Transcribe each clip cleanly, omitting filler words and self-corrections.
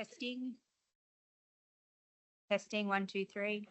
Testing. Testing, 1, 2, 3.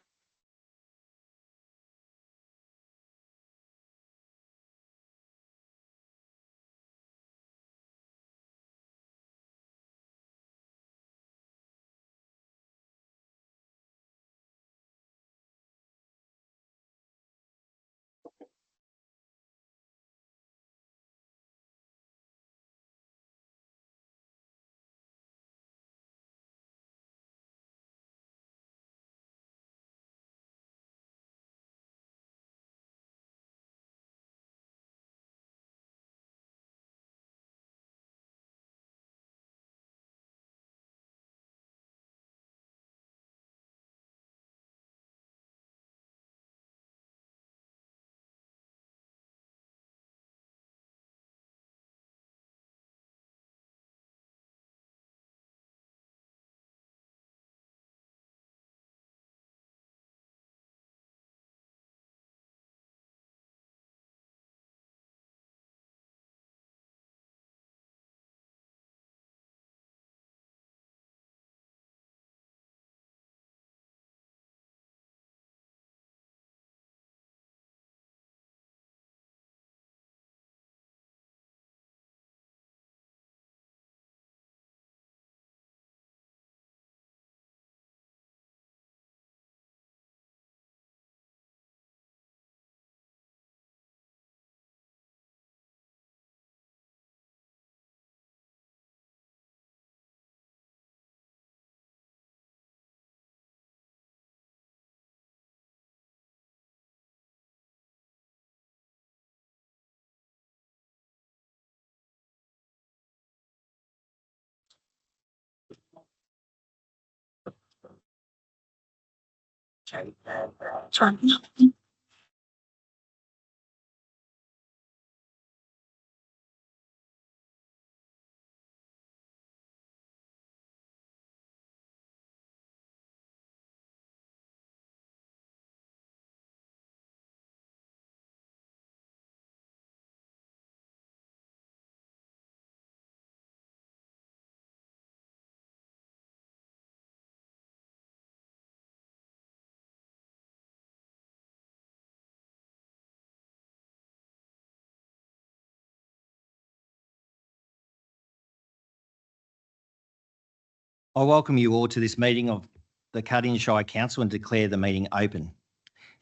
I welcome you all to this meeting of the Cardinia Shire Council and declare the meeting open.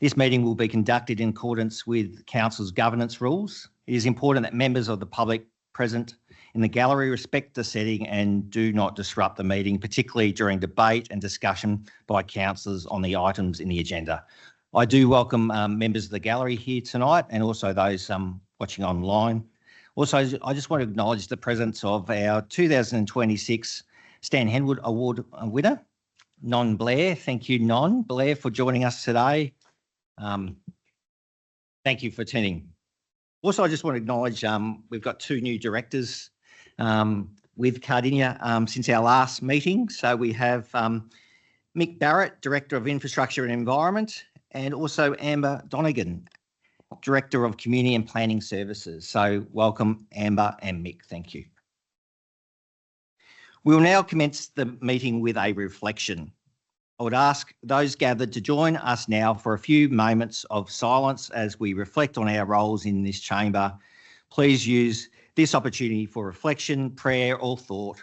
This meeting will be conducted in accordance with Council's governance rules. It is important that members of the public present in the gallery respect the setting and do not disrupt the meeting, particularly during debate and discussion by councillors on the items in the agenda. I do welcome members of the gallery here tonight and also those watching online. Also, I just want to acknowledge the presence of our 2026 Stan Henwood Award winner, Non Blair. Thank you, Non Blair, for joining us today. Thank you for attending. Also, I just want to acknowledge we've got 2 new directors with Cardinia since our last meeting. So we have Mick Barrett, Director of Infrastructure and Environment, and also Amber Donegan, Director of Community and Planning Services. So welcome, Amber and Mick. Thank you. We will now commence the meeting with a reflection. I would ask those gathered to join us now for a few moments of silence as we reflect on our roles in this chamber. Please use this opportunity for reflection, prayer or thought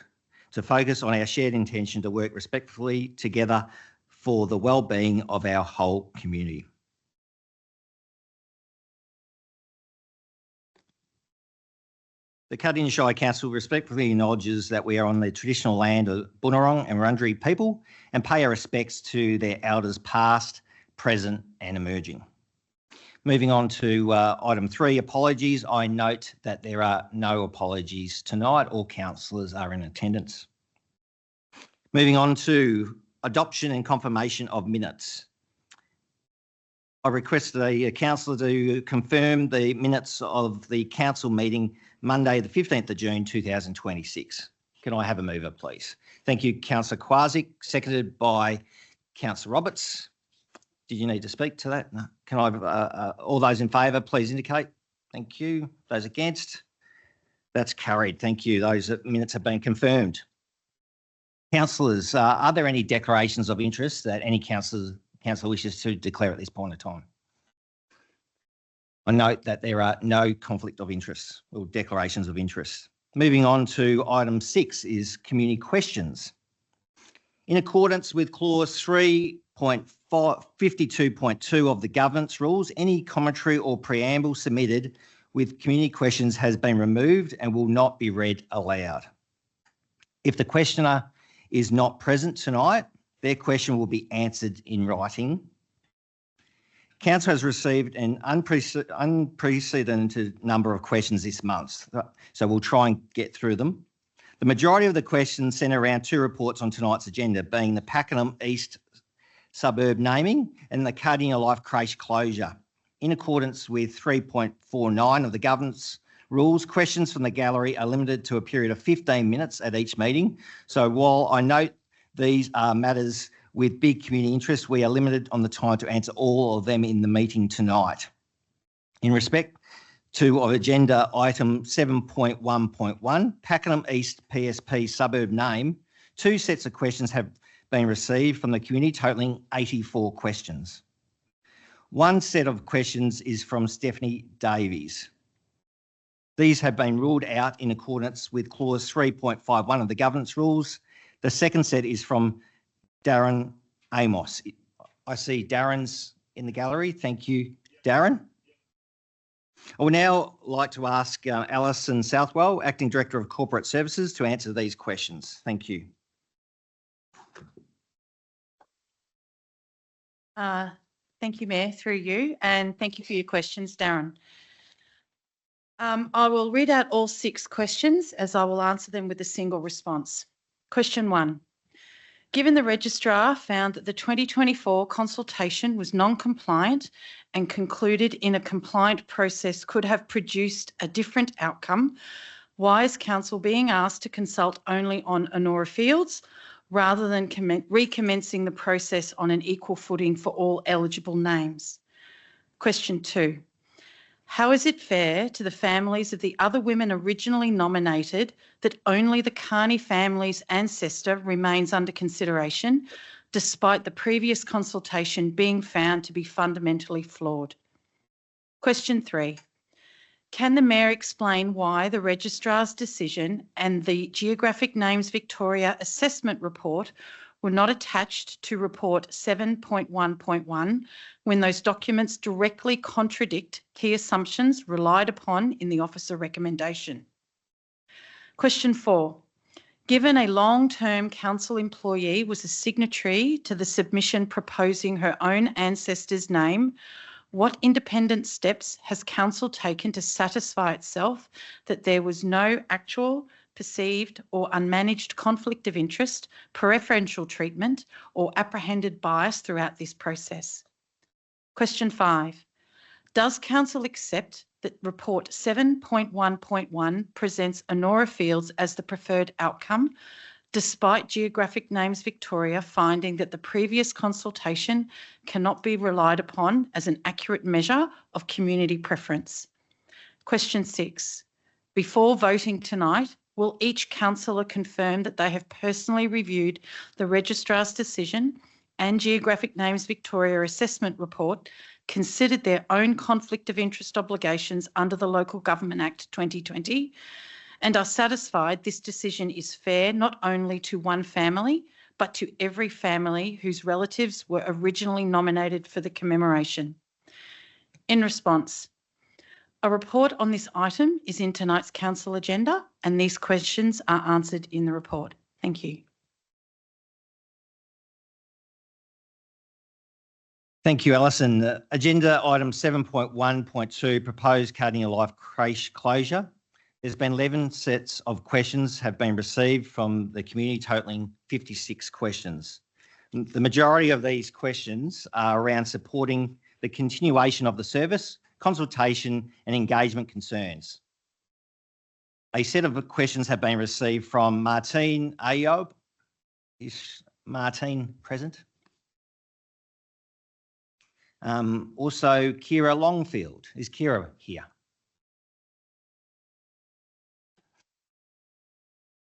to focus on our shared intention to work respectfully together for the well-being of our whole community. The Cardinia Shire Council respectfully acknowledges that we are on the traditional land of Bunurong and Wurundjeri people and pay our respects to their elders past, present and emerging. Moving on to item 3, apologies. I note that there are no apologies tonight. All councillors are in attendance. Moving on to adoption and confirmation of minutes. I request the councillor to confirm the minutes of the council meeting Monday, the 15th of June, 2026. Can I have a mover, please? Thank you, Councillor Quasick, seconded by Councillor Roberts. Did you need to speak to that? No. Can I have all those in favour, please indicate. Thank you. Those against? That's carried. Thank you. Those minutes have been confirmed. Councillors, are there any declarations of interest that any councillor wishes to declare at this point in time? I note that there are no conflict of interest or declarations of interest. Moving on to item 6 is community questions. In accordance with clause 3.52.2 of the governance rules, any commentary or preamble submitted with community questions has been removed and will not be read aloud. If the questioner is not present tonight, their question will be answered in writing. Council has received an unprecedented number of questions this month, so we'll try and get through them. The majority of the questions centre around 2 reports on tonight's agenda, being the Pakenham East suburb naming and the Cardinia Life creche closure. In accordance with 3.49 of the governance rules, questions from the gallery are limited to a period of 15 minutes at each meeting. So while I note these are matters with big community interest, we are limited on the time to answer all of them in the meeting tonight. In respect to agenda item 7.1.1, Pakenham East PSP suburb name, 2 sets of questions have been received from the community, totalling 84 questions. 1 set of questions is from Stephanie Davies. These have been ruled out in accordance with clause 3.51 of the governance rules. The second set is from Darren Amos. I see Darren's in the gallery. Thank you, Darren. I would now like to ask Alison Southwell, Acting Director of Corporate Services, to answer these questions. Thank you. Thank you, Mayor, through you, and thank you for your questions, Darren. I will read out all 6 questions as I will answer them with a single response. Question 1. Given the registrar found that the 2024 consultation was non-compliant and concluded in a compliant process could have produced a different outcome, why is Council being asked to consult only on Honora Fields rather than recommencing the process on an equal footing for all eligible names? Question 2. How is it fair to the families of the other women originally nominated that only the Carney family's ancestor remains under consideration, despite the previous consultation being found to be fundamentally flawed? Question 3. Can the Mayor explain why the Registrar's decision and the Geographic Names Victoria assessment report were not attached to report 7.1.1 when those documents directly contradict key assumptions relied upon in the officer recommendation? Question 4. Given a long-term council employee was a signatory to the submission proposing her own ancestor's name, what independent steps has council taken to satisfy itself that there was no actual, perceived or unmanaged conflict of interest, preferential treatment or apprehended bias throughout this process? Question 5. Does council accept that report 7.1.1 presents Honora Fields as the preferred outcome, despite Geographic Names Victoria finding that the previous consultation cannot be relied upon as an accurate measure of community preference? Question 6. Before voting tonight, will each councillor confirm that they have personally reviewed the Registrar's decision and Geographic Names Victoria assessment report, considered their own conflict of interest obligations under the Local Government Act 2020, and are satisfied this decision is fair not only to one family, but to every family whose relatives were originally nominated for the commemoration? In response, a report on this item is in tonight's council agenda, and these questions are answered in the report. Thank you. Thank you, Alison. Agenda item 7.1.2, proposed Cardinia Life creche closure. There's been 11 sets of questions have been received from the community, totalling 56 questions. The majority of these questions are around supporting the continuation of the service, consultation and engagement concerns. A set of questions have been received from Martine Ayob. Is Martine present? Also, Kira Longfield. Is Kira here?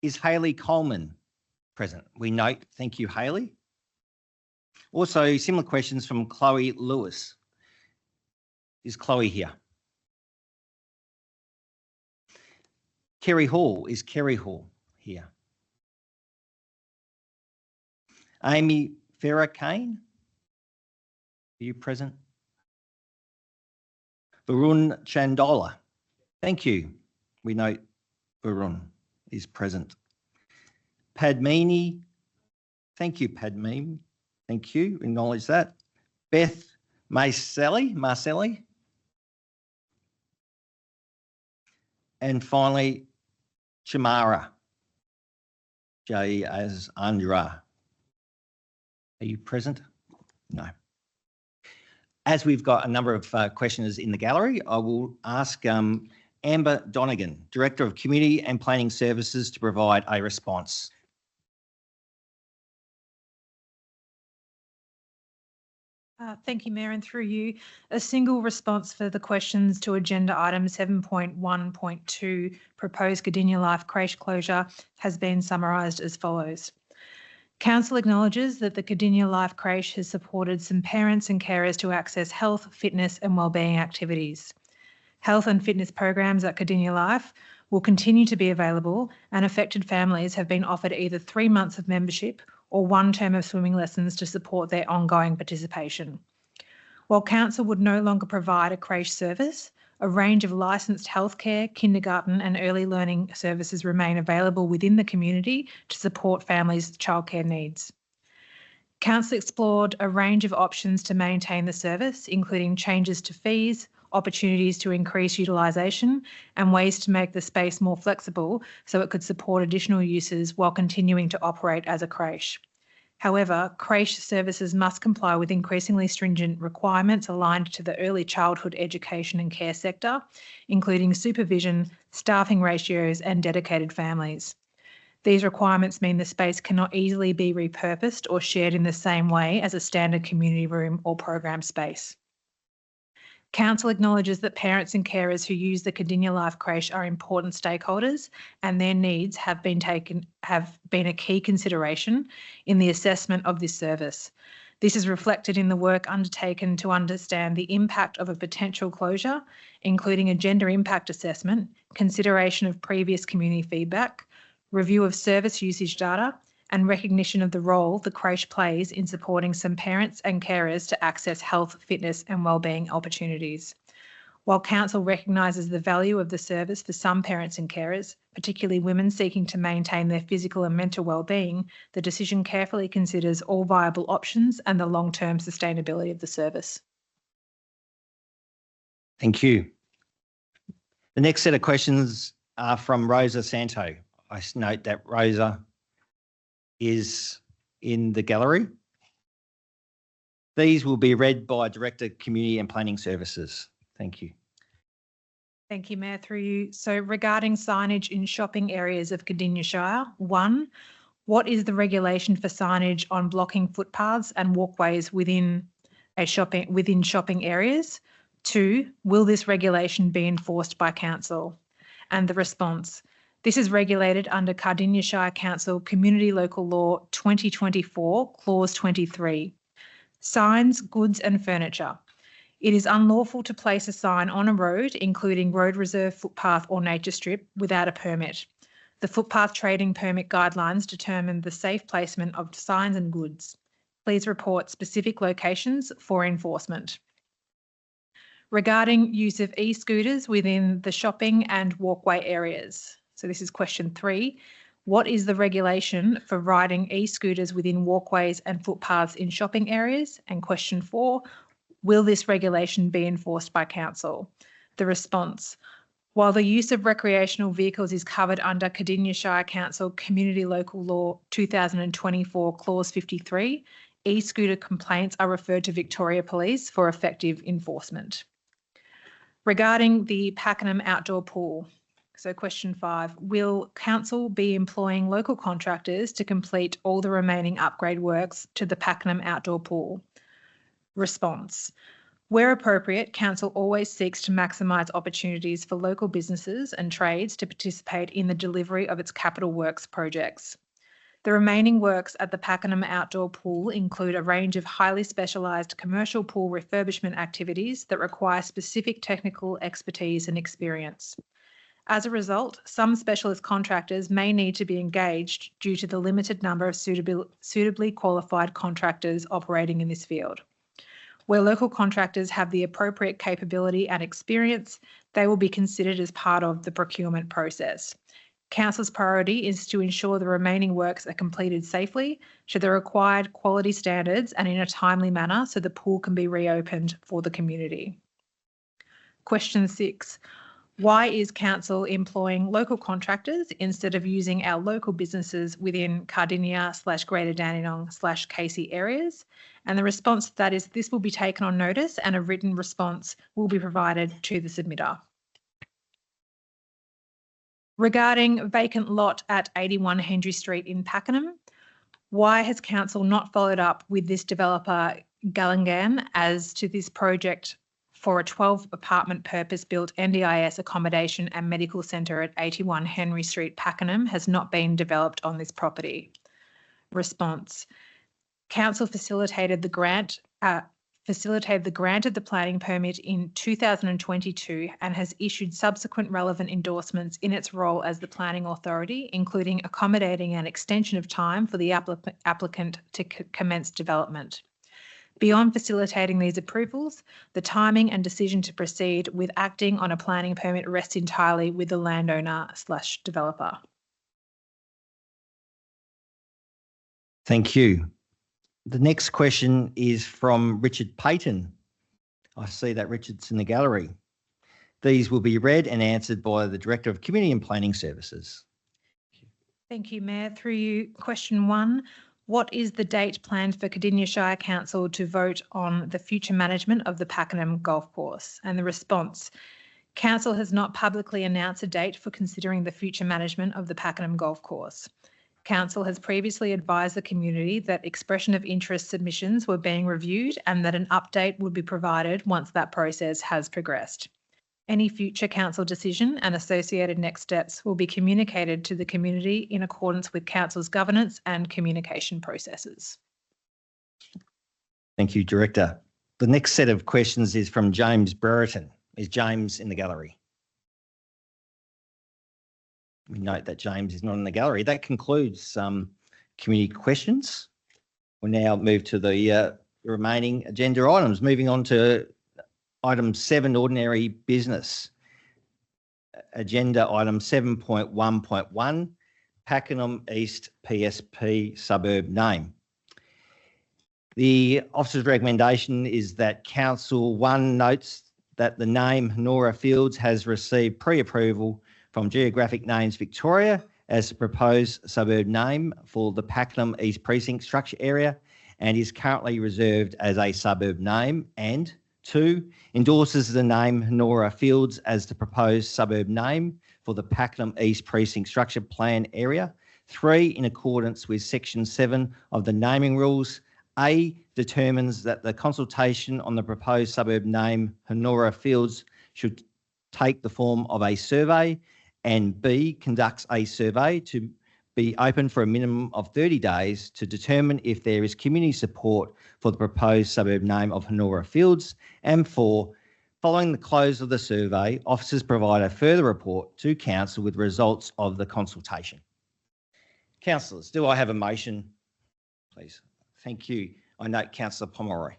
Is Hayley Coleman Present. We note, thank you, Hayley. Also, similar questions from Chloe Lewis. Is Chloe here? Kerry Hall. Is Kerry Hall here? Amy Farah-Kane, are you present? Varun Chandola. Thank you. We note Varun is present. Padmini. Thank you, Padmini. Thank you. Acknowledge that. Beth Marcelli. And finally, Chamara. J as Andra. Are you present? No. As we've got a number of questioners in the gallery, I will ask Amber Donegan, Director of Community and Planning Services, to provide a response. Thank you, Mayor, and through you, a single response for the questions to agenda item 7.1.2, proposed Cardinia Life creche closure, has been summarised as follows. Council acknowledges that the Cardinia Life creche has supported some parents and carers to access health, fitness and wellbeing activities. Health and fitness programs at Cardinia Life will continue to be available, and affected families have been offered either 3 months of membership or 1 term of swimming lessons to support their ongoing participation. While Council would no longer provide a creche service, a range of licensed healthcare, kindergarten and early learning services remain available within the community to support families' childcare needs. Council explored a range of options to maintain the service, including changes to fees, opportunities to increase utilisation and ways to make the space more flexible so it could support additional uses while continuing to operate as a creche. However, creche services must comply with increasingly stringent requirements aligned to the early childhood education and care sector, including supervision, staffing ratios and dedicated families. These requirements mean the space cannot easily be repurposed or shared in the same way as a standard community room or program space. Council acknowledges that parents and carers who use the Cardinia Life creche are important stakeholders, and their needs have been a key consideration in the assessment of this service. This is reflected in the work undertaken to understand the impact of a potential closure, including a gender impact assessment, consideration of previous community feedback, review of service usage data, and recognition of the role the creche plays in supporting some parents and carers to access health, fitness and wellbeing opportunities. While Council recognises the value of the service for some parents and carers, particularly women seeking to maintain their physical and mental wellbeing, the decision carefully considers all viable options and the long-term sustainability of the service. Thank you. The next set of questions are from Rosa Santo. I note that Rosa is in the gallery. These will be read by Director Community and Planning Services. Thank you. Thank you, Mayor, through you. So regarding signage in shopping areas of Cardinia Shire, 1, what is the regulation for signage on blocking footpaths and walkways within shopping areas? 2, will this regulation be enforced by Council? And the response. This is regulated under Cardinia Shire Council Community Local Law 2024, Clause 23. Signs, goods and furniture. It is unlawful to place a sign on a road, including road reserve, footpath or nature strip, without a permit. The footpath trading permit guidelines determine the safe placement of signs and goods. Please report specific locations for enforcement. Regarding use of e-scooters within the shopping and walkway areas. So this is question 3. What is the regulation for riding e-scooters within walkways and footpaths in shopping areas? And question 4, will this regulation be enforced by Council? The response. While the use of recreational vehicles is covered under Cardinia Shire Council Community Local Law 2024, Clause 53, e-scooter complaints are referred to Victoria Police for effective enforcement. Regarding the Pakenham outdoor pool. So question 5, will Council be employing local contractors to complete all the remaining upgrade works to the Pakenham outdoor pool? Response. Where appropriate, Council always seeks to maximise opportunities for local businesses and trades to participate in the delivery of its capital works projects. The remaining works at the Pakenham outdoor pool include a range of highly specialised commercial pool refurbishment activities that require specific technical expertise and experience. As a result, some specialist contractors may need to be engaged due to the limited number of suitably qualified contractors operating in this field. Where local contractors have the appropriate capability and experience, they will be considered as part of the procurement process. Council's priority is to ensure the remaining works are completed safely to the required quality standards and in a timely manner so the pool can be reopened for the community. Question 6. Why is Council employing local contractors instead of using our local businesses within Cardinia/Greater Dandenong/Casey areas? And the response to that is this will be taken on notice and a written response will be provided to the submitter. Regarding vacant lot at 81 Henry Street in Pakenham, why has Council not followed up with this developer Gallangan as to this project for a 12-apartment purpose-built NDIS accommodation and medical centre at 81 Henry Street, Pakenham has not been developed on this property? Response. Council facilitated the grant of the planning permit in 2022 and has issued subsequent relevant endorsements in its role as the planning authority, including accommodating an extension of time for the applicant to commence development. Beyond facilitating these approvals, the timing and decision to proceed with acting on a planning permit rests entirely with the landowner/developer. Thank you. The next question is from Richard Payton. I see that Richard's in the gallery. These will be read and answered by the Director of Community and Planning Services. Thank you, Mayor. Through you, question 1. What is the date planned for Cardinia Shire Council to vote on the future management of the Pakenham Golf Course? And the response, Council has not publicly announced a date for considering the future management of the Pakenham Golf Course. Council has previously advised the community that expression of interest submissions were being reviewed and that an update would be provided once that process has progressed. Any future Council decision and associated next steps will be communicated to the community in accordance with Council's governance and communication processes. Thank you, Director. The next set of questions is from James Brereton. Is James in the gallery? We note that James is not in the gallery. That concludes community questions. We'll now move to the remaining agenda items. Moving on to Item 7, ordinary business. Agenda item 7.1.1, Pakenham East PSP suburb name. The officer's recommendation is that Council 1 notes that the name Honora Fields has received pre-approval from Geographic Names Victoria as the proposed suburb name for the Pakenham East Precinct structure area and is currently reserved as a suburb name, and 2, endorses the name Honora Fields as the proposed suburb name for the Pakenham East Precinct structure plan area. 3, in accordance with Section 7 of the naming rules, A, determines that the consultation on the proposed suburb name Honora Fields should take the form of a survey, and B, conducts a survey to be open for a minimum of 30 days to determine if there is community support for the proposed suburb name of Honora Fields, and 4, following the close of the survey, officers provide a further report to Council with results of the consultation. Councillors, do I have a motion, please? Thank you. I note Councillor Pomeroy. I'd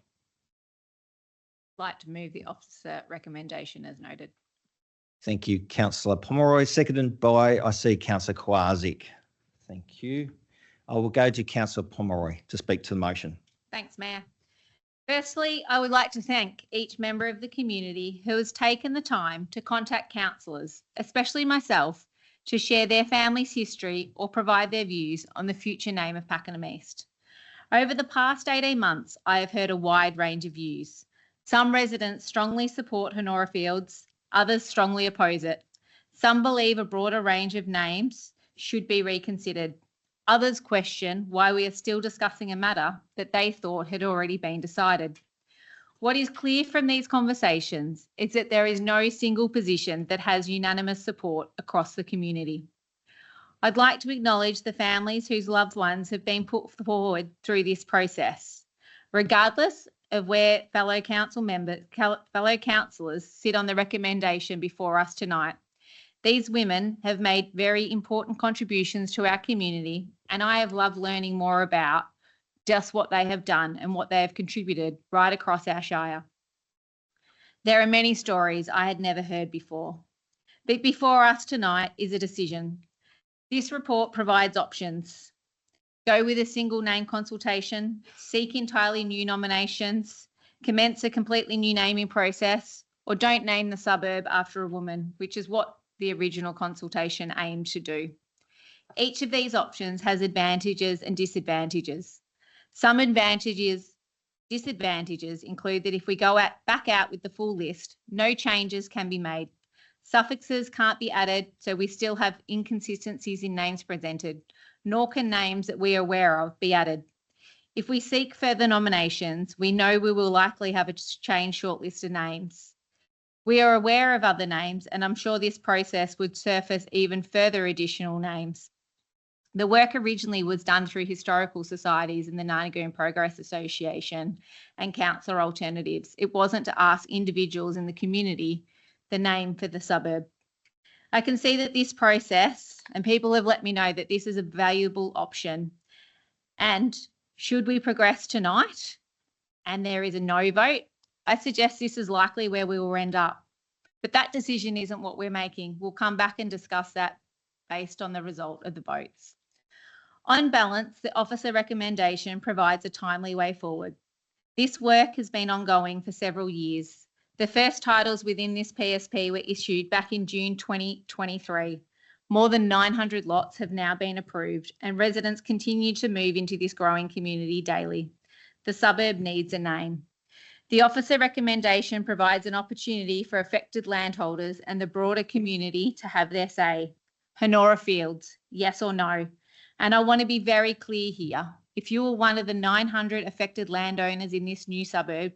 like to move the officer recommendation as noted. Thank you, Councillor Pomeroy. Seconded by, I see, Councillor Kowalczyk. Thank you. I will go to Councillor Pomeroy to speak to the motion. Thanks, Mayor. Firstly, I would like to thank each member of the community who has taken the time to contact councillors, especially myself, to share their family's history or provide their views on the future name of Pakenham East. Over the past 18 months, I have heard a wide range of views. Some residents strongly support Honora Fields, others strongly oppose it. Some believe a broader range of names should be reconsidered. Others question why we are still discussing a matter that they thought had already been decided. What is clear from these conversations is that there is no single position that has unanimous support across the community. I'd like to acknowledge the families whose loved ones have been put forward through this process. Regardless of where fellow councillors sit on the recommendation before us tonight, these women have made very important contributions to our community, and I have loved learning more about just what they have done and what they have contributed right across our Shire. There are many stories I had never heard before. But before us tonight is a decision. This report provides options. Go with a single name consultation, seek entirely new nominations, commence a completely new naming process, or don't name the suburb after a woman, which is what the original consultation aimed to do. Each of these options has advantages and disadvantages. Some disadvantages include that if we go back out with the full list, no changes can be made. Suffixes can't be added, so we still have inconsistencies in names presented, nor can names that we are aware of be added. If we seek further nominations, we know we will likely have a changed shortlist of names. We are aware of other names, and I'm sure this process would surface even further additional names. The work originally was done through historical societies and the Narnagoon Progress Association and Councillor Alternatives. It wasn't to ask individuals in the community the name for the suburb. I can see that this process, and people have let me know that this is a valuable option. And should we progress tonight and there is a no vote, I suggest this is likely where we will end up. But that decision isn't what we're making. We'll come back and discuss that based on the result of the votes. On balance, the officer recommendation provides a timely way forward. This work has been ongoing for several years. The first titles within this PSP were issued back in June 2023. More than 900 lots have now been approved, and residents continue to move into this growing community daily. The suburb needs a name. The officer recommendation provides an opportunity for affected landholders and the broader community to have their say. Honora Fields, yes or no? And I want to be very clear here. If you are one of the 900 affected landowners in this new suburb,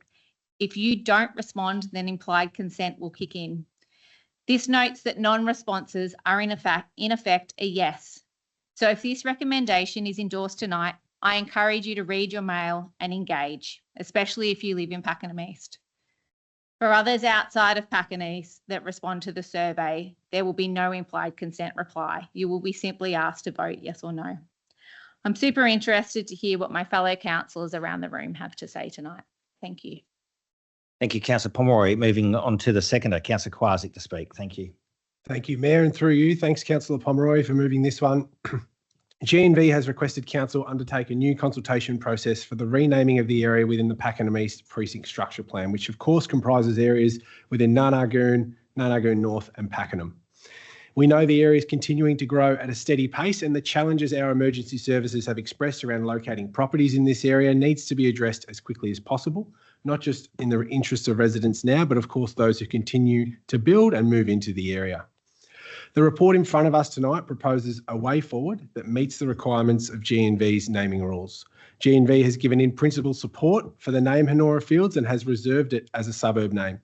if you don't respond, then implied consent will kick in. This notes that non-responses are in effect a yes. So if this recommendation is endorsed tonight, I encourage you to read your mail and engage, especially if you live in Pakenham East. For others outside of Pakenham East that respond to the survey, there will be no implied consent reply. You will be simply asked to vote yes or no. I'm super interested to hear what my fellow councillors around the room have to say tonight. Thank you. Thank you, Councillor Pomeroy. Moving on to the seconder, Councillor Kwasik to speak. Thank you. Thank you, Mayor, and through you, thanks, Councillor Pomeroy, for moving this one. GNV has requested Council undertake a new consultation process for the renaming of the area within the Pakenham East Precinct Structure Plan, which of course comprises areas within Narnagoon, Narnagoon North and Pakenham. We know the area is continuing to grow at a steady pace, and the challenges our emergency services have expressed around locating properties in this area needs to be addressed as quickly as possible, not just in the interests of residents now, but of course those who continue to build and move into the area. The report in front of us tonight proposes a way forward that meets the requirements of GNV's naming rules. GNV has given in principle support for the name Honora Fields and has reserved it as a suburb name.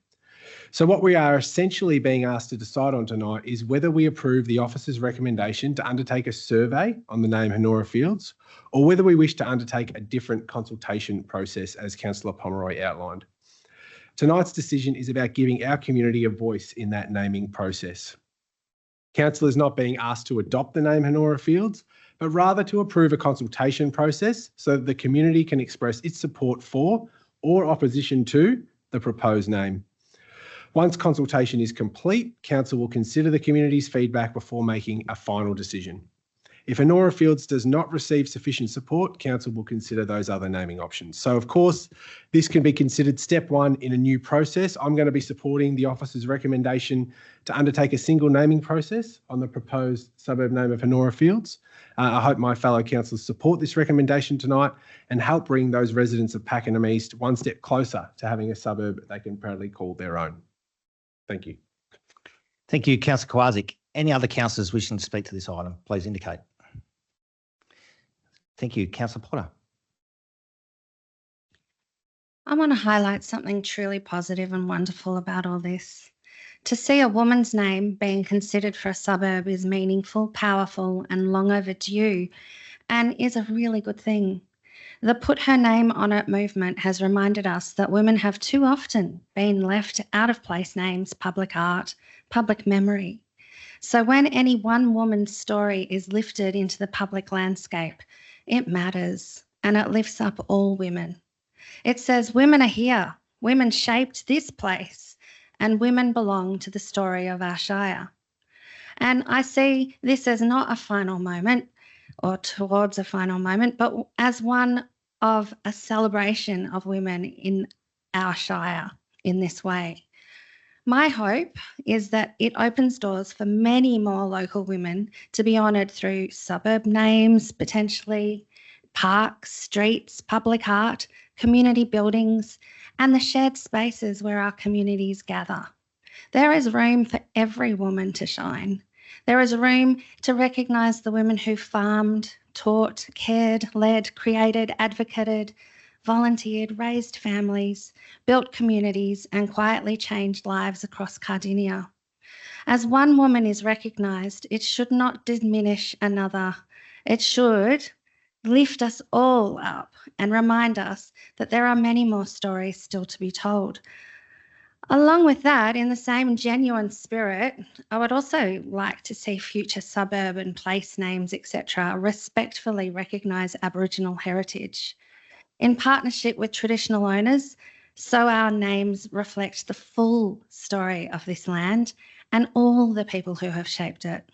So what we are essentially being asked to decide on tonight is whether we approve the officer's recommendation to undertake a survey on the name Honora Fields, or whether we wish to undertake a different consultation process, as Councillor Pomeroy outlined. Tonight's decision is about giving our community a voice in that naming process. Council is not being asked to adopt the name Honora Fields, but rather to approve a consultation process so that the community can express its support for or opposition to the proposed name. Once consultation is complete, Council will consider the community's feedback before making a final decision. If Honora Fields does not receive sufficient support, Council will consider those other naming options. So of course, this can be considered step one in a new process. I'm going to be supporting the officer's recommendation to undertake a single naming process on the proposed suburb name of Honora Fields. I hope my fellow councillors support this recommendation tonight and help bring those residents of Pakenham East one step closer to having a suburb they can proudly call their own. Thank you. Thank you, Councillor Kwasik. Any other councillors wishing to speak to this item, please indicate. Thank you. Councillor Potter. I want to highlight something truly positive and wonderful about all this. To see a woman's name being considered for a suburb is meaningful, powerful, and long overdue, and is a really good thing. The Put Her Name on It movement has reminded us that women have too often been left out of place names, public art, public memory. So when any one woman's story is lifted into the public landscape, it matters and it lifts up all women. It says women are here, women shaped this place, and women belong to the story of our Shire. And I see this as not a final moment or towards a final moment, but as one of a celebration of women in our Shire in this way. My hope is that it opens doors for many more local women to be honoured through suburb names, potentially parks, streets, public art, community buildings, and the shared spaces where our communities gather. There is room for every woman to shine. There is room to recognise the women who farmed, taught, cared, led, created, advocated, volunteered, raised families, built communities, and quietly changed lives across Cardinia. As one woman is recognised, it should not diminish another. It should lift us all up and remind us that there are many more stories still to be told. Along with that, in the same genuine spirit, I would also like to see future suburb and place names, etc., respectfully recognise Aboriginal heritage in partnership with traditional owners, so our names reflect the full story of this land and all the people who have shaped it.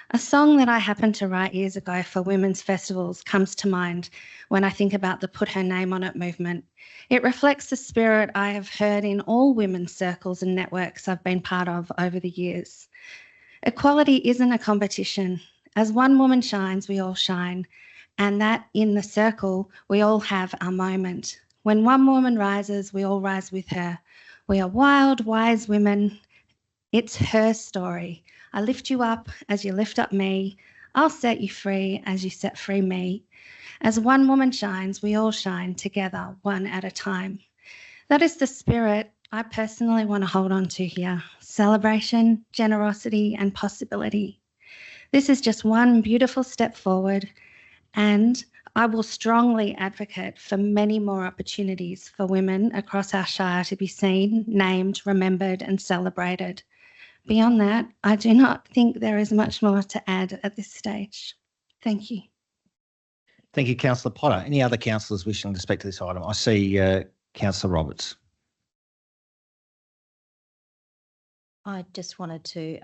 A song that I happened to write years ago for women's festivals comes to mind when I think about the Put Her Name on It movement. It reflects the spirit I have heard in all women's circles and networks I've been part of over the years. Equality isn't a competition. As one woman shines, we all shine, and that in the circle, we all have our moment. When one woman rises, we all rise with her. We are wild, wise women. It's her story. I lift you up as you lift up me. I'll set you free as you set free me. As one woman shines, we all shine together, one at a time. That is the spirit I personally want to hold on to here. Celebration, generosity, and possibility. This is just one beautiful step forward, and I will strongly advocate for many more opportunities for women across our Shire to be seen, named, remembered, and celebrated. Beyond that, I do not think there is much more to add at this stage. Thank you. Thank you, Councillor Potter. Any other councillors wishing to speak to this item? I see Councillor Roberts. I just wanted to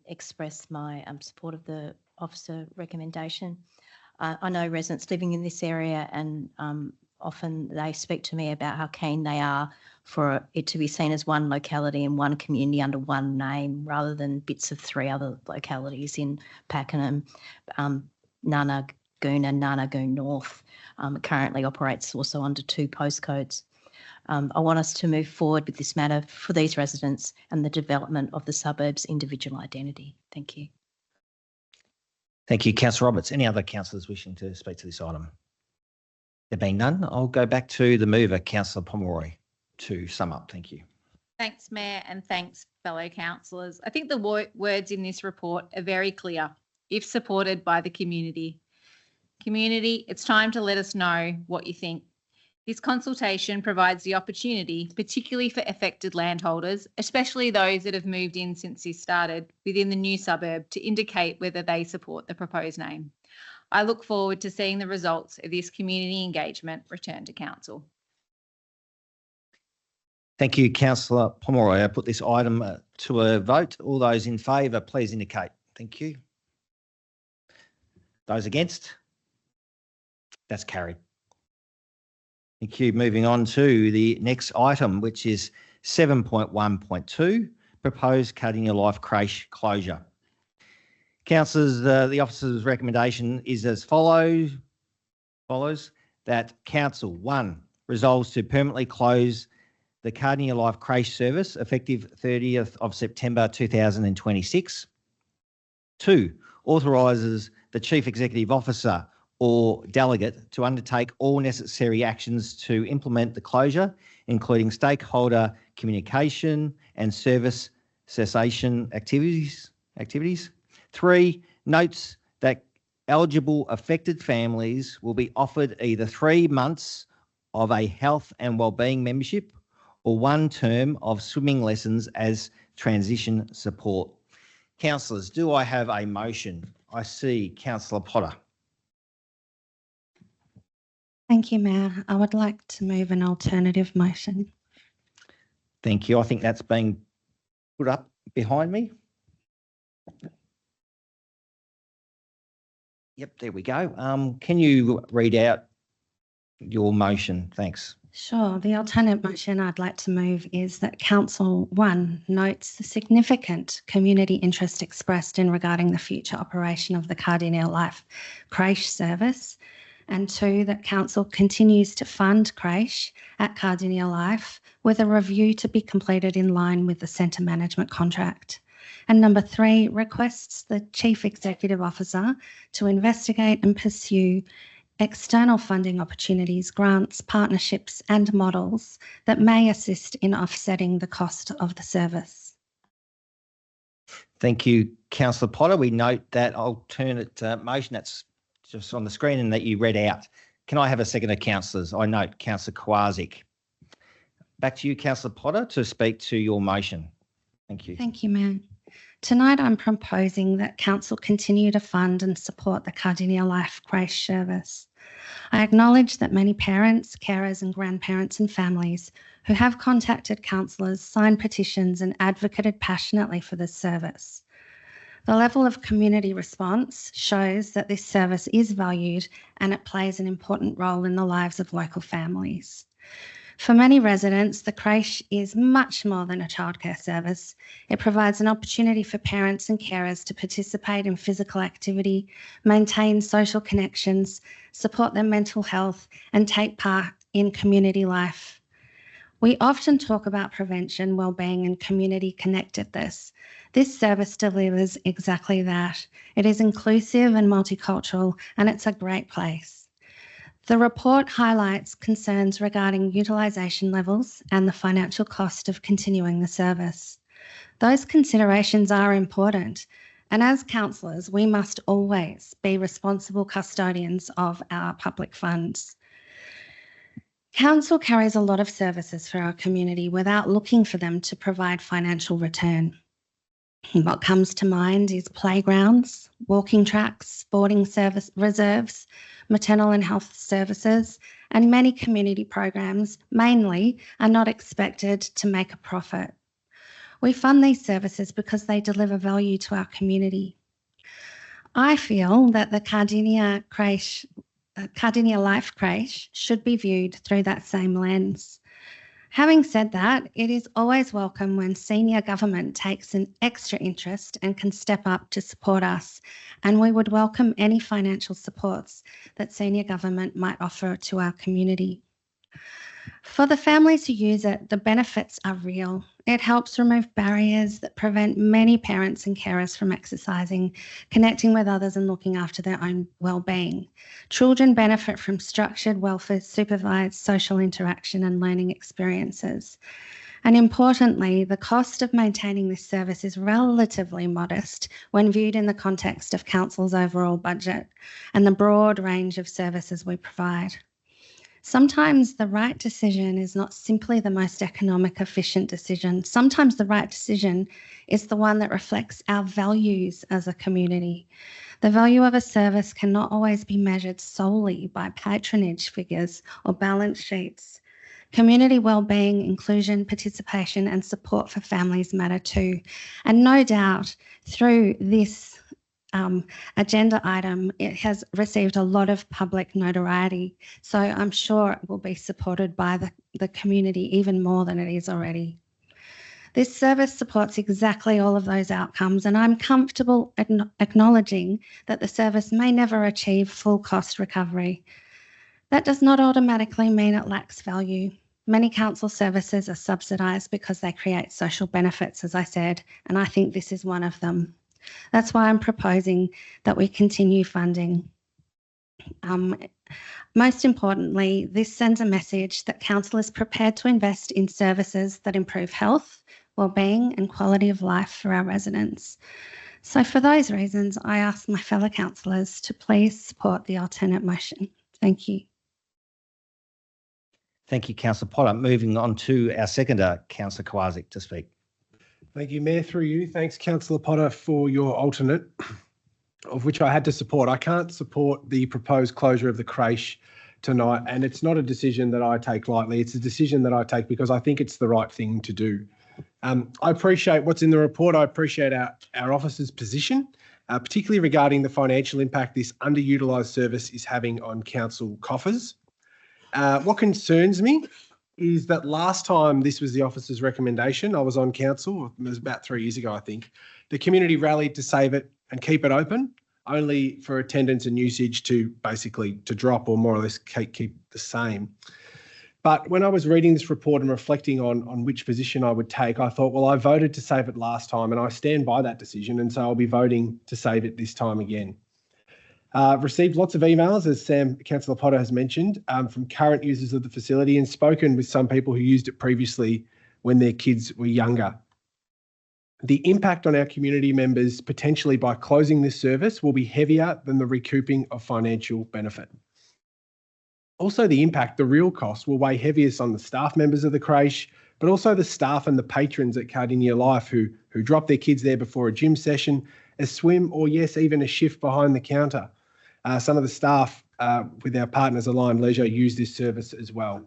express my support of the officer recommendation. I know residents living in this area, and often they speak to me about how keen they are for it to be seen as one locality and one community under one name, rather than bits of three other localities in Pakenham. Nanagoon and Nanagoon North currently operates also under two postcodes. I want us to move forward with this matter for these residents and the development of the suburb's individual identity. Thank you. Thank you, Councillor Roberts. Any other councillors wishing to speak to this item? There being none, I'll go back to the mover, Councillor Pomeroy, to sum up. Thank you. Thanks, Mayor, and thanks, fellow councillors. I think the words in this report are very clear, if supported by the community. Community, it's time to let us know what you think. This consultation provides the opportunity, particularly for affected landholders, especially those that have moved in since this started within the new suburb, to indicate whether they support the proposed name. I look forward to seeing the results of this community engagement return to council. Thank you, Councillor Pomeroy. I put this item to a vote. All those in favour, please indicate. Thank you. Those against? That's carried. Thank you. Moving on to the next item, which is 7.1.2, proposed Cardinia Life creche closure. Councillors, the officer's recommendation is as follows, that Council, 1, resolves to permanently close the Cardinia Life creche service effective 30th of September 2026. 2, authorises the Chief Executive Officer or delegate to undertake all necessary actions to implement the closure, including stakeholder communication and service cessation activities. 3, notes that eligible affected families will be offered either 3 months of a health and wellbeing membership or 1 term of swimming lessons as transition support. Councillors, do I have a motion? I see Councillor Potter. Thank you, Mayor. I would like to move an alternative motion. Thank you. I think that's being put up behind me. Yep, there we go. Can you read out your motion? Thanks. Sure. The alternate motion I'd like to move is that Council 1 notes the significant community interest expressed in regarding the future operation of the Cardinia Life Creche service, and 2, that Council continues to fund creche at Cardinia Life with a review to be completed in line with the centre management contract. And number 3, requests the Chief Executive Officer to investigate and pursue external funding opportunities, grants, partnerships and models that may assist in offsetting the cost of the service. Thank you, Councillor Potter. We note that alternate motion that's just on the screen and that you read out. Can I have a second of councillors? I note Councillor Kowaczyk. Back to you, Councillor Potter, to speak to your motion. Thank you. Thank you, Mayor. Tonight I'm proposing that Council continue to fund and support the Cardinia Life Creche service. I acknowledge that many parents, carers and grandparents and families who have contacted councillors, signed petitions and advocated passionately for this service. The level of community response shows that this service is valued and it plays an important role in the lives of local families. For many residents, the creche is much more than a childcare service. It provides an opportunity for parents and carers to participate in physical activity, maintain social connections, support their mental health, and take part in community life. We often talk about prevention, wellbeing, and community connectedness. This service delivers exactly that. It is inclusive and multicultural, and it's a great place. The report highlights concerns regarding utilisation levels and the financial cost of continuing the service. Those considerations are important, and as councillors, we must always be responsible custodians of our public funds. Council carries a lot of services for our community without looking for them to provide financial return. What comes to mind is playgrounds, walking tracks, sporting service reserves, maternal and health services, and many community programs mainly are not expected to make a profit. We fund these services because they deliver value to our community. I feel that the Cardinia Life Creche should be viewed through that same lens. Having said that, it is always welcome when senior government takes an extra interest and can step up to support us, and we would welcome any financial supports that senior government might offer to our community. For the families who use it, the benefits are real. It helps remove barriers that prevent many parents and carers from exercising, connecting with others and looking after their own well-being. Children benefit from structured, welfare-supervised social interaction and learning experiences. And importantly, the cost of maintaining this service is relatively modest when viewed in the context of Council's overall budget and the broad range of services we provide. Sometimes the right decision is not simply the most economic, efficient decision. Sometimes the right decision is the one that reflects our values as a community. The value of a service cannot always be measured solely by patronage figures or balance sheets. Community wellbeing, inclusion, participation and support for families matter too. And no doubt through this agenda item, it has received a lot of public notoriety. So I'm sure it will be supported by the community even more than it is already. This service supports exactly all of those outcomes, and I'm comfortable acknowledging that the service may never achieve full cost recovery. That does not automatically mean it lacks value. Many council services are subsidised because they create social benefits, as I said, and I think this is one of them. That's why I'm proposing that we continue funding. Most importantly, this sends a message that council is prepared to invest in services that improve health, well-being and quality of life for our residents. So for those reasons, I ask my fellow councillors to please support the alternate motion. Thank you. Thank you, Councillor Potter. Moving on to our seconder, Councillor Kowaczyk, to speak. Thank you, Mayor. Through you, thanks, Councillor Potter, for your alternate, of which I had to support. I can't support the proposed closure of the creche tonight, and it's not a decision that I take lightly. It's a decision that I take because I think it's the right thing to do. I appreciate what's in the report. I appreciate our officer's position, particularly regarding the financial impact this underutilised service is having on council coffers. What concerns me is that last time this was the officer's recommendation, I was on council, it was about 3 years ago, I think, the community rallied to save it and keep it open, only for attendance and usage to basically to drop or more or less keep the same. But when I was reading this report and reflecting on which position I would take, I thought, well, I voted to save it last time and I stand by that decision, and so I'll be voting to save it this time again. Received lots of emails, as Councillor Potter has mentioned, from current users of the facility, and spoken with some people who used it previously when their kids were younger. The impact on our community members potentially by closing this service will be heavier than the recouping of financial benefit. Also, the impact, the real cost, will weigh heaviest on the staff members of the creche, but also the staff and the patrons at Cardinia Life who drop their kids there before a gym session, a swim, or yes, even a shift behind the counter. Some of the staff with our partners Aligned Leisure use this service as well.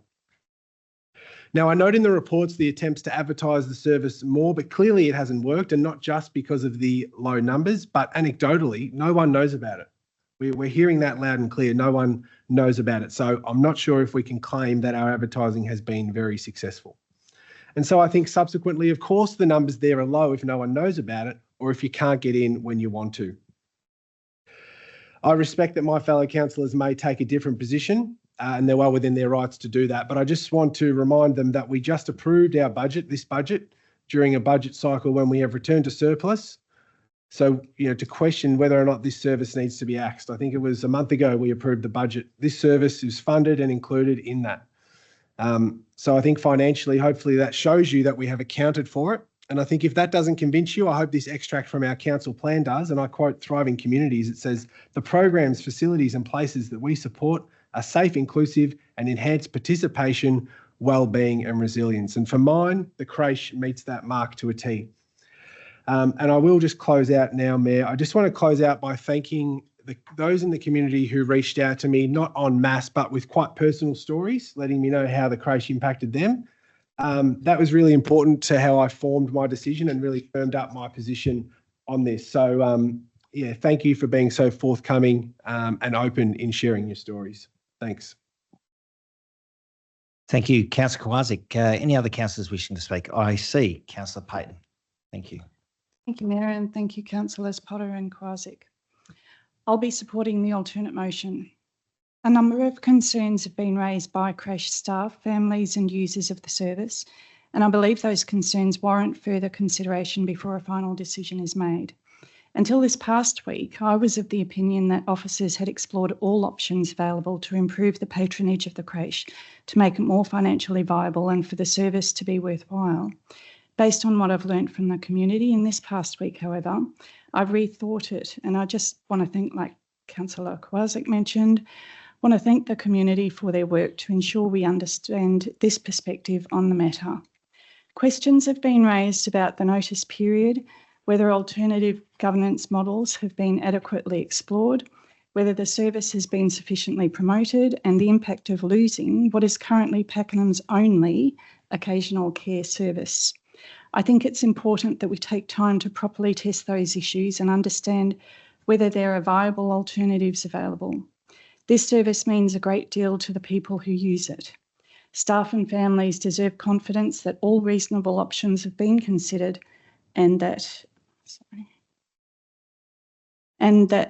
Now, I note in the reports the attempts to advertise the service more, but clearly it hasn't worked, and not just because of the low numbers, but anecdotally, no one knows about it. We're hearing that loud and clear. No one knows about it. So I'm not sure if we can claim that our advertising has been very successful. And so I think subsequently, of course, the numbers there are low if no one knows about it or if you can't get in when you want to. I respect that my fellow councillors may take a different position and they're well within their rights to do that. But I just want to remind them that we just approved our budget, this budget, during a budget cycle when we have returned to surplus. So, to question whether or not this service needs to be axed. I think it was a month ago we approved the budget. This service is funded and included in that. So I think financially, hopefully that shows you that we have accounted for it. And I think if that doesn't convince you, I hope this extract from our council plan does. And I quote Thriving Communities. It says, the programs, facilities and places that we support are safe, inclusive and enhance participation, well-being and resilience. And for mine, the creche meets that mark to a T. And I will just close out now, Mayor. I just want to close out by thanking those in the community who reached out to me, not en masse, but with quite personal stories, letting me know how the creche impacted them. That was really important to how I formed my decision and really firmed up my position on this. So, yeah, thank you for being so forthcoming and open in sharing your stories. Thanks. Thank you, Councillor Kowaczyk. Any other councillors wishing to speak? I see Councillor Payton. Thank you. Thank you, Mayor, and thank you, Councillors Potter and Kowaczyk. I'll be supporting the alternate motion. A number of concerns have been raised by creche staff, families and users of the service, and I believe those concerns warrant further consideration before a final decision is made. Until this past week, I was of the opinion that officers had explored all options available to improve the patronage of the creche, to make it more financially viable and for the service to be worthwhile. Based on what I've learned from the community in this past week, however, I've rethought it, and I just want to thank, like Councillor Kowaczyk mentioned, want to thank the community for their work to ensure we understand this perspective on the matter. Questions have been raised about the notice period, whether alternative governance models have been adequately explored, whether the service has been sufficiently promoted, and the impact of losing what is currently Pakenham's only occasional care service. I think it's important that we take time to properly test those issues and understand whether there are viable alternatives available. This service means a great deal to the people who use it. Staff and families deserve confidence that all reasonable options have been considered and that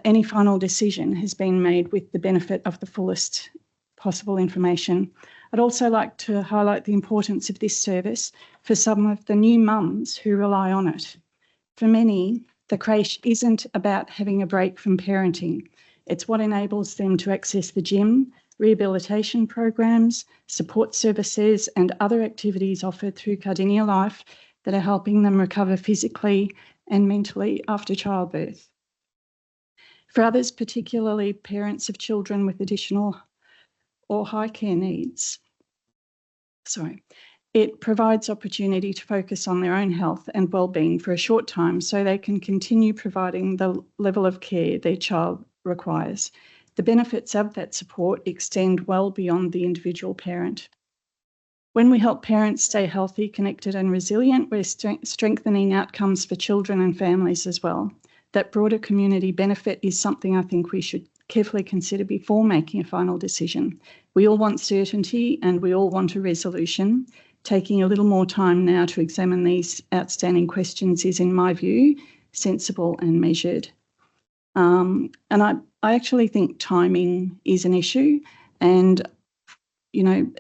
any final decision has been made with the benefit of the fullest possible information. I'd also like to highlight the importance of this service for some of the new mums who rely on it. For many, the creche isn't about having a break from parenting. It's what enables them to access the gym, rehabilitation programs, support services and other activities offered through Cardinia Life that are helping them recover physically and mentally after childbirth. For others, particularly parents of children with additional or high care needs, it provides opportunity to focus on their own health and well-being for a short time so they can continue providing the level of care their child requires. The benefits of that support extend well beyond the individual parent. When we help parents stay healthy, connected and resilient, we're strengthening outcomes for children and families as well. That broader community benefit is something I think we should carefully consider before making a final decision. We all want certainty and we all want a resolution. Taking a little more time now to examine these outstanding questions is, in my view, sensible and measured. And I actually think timing is an issue, and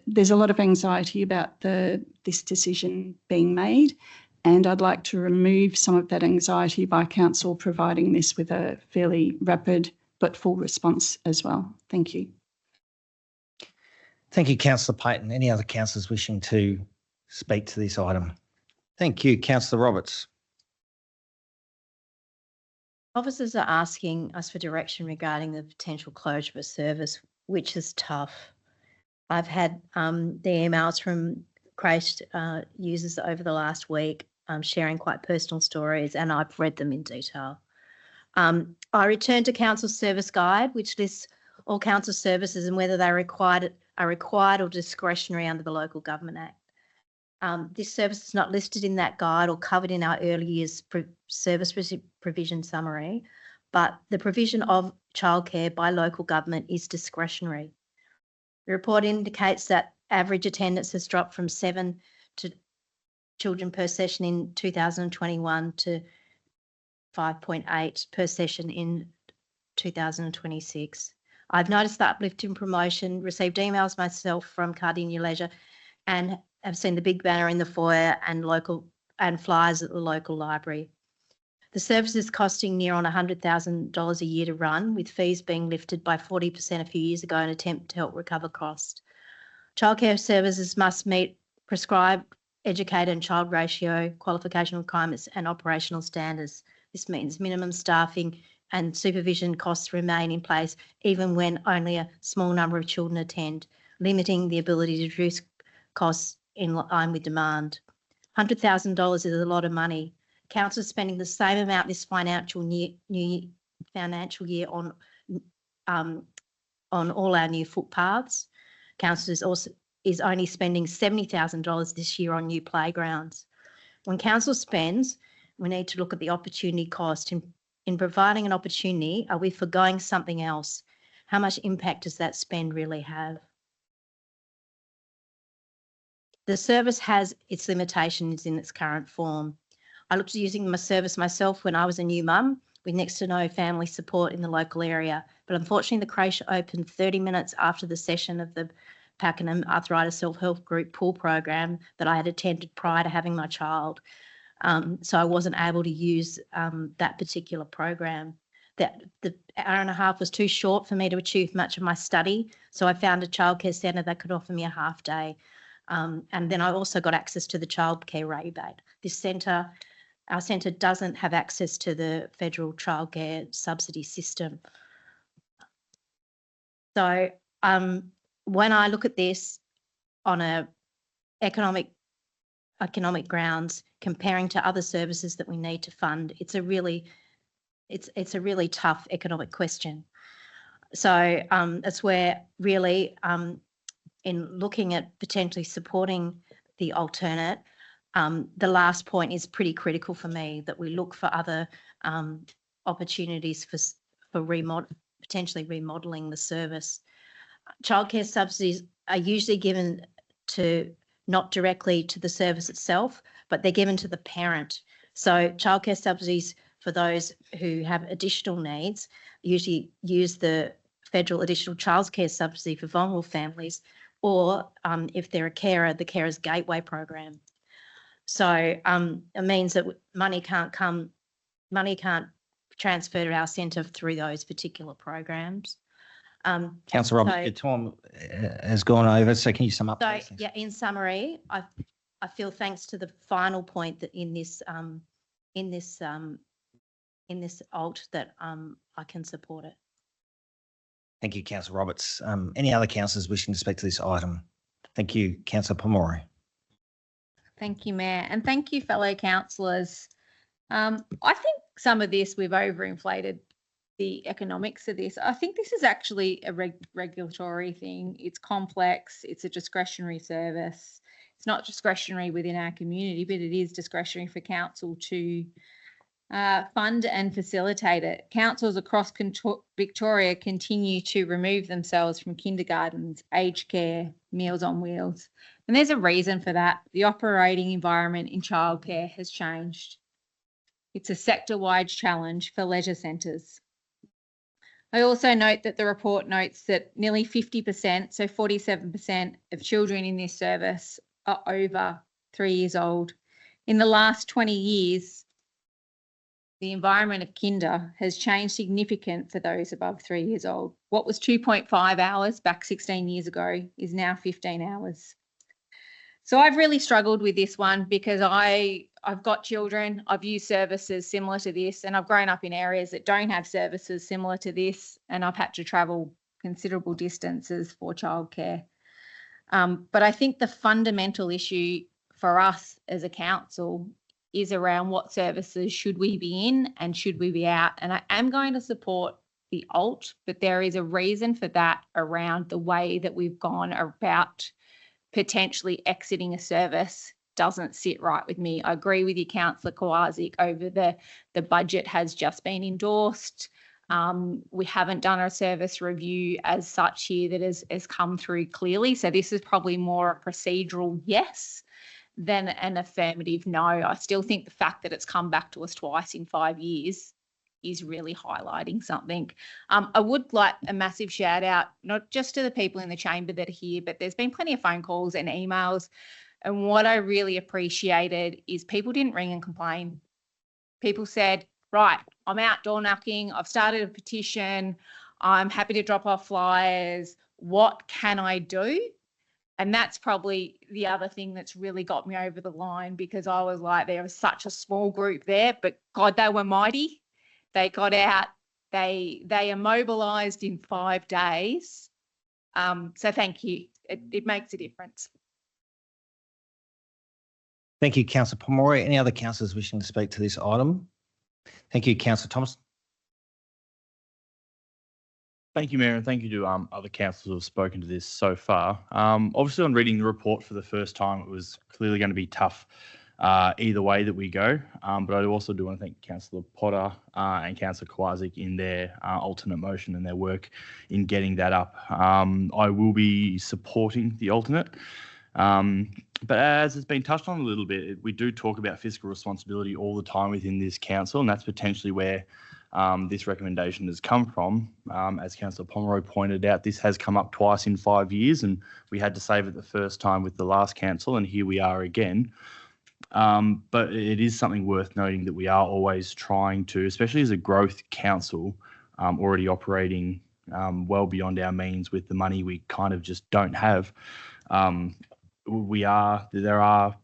there's a lot of anxiety about this decision being made, and I'd like to remove some of that anxiety by Council providing this with a fairly rapid but full response as well. Thank you. Thank you, Councillor Payton. Any other councillors wishing to speak to this item? Thank you, Councillor Roberts. Officers are asking us for direction regarding the potential closure of a service, which is tough. I've had the emails from Creche users over the last week sharing quite personal stories, and I've read them in detail. I returned to Council Service Guide, which lists all council services and whether they are required or discretionary under the Local Government Act. This service is not listed in that guide or covered in our early years service provision summary, but the provision of childcare by local government is discretionary. The report indicates that average attendance has dropped from 7 children per session in 2021 to 5.8 per session in 2026. I've noticed the uplift in promotion, received emails myself from Cardinia Leisure, and have seen the big banner in the foyer and flyers at the local library. The service is costing near on $100,000 a year to run, with fees being lifted by 40% a few years ago in an attempt to help recover cost. Childcare services must meet prescribed educator and child ratio, qualification requirements and operational standards. This means minimum staffing and supervision costs remain in place even when only a small number of children attend, limiting the ability to reduce costs in line with demand. $100,000 is a lot of money. Council is spending the same amount this financial year on all our new footpaths. Council is only spending $70,000 this year on new playgrounds. When council spends, we need to look at the opportunity cost. In providing an opportunity, are we forgoing something else? How much impact does that spend really have? The service has its limitations in its current form. I looked at using my service myself when I was a new mum with next to no family support in the local area, but unfortunately the creche opened 30 minutes after the session of the Pakenham Arthritis Self-Help Group pool program that I had attended prior to having my child. So I wasn't able to use that particular program. The hour and a half was too short for me to achieve much of my study, so I found a childcare centre that could offer me a half day. And then I also got access to the childcare rebate. Our centre doesn't have access to the federal childcare subsidy system. So when I look at this on a economic grounds, comparing to other services that we need to fund, it's a really tough economic question. So that's where really in looking at potentially supporting the alternate, the last point is pretty critical for me, that we look for other opportunities for potentially remodelling the service. Childcare subsidies are usually given to not directly to the service itself, but they're given to the parent. So childcare subsidies for those who have additional needs usually use the federal additional childcare subsidy for vulnerable families, or if they're a carer, the Carers Gateway program. So it means that money can't transfer to our centre through those particular programs. Councillor Roberts, your time has gone over, so can you sum up? So please? yeah, in summary, I feel thanks to the final point that in this alt that I can support it. Thank you, Councillor Roberts. Any other councillors wishing to speak to this item? Thank you, Councillor Pomeroy. Thank you, Mayor, and thank you, fellow councillors. I think some of this we've overinflated the economics of this. I think this is actually a regulatory thing. It's complex. It's a discretionary service. It's not discretionary within our community, but it is discretionary for council to fund and facilitate it. Councils across Victoria continue to remove themselves from kindergartens, aged care, Meals on Wheels. And there's a reason for that. The operating environment in childcare has changed. It's a sector-wide challenge for leisure centres. I also note that the report notes that nearly 50%, so 47% of children in this service are over 3 years old. In the last 20 years, the environment of kinder has changed significant for those above 3 years old. What was 2.5 hours back 16 years ago is now 15 hours. So I've really struggled with this one because I've got children, I've used services similar to this, and I've grown up in areas that don't have services similar to this, and I've had to travel considerable distances for childcare. But I think the fundamental issue for us as a council is around what services should we be in and should we be out. And I am going to support the alt, but there is a reason for that around the way that we've gone about potentially exiting a service doesn't sit right with me. I agree with you, Councillor Kowaczyk, over the budget has just been endorsed. We haven't done a service review as such here that has come through clearly. So this is probably more a procedural yes than an affirmative no. I still think the fact that it's come back to us twice in 5 years is really highlighting something. I would like a massive shout out, not just to the people in the chamber that are here, but there's been plenty of phone calls and emails. And what I really appreciated is people didn't ring and complain. People said, right, I'm out door knocking, I've started a petition, I'm happy to drop off flyers, what can I do? And that's probably the other thing that's really got me over the line, because I was like, there was such a small group there, but God, they were mighty. They got out, they are mobilised in 5 days. So thank you. It makes a difference. Thank you, Councillor Pomeroy. Any other councillors wishing to speak to this item? Thank you, Councillor Thompson. Thank you, Mayor, and thank you to other councillors who have spoken to this so far. Obviously, on reading the report for the first time, it was clearly going to be tough either way that we go. But I also do want to thank Councillor Potter and Councillor Kowaczyk in their alternate motion and their work in getting that up. I will be supporting the alternate. But as it's been touched on a little bit, we do talk about fiscal responsibility all the time within this council, and that's potentially where this recommendation has come from. As Councillor Pomeroy pointed out, this has come up twice in 5 years, and we had to save it the first time with the last council, and here we are again. But it is something worth noting that we are always trying to, especially as a growth council, already operating well beyond our means with the money we kind of just don't have. There are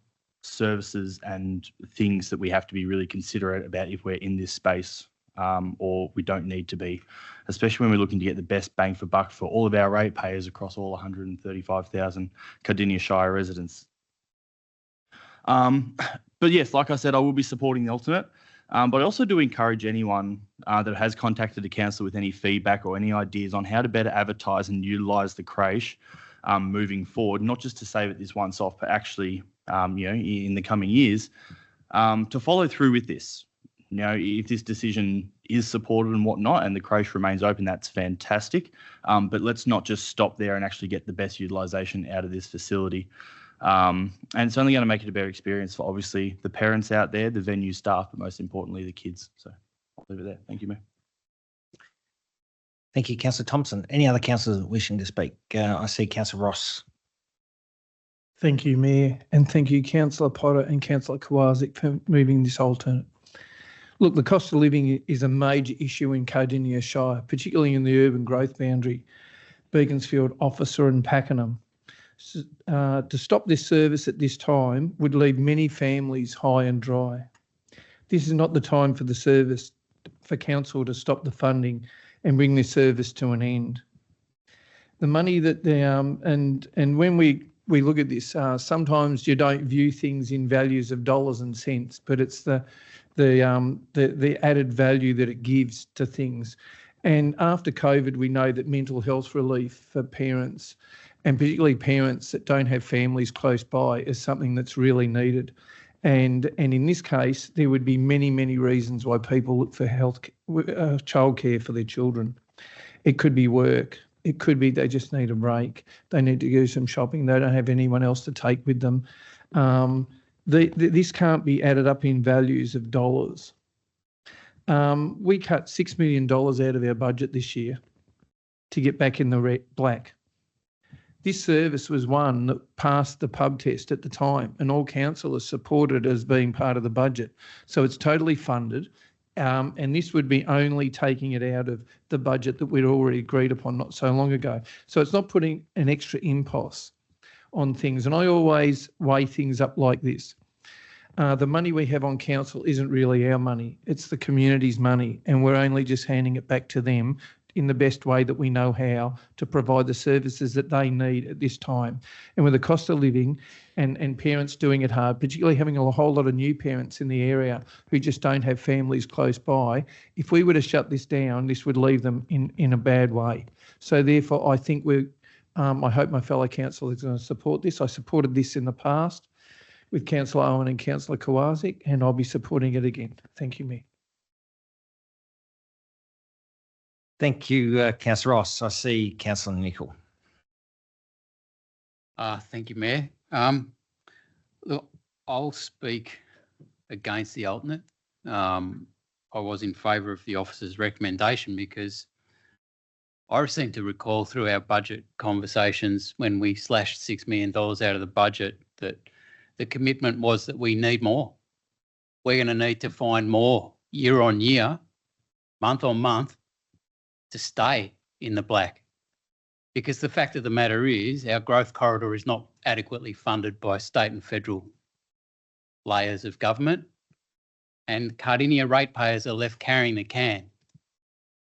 services and things that we have to be really considerate about if we're in this space, or we don't need to be, especially when we're looking to get the best bang for buck for all of our ratepayers across all 135,000 Cardinia Shire residents. But yes, like I said, I will be supporting the alternate. But I also do encourage anyone that has contacted the council with any feedback or any ideas on how to better advertise and utilise the creche moving forward, not just to save it this once off, but actually, in the coming years, to follow through with this. If this decision is supported and whatnot, and the creche remains open, that's fantastic. But let's not just stop there and actually get the best utilisation out of this facility. And it's only going to make it a better experience for obviously the parents out there, the venue staff, but most importantly, the kids. So I'll leave it there. Thank you, Mayor. Thank you, Councillor Thompson. Any other councillors wishing to speak? I see Councillor Ross. Thank you, Mayor, and thank you, Councillor Potter and Councillor Kowaczyk, for moving this alternate. Look, the cost of living is a major issue in Cardinia Shire, particularly in the urban growth boundary, Beaconsfield, Officer and Pakenham. To stop this service at this time would leave many families high and dry. This is not the time for the service, for council to stop the funding and bring this service to an end. The money that and when we look at this, sometimes you don't view things in values of dollars and cents, but it's the added value that it gives to things. And after COVID, we know that mental health relief for parents, and particularly parents that don't have families close by, is something that's really needed. And in this case, there would be many, many reasons why people look for childcare for their children. It could be work. It could be they just need a break. They need to do some shopping. They don't have anyone else to take with them. This can't be added up in values of dollars. We cut $6 million out of our budget this year to get back in the black. This service was one that passed the pub test at the time, and all councillors supported it as being part of the budget. So it's totally funded. And this would be only taking it out of the budget that we'd already agreed upon not so long ago. So it's not putting an extra impost on things. And I always weigh things up like this. The money we have on council isn't really our money. It's the community's money. And we're only just handing it back to them in the best way that we know how to provide the services that they need at this time. And with the cost of living and parents doing it hard, particularly having a whole lot of new parents in the area who just don't have families close by, if we were to shut this down, this would leave them in a bad way. So therefore, I think I hope my fellow councillors are going to support this. I supported this in the past with Councillor Owen and Councillor Kowaczyk, and I'll be supporting it again. Thank you, Mayor. Thank you, Councillor Ross. I see Councillor Nicol. Thank you, Mayor. Look, I'll speak against the alternate. I was in favour of the officer's recommendation because I seem to recall through our budget conversations when we slashed $6 million out of the budget that the commitment was that we need more. We're going to need to find more year on year, month on month, to stay in the black. Because the fact of the matter is our growth corridor is not adequately funded by state and federal layers of government, and Cardinia ratepayers are left carrying the can.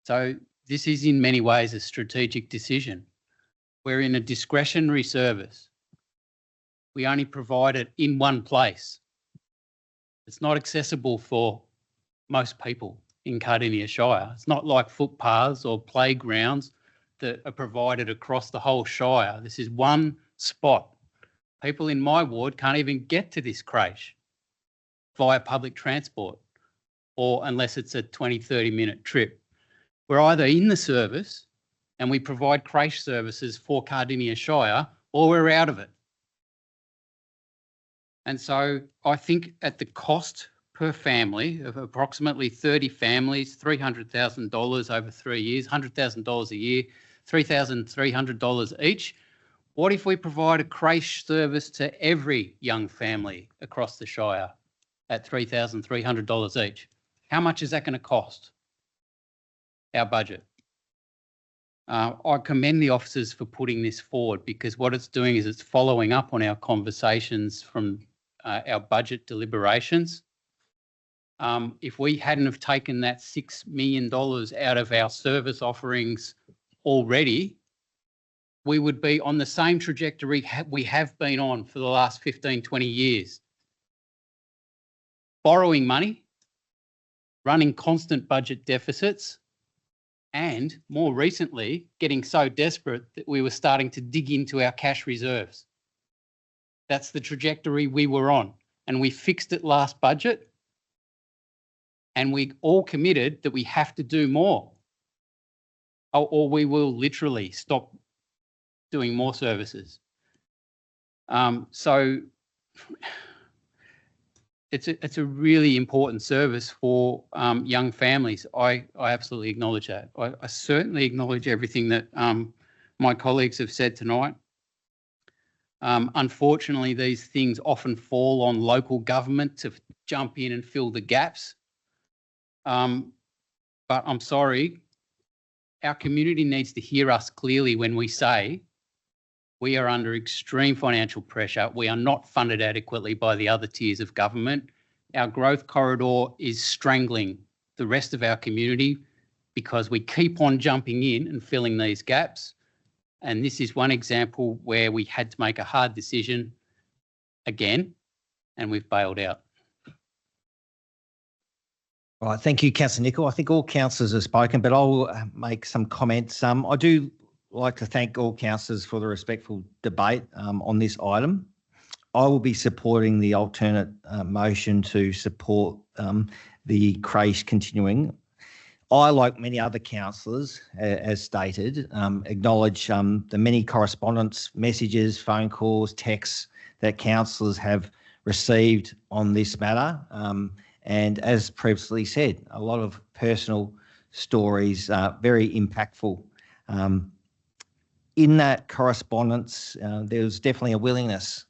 So this is in many ways a strategic decision. We're in a discretionary service. We only provide it in one place. It's not accessible for most people in Cardinia Shire. It's not like footpaths or playgrounds that are provided across the whole Shire. This is one spot. People in my ward can't even get to this creche via public transport, or unless it's a 20, 30-minute trip. We're either in the service and we provide creche services for Cardinia Shire, or we're out of it. And so I think at the cost per family of approximately 30 families, $300,000 over 3 years, $100,000 a year, $3,300 each. What if we provide a creche service to every young family across the Shire at $3,300 each? How much is that going to cost our budget? I commend the officers for putting this forward, because what it's doing is it's following up on our conversations from our budget deliberations. If we hadn't have taken that $6 million out of our service offerings already, we would be on the same trajectory we have been on for the last 15, 20 years. Borrowing money, running constant budget deficits, and more recently, getting so desperate that we were starting to dig into our cash reserves. That's the trajectory we were on, and we fixed it last budget, and we all committed that we have to do more, or we will literally stop doing more services. So it's a really important service for young families. I absolutely acknowledge that. I certainly acknowledge everything that my colleagues have said tonight. Unfortunately, these things often fall on local government to jump in and fill the gaps. But I'm sorry, our community needs to hear us clearly when we say We are under extreme financial pressure. We are not funded adequately by the other tiers of government. Our growth corridor is strangling the rest of our community because we keep on jumping in and filling these gaps. And this is one example where we had to make a hard decision again, and we've bailed out. All right, thank you, Councillor Nicol. I think all councillors have spoken, but I'll make some comments. I do like to thank all councillors for the respectful debate on this item. I will be supporting the alternate motion to support the creche continuing. I, like many other councillors, as stated, acknowledge the many correspondence, messages, phone calls, texts that councillors have received on this matter. And as previously said, a lot of personal stories, very impactful. In that correspondence, there was definitely a willingness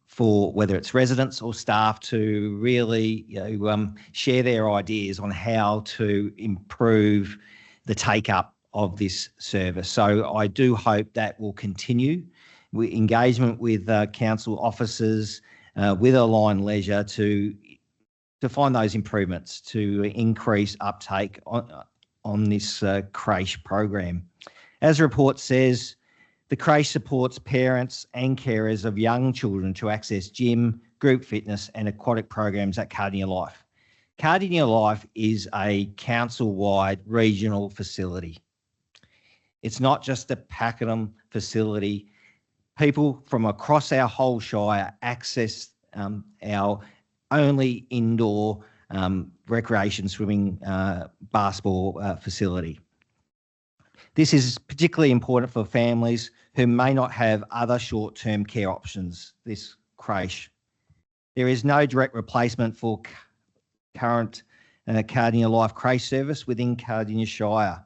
for whether it's residents or staff to really share their ideas on how to improve the take-up of this service. So I do hope that will continue. Engagement with council officers, with Align Leisure to find those improvements to increase uptake on this creche program. As the report says, the creche supports parents and carers of young children to access gym, group fitness and aquatic programs at Cardinia Life. Cardinia Life is a council-wide regional facility. It's not just a Pakenham facility. People from across our whole Shire access our only indoor recreation swimming basketball facility. This is particularly important for families who may not have other short-term care options, this creche. There is no direct replacement for current Cardinia Life creche service within Cardinia Shire.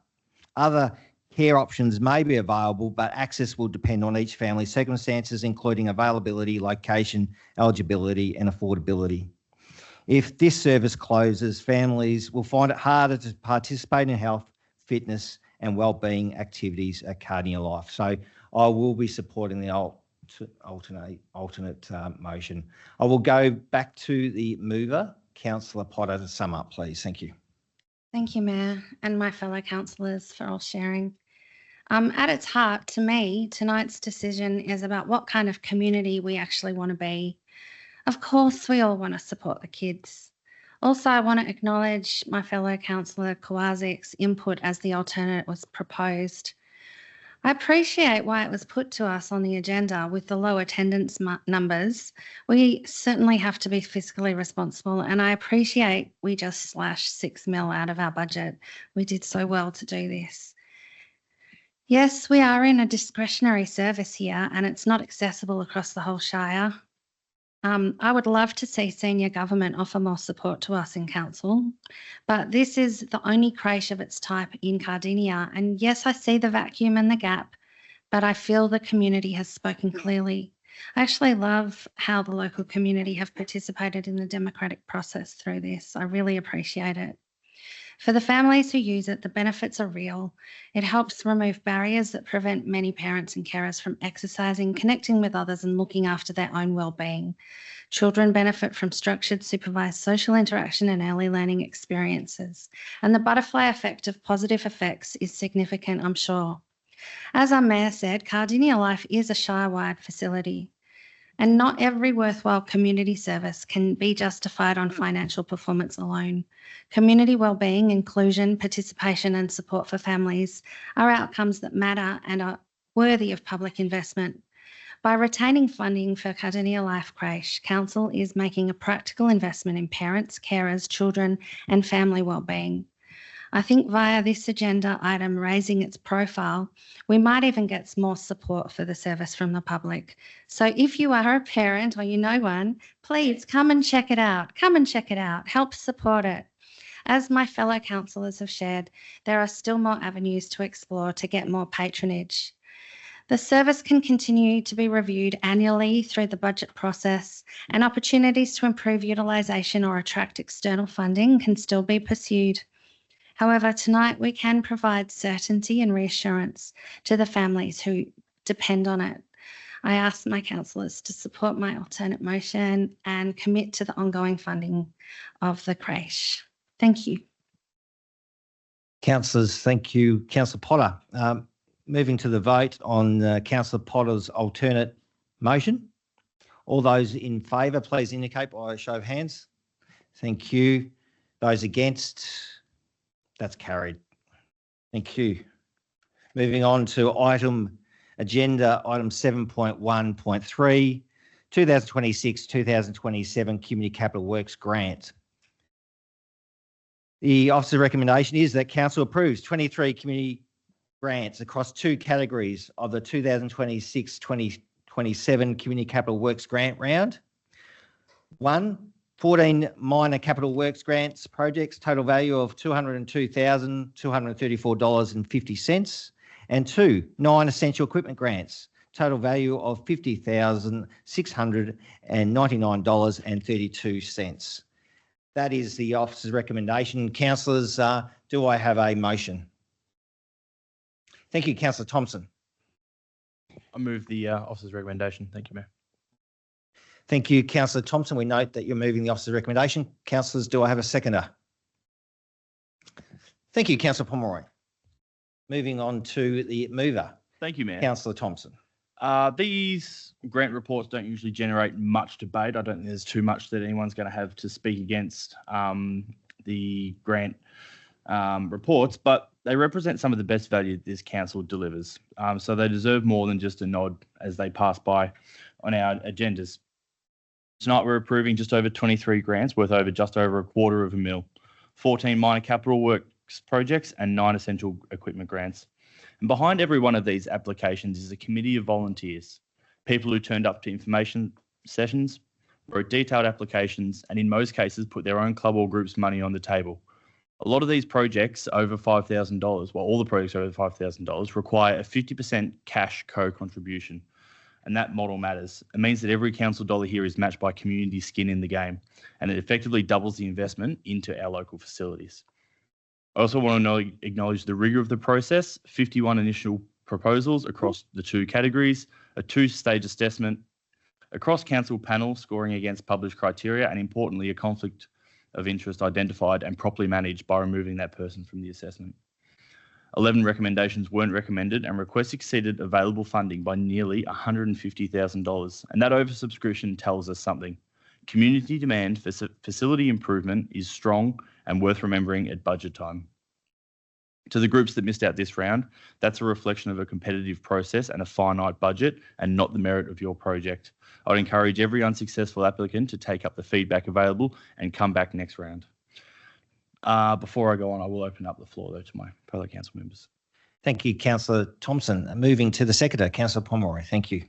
Other care options may be available, but access will depend on each family's circumstances, including availability, location, eligibility and affordability. If this service closes, families will find it harder to participate in health, fitness and wellbeing activities at Cardinia Life. So I will be supporting the alternate motion. I will go back to the mover, Councillor Potter, to sum up, please. Thank you. Thank you, Mayor, and my fellow councillors for all sharing. At its heart, to me, tonight's decision is about what kind of community we actually want to be. Of course, we all want to support the kids. Also, I want to acknowledge my fellow councillor Kowalczyk's input as the alternate was proposed. I appreciate why it was put to us on the agenda with the low attendance numbers. We certainly have to be fiscally responsible, and I appreciate we just slashed $6 million out of our budget. We did so well to do this. Yes, we are in a discretionary service here, and it's not accessible across the whole Shire. I would love to see senior government offer more support to us in council, but this is the only creche of its type in Cardinia. And yes, I see the vacuum and the gap, but I feel the community has spoken clearly. I actually love how the local community have participated in the democratic process through this. I really appreciate it. For the families who use it, the benefits are real. It helps remove barriers that prevent many parents and carers from exercising, connecting with others and looking after their own well-being. Children benefit from structured, supervised social interaction and early learning experiences. And the butterfly effect of positive effects is significant, I'm sure. As our Mayor said, Cardinia Life is a Shire-wide facility. And not every worthwhile community service can be justified on financial performance alone. Community wellbeing, inclusion, participation and support for families are outcomes that matter and are worthy of public investment. By retaining funding for Cardinia Life Creche, Council is making a practical investment in parents, carers, children and family wellbeing. I think via this agenda item raising its profile, we might even get more support for the service from the public. So if you are a parent or you know one, please come and check it out. Come and check it out. Help support it. As my fellow councillors have shared, there are still more avenues to explore to get more patronage. The service can continue to be reviewed annually through the budget process, and opportunities to improve utilisation or attract external funding can still be pursued. However, tonight we can provide certainty and reassurance to the families who depend on it. I ask my councillors to support my alternate motion and commit to the ongoing funding of the creche. Thank you. Councillors, thank you. Councillor Potter. Moving to the vote on Councillor Potter's alternate motion. All those in favour, please indicate by a show of hands. Thank you. Those against? That's carried. Thank you. Moving on to agenda item 7.1.3, 2026-2027 Community Capital Works Grant. The officer's recommendation is that council approves 23 community grants across two categories of the 2026-2027 Community Capital Works Grant round. 14 minor capital works grants projects, total value of $202,234.50, and 2 non-essential equipment grants, total value of $50,699.32. That is the officer's recommendation. Councillors, do I have a motion? Thank you, Councillor Thompson. I move the officer's recommendation. Thank you, Mayor. Thank you, Councillor Thompson. We note that you're moving the officer's recommendation. Councillors, do I have a seconder? Thank you, Councillor Pomeroy. Moving on to the mover. Thank you, Mayor. Councillor Thompson. These grant reports don't usually generate much debate. I don't think there's too much that anyone's going to have to speak against the grant reports, but they represent some of the best value this council delivers. So they deserve more than just a nod as they pass by on our agendas. Tonight we're approving just over 23 grants worth just over $250,000, 14 minor capital works projects and 9 essential equipment grants. And behind every one of these applications is a committee of volunteers, people who turned up to information sessions, wrote detailed applications, and in most cases put their own club or group's money on the table. A lot of these projects over $5,000, well, all the projects over $5,000 require a 50% cash co-contribution. And that model matters. It means that every council dollar here is matched by community skin in the game, and it effectively doubles the investment into our local facilities. I also want to acknowledge the rigour of the process, 51 initial proposals across the two categories, a 2-stage assessment, across council panel scoring against published criteria, and importantly, a conflict of interest identified and properly managed by removing that person from the assessment. 11 recommendations weren't recommended and requests exceeded available funding by nearly $150,000. And that oversubscription tells us something. Community demand for facility improvement is strong and worth remembering at budget time. To the groups that missed out this round, that's a reflection of a competitive process and a finite budget and not the merit of your project. I would encourage every unsuccessful applicant to take up the feedback available and come back next round. Before I go on, I will open up the floor though to my fellow council members. Thank you, Councillor Thompson. Moving to the seconder, Councillor Pomeroy. Thank you.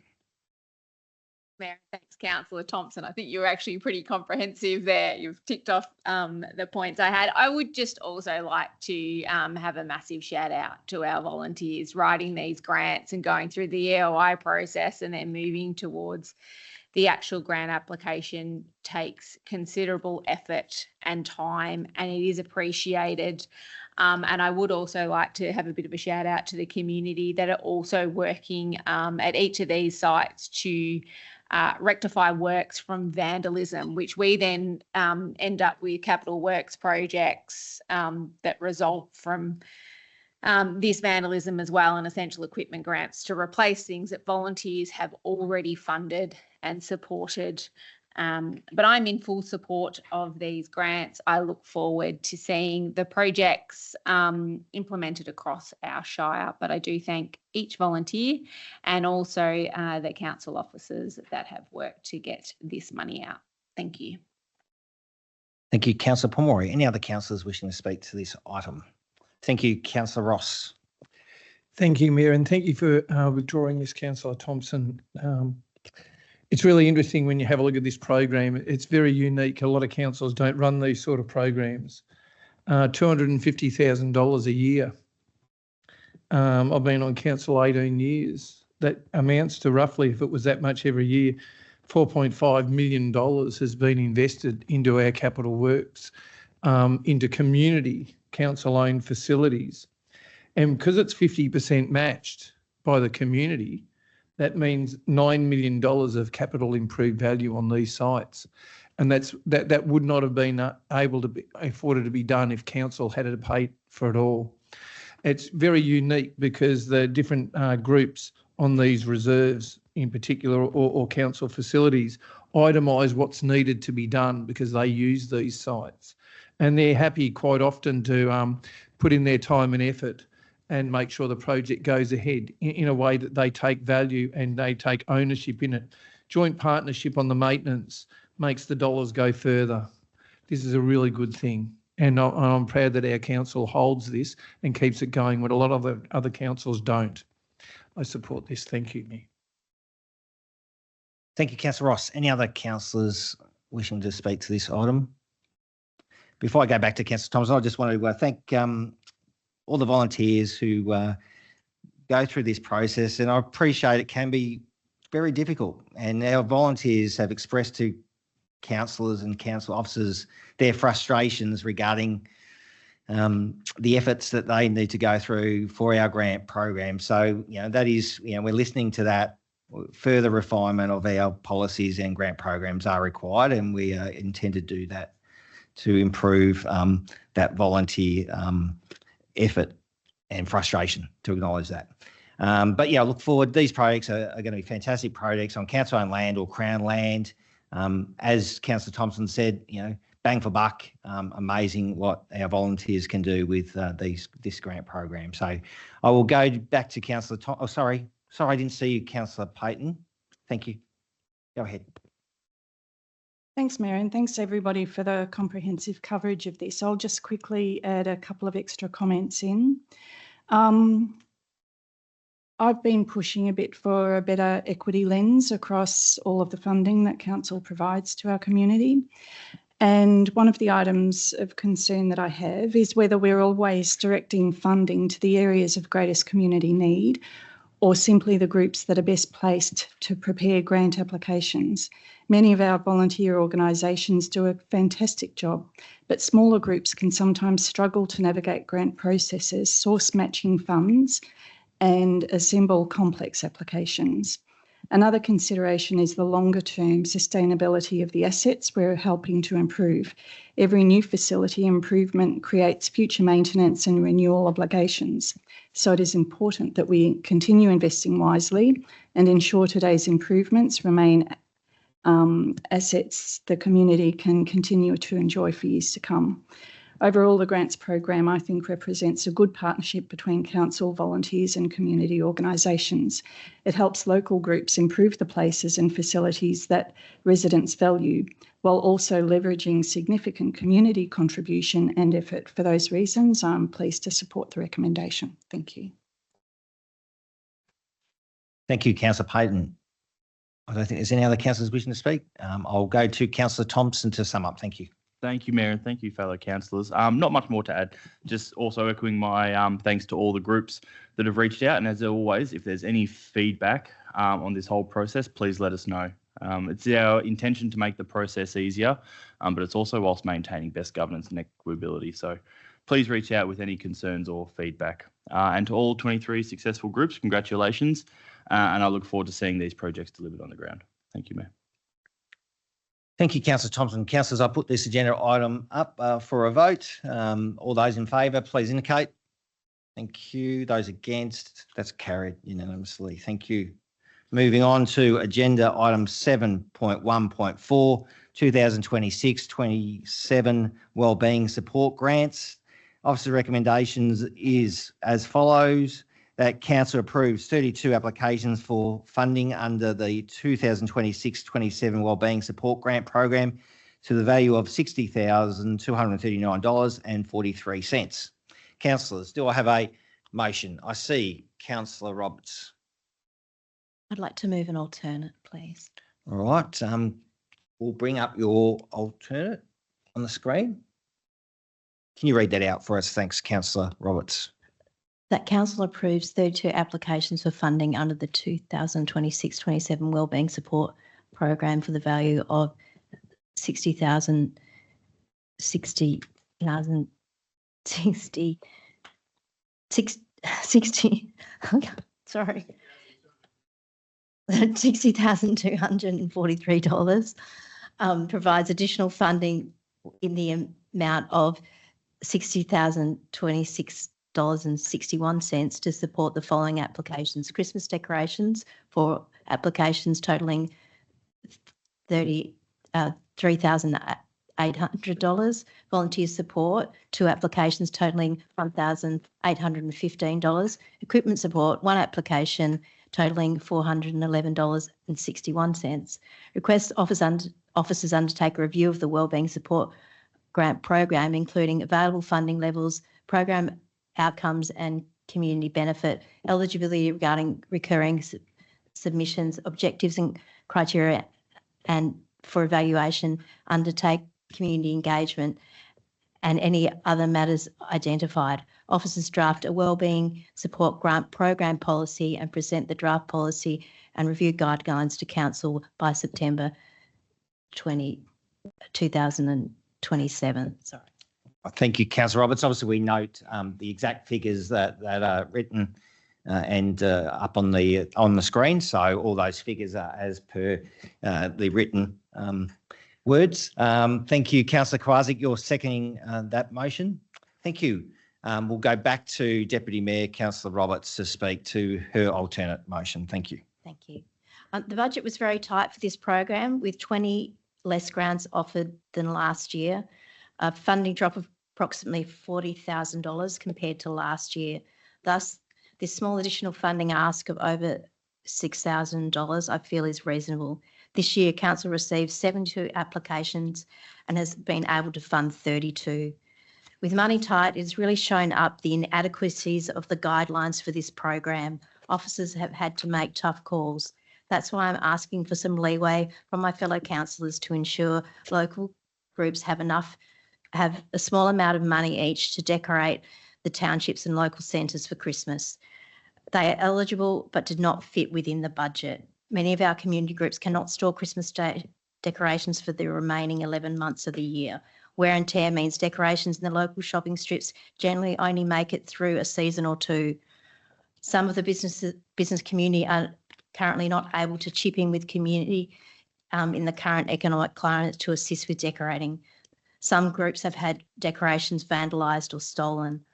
Mayor, thanks, Councillor Thompson. I think you were actually pretty comprehensive there. You've ticked off the points I had. I would just also like to have a massive shout out to our volunteers writing these grants and going through the EOI process and then moving towards the actual grant application takes considerable effort and time, and it is appreciated. And I would also like to have a bit of a shout out to the community that are also working at each of these sites to rectify works from vandalism, which we then end up with capital works projects that result from this vandalism as well, and essential equipment grants to replace things that volunteers have already funded and supported. But I'm in full support of these grants. I look forward to seeing the projects implemented across our Shire, but I do thank each volunteer and also the council officers that have worked to get this money out. Thank you. Thank you, Councillor Pomeroy. Any other councillors wishing to speak to this item? Thank you, Councillor Ross. Thank you, Mayor, and thank you for withdrawing this, Councillor Thompson. It's really interesting when you have a look at this program. It's very unique. A lot of councils don't run these sort of programs. $250,000 a year. I've been on council 18 years. That amounts to roughly, if it was that much every year, $4.5 million has been invested into our capital works, into community council-owned facilities. And because it's 50% matched by the community, That means $9 million of capital improved value on these sites. And that would not have been able to be afforded to be done if council had to pay for it all. It's very unique because the different groups on these reserves in particular or council facilities itemise what's needed to be done because they use these sites. And they're happy quite often to put in their time and effort and make sure the project goes ahead in a way that they take value and they take ownership in it. Joint partnership on the maintenance makes the dollars go further. This is a really good thing. And I'm proud that our council holds this and keeps it going when a lot of the other councils don't. I support this. Thank you, Nick. Thank you, Councillor Ross. Any other councillors wishing to speak to this item? Before I go back to Councillor Thompson, I just want to thank all the volunteers who go through this process, and I appreciate it can be very difficult. And our volunteers have expressed to councillors and council officers their frustrations regarding the efforts that they need to go through for our grant program. So, that is, we're listening to that. Further refinement of our policies and grant programs are required, and we intend to do that to improve that volunteer effort and frustration, to acknowledge that. But yeah, I look forward. These projects are going to be fantastic projects on council-owned land or Crown land. As Councillor Thompson said, bang for buck, amazing what our volunteers can do with this grant program. So I will go back to Councillor Thompson. Oh, sorry, I didn't see you, Councillor Payton. Thank you. Go ahead. Thanks, Mayor, and thanks everybody for the comprehensive coverage of this. I'll just quickly add a couple of extra comments in. I've been pushing a bit for a better equity lens across all of the funding that council provides to our community. And one of the items of concern that I have is whether we're always directing funding to the areas of greatest community need or simply the groups that are best placed to prepare grant applications. Many of our volunteer organisations do a fantastic job, but smaller groups can sometimes struggle to navigate grant processes, source matching funds, and assemble complex applications. Another consideration is the longer-term sustainability of the assets we're helping to improve. Every new facility improvement creates future maintenance and renewal obligations. So it is important that we continue investing wisely and ensure today's improvements remain assets the community can continue to enjoy for years to come. Overall, the grants program, I think, represents a good partnership between council, volunteers and community organisations. It helps local groups improve the places and facilities that residents value, while also leveraging significant community contribution and effort. For those reasons, I'm pleased to support the recommendation. Thank you. Thank you, Councillor Payton. I don't think there's any other councillors wishing to speak. I'll go to Councillor Thompson to sum up. Thank you. Thank you, Mayor, and thank you, fellow councillors. Not much more to add, just also echoing my thanks to all the groups that have reached out. And as always, if there's any feedback on this whole process, please let us know. It's our intention to make the process easier, but it's also whilst maintaining best governance and equitability. So please reach out with any concerns or feedback. And to all 23 successful groups, congratulations. And I look forward to seeing these projects delivered on the ground. Thank you, Mayor. Thank you, Councillor Thompson. Councillors, I'll put this agenda item up for a vote. All those in favour, please indicate. Thank you. Those against, that's carried unanimously. Thank you. Moving on to agenda item 7.1.4, 2026-27 Wellbeing Support Grants. Officer recommendations is as follows. That Council approves 32 applications for funding under the 2026-27 Wellbeing Support Grant Program to the value of $60,239.43. Councillors, do I have a motion? I see Councillor Roberts. I'd like to move an alternate, please. All right. We'll bring up your alternate on the screen. Can you read that out for us? Thanks, Councillor Roberts. That council approves 32 applications for funding under the 2026-27 Wellbeing Support Program for the value of $60,000, sorry. $60,243, provides additional funding in the amount of $60,026.61 to support the following applications: Christmas decorations for applications totaling $3,800, volunteer support, 2 applications totaling $1,815, equipment support, 1 application totaling $411.61. Request officers undertake a review of the Wellbeing Support Grant Program, including available funding levels, program outcomes and community benefit, eligibility regarding recurring submissions, objectives and criteria, and for evaluation, undertake community engagement, and any other matters identified. Officers draft a Wellbeing Support Grant Program policy and present the draft policy and review guidelines to Council by September 2027. Sorry. Thank you, Councillor Roberts. Obviously, we note the exact figures that are written and up on the screen. So all those figures are as per the written words. Thank you, Councillor Kwasik. You're seconding that motion. Thank you. We'll go back to Deputy Mayor Councillor Roberts to speak to her alternate motion. Thank you. Thank you. The budget was very tight for this program, with 20 less grants offered than last year. A funding drop of approximately $40,000 compared to last year. Thus, this small additional funding ask of over $6,000 I feel is reasonable. This year, Council received 72 applications and has been able to fund 32. With money tight, it's really shown up the inadequacies of the guidelines for this program. Officers have had to make tough calls. That's why I'm asking for some leeway from my fellow councillors to ensure local groups have a small amount of money each to decorate the townships and local centres for Christmas. They are eligible but did not fit within the budget. Many of our community groups cannot store Christmas decorations for the remaining 11 months of the year. Wear and tear means decorations in the local shopping strips generally only make it through a season or two. Some of the business community are currently not able to chip in with community in the current economic climate to assist with decorating. Some groups have had decorations vandalised or stolen.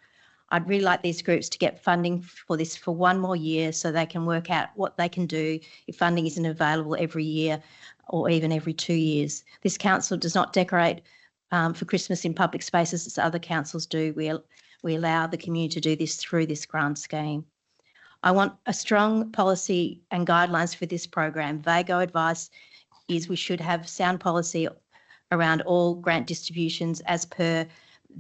I'd really like these groups to get funding for this for one more year so they can work out what they can do if funding isn't available every year or even every 2 years. This council does not decorate for Christmas in public spaces as other councils do. We allow the community to do this through this grant scheme. I want a strong policy and guidelines for this program. VAGO advice is we should have sound policy around all grant distributions as per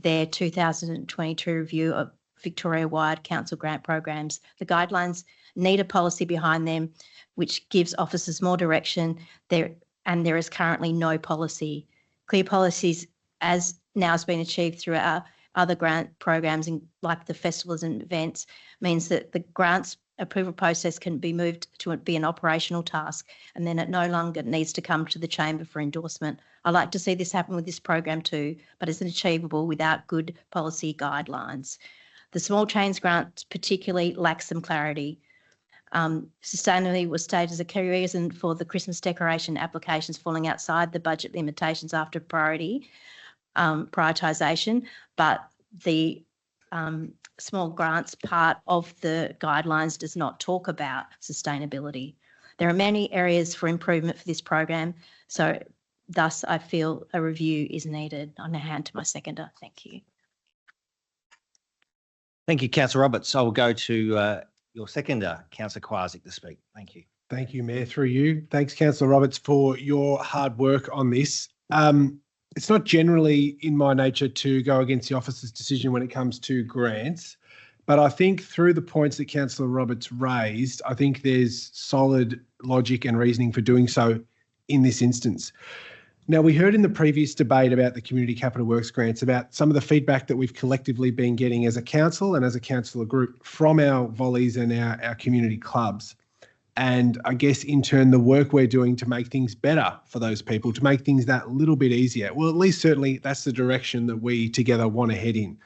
their 2022 review of Victoria-wide council grant programs. The guidelines need a policy behind them which gives officers more direction, and there is currently no policy. Clear policies, as now has been achieved through our other grant programs, like the festivals and events, means that the grants approval process can be moved to be an operational task, and then it no longer needs to come to the chamber for endorsement. I like to see this happen with this program too, but it's achievable without good policy guidelines. The small chains grant particularly lacks some clarity. Sustainability was stated as a key reason for the Christmas decoration applications falling outside the budget limitations after prioritisation, but the small grants part of the guidelines does not talk about sustainability. There are many areas for improvement for this program, so thus I feel a review is needed. I'll now hand to my seconder. Thank you. Thank you, Councillor Roberts. I will go to your seconder, Councillor Kwasik, to speak. Thank you. Thank you, Mayor, through you. Thanks, Councillor Roberts, for your hard work on this. It's not generally in my nature to go against the officer's decision when it comes to grants, but I think through the points that Councillor Roberts raised, I think there's solid logic and reasoning for doing so in this instance. Now, we heard in the previous debate about the Community Capital Works grants about some of the feedback that we've collectively been getting as a council and as a councillor group from our volleys and our community clubs. And I guess in turn, the work we're doing to make things better for those people, to make things that little bit easier. Well, at least certainly that's the direction that we together want to head in.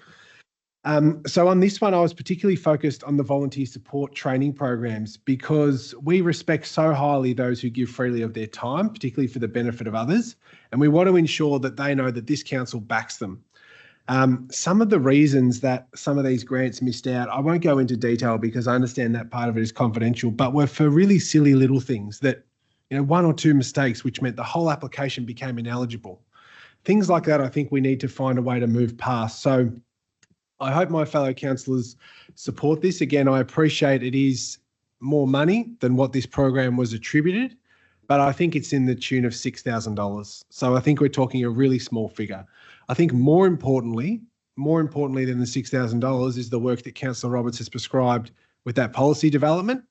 So on this one, I was particularly focused on the volunteer support training programs because we respect so highly those who give freely of their time, particularly for the benefit of others. And we want to ensure that they know that this council backs them. Some of the reasons that some of these grants missed out, I won't go into detail because I understand that part of it is confidential, but were for really silly little things that, one or two mistakes, which meant the whole application became ineligible. Things like that, I think we need to find a way to move past. So I hope my fellow councillors support this. Again, I appreciate it is more money than what this program was attributed, but I think it's in the tune of $6,000. So I think we're talking a really small figure. I think more importantly than the $6,000 is the work that Councillor Roberts has prescribed with that policy development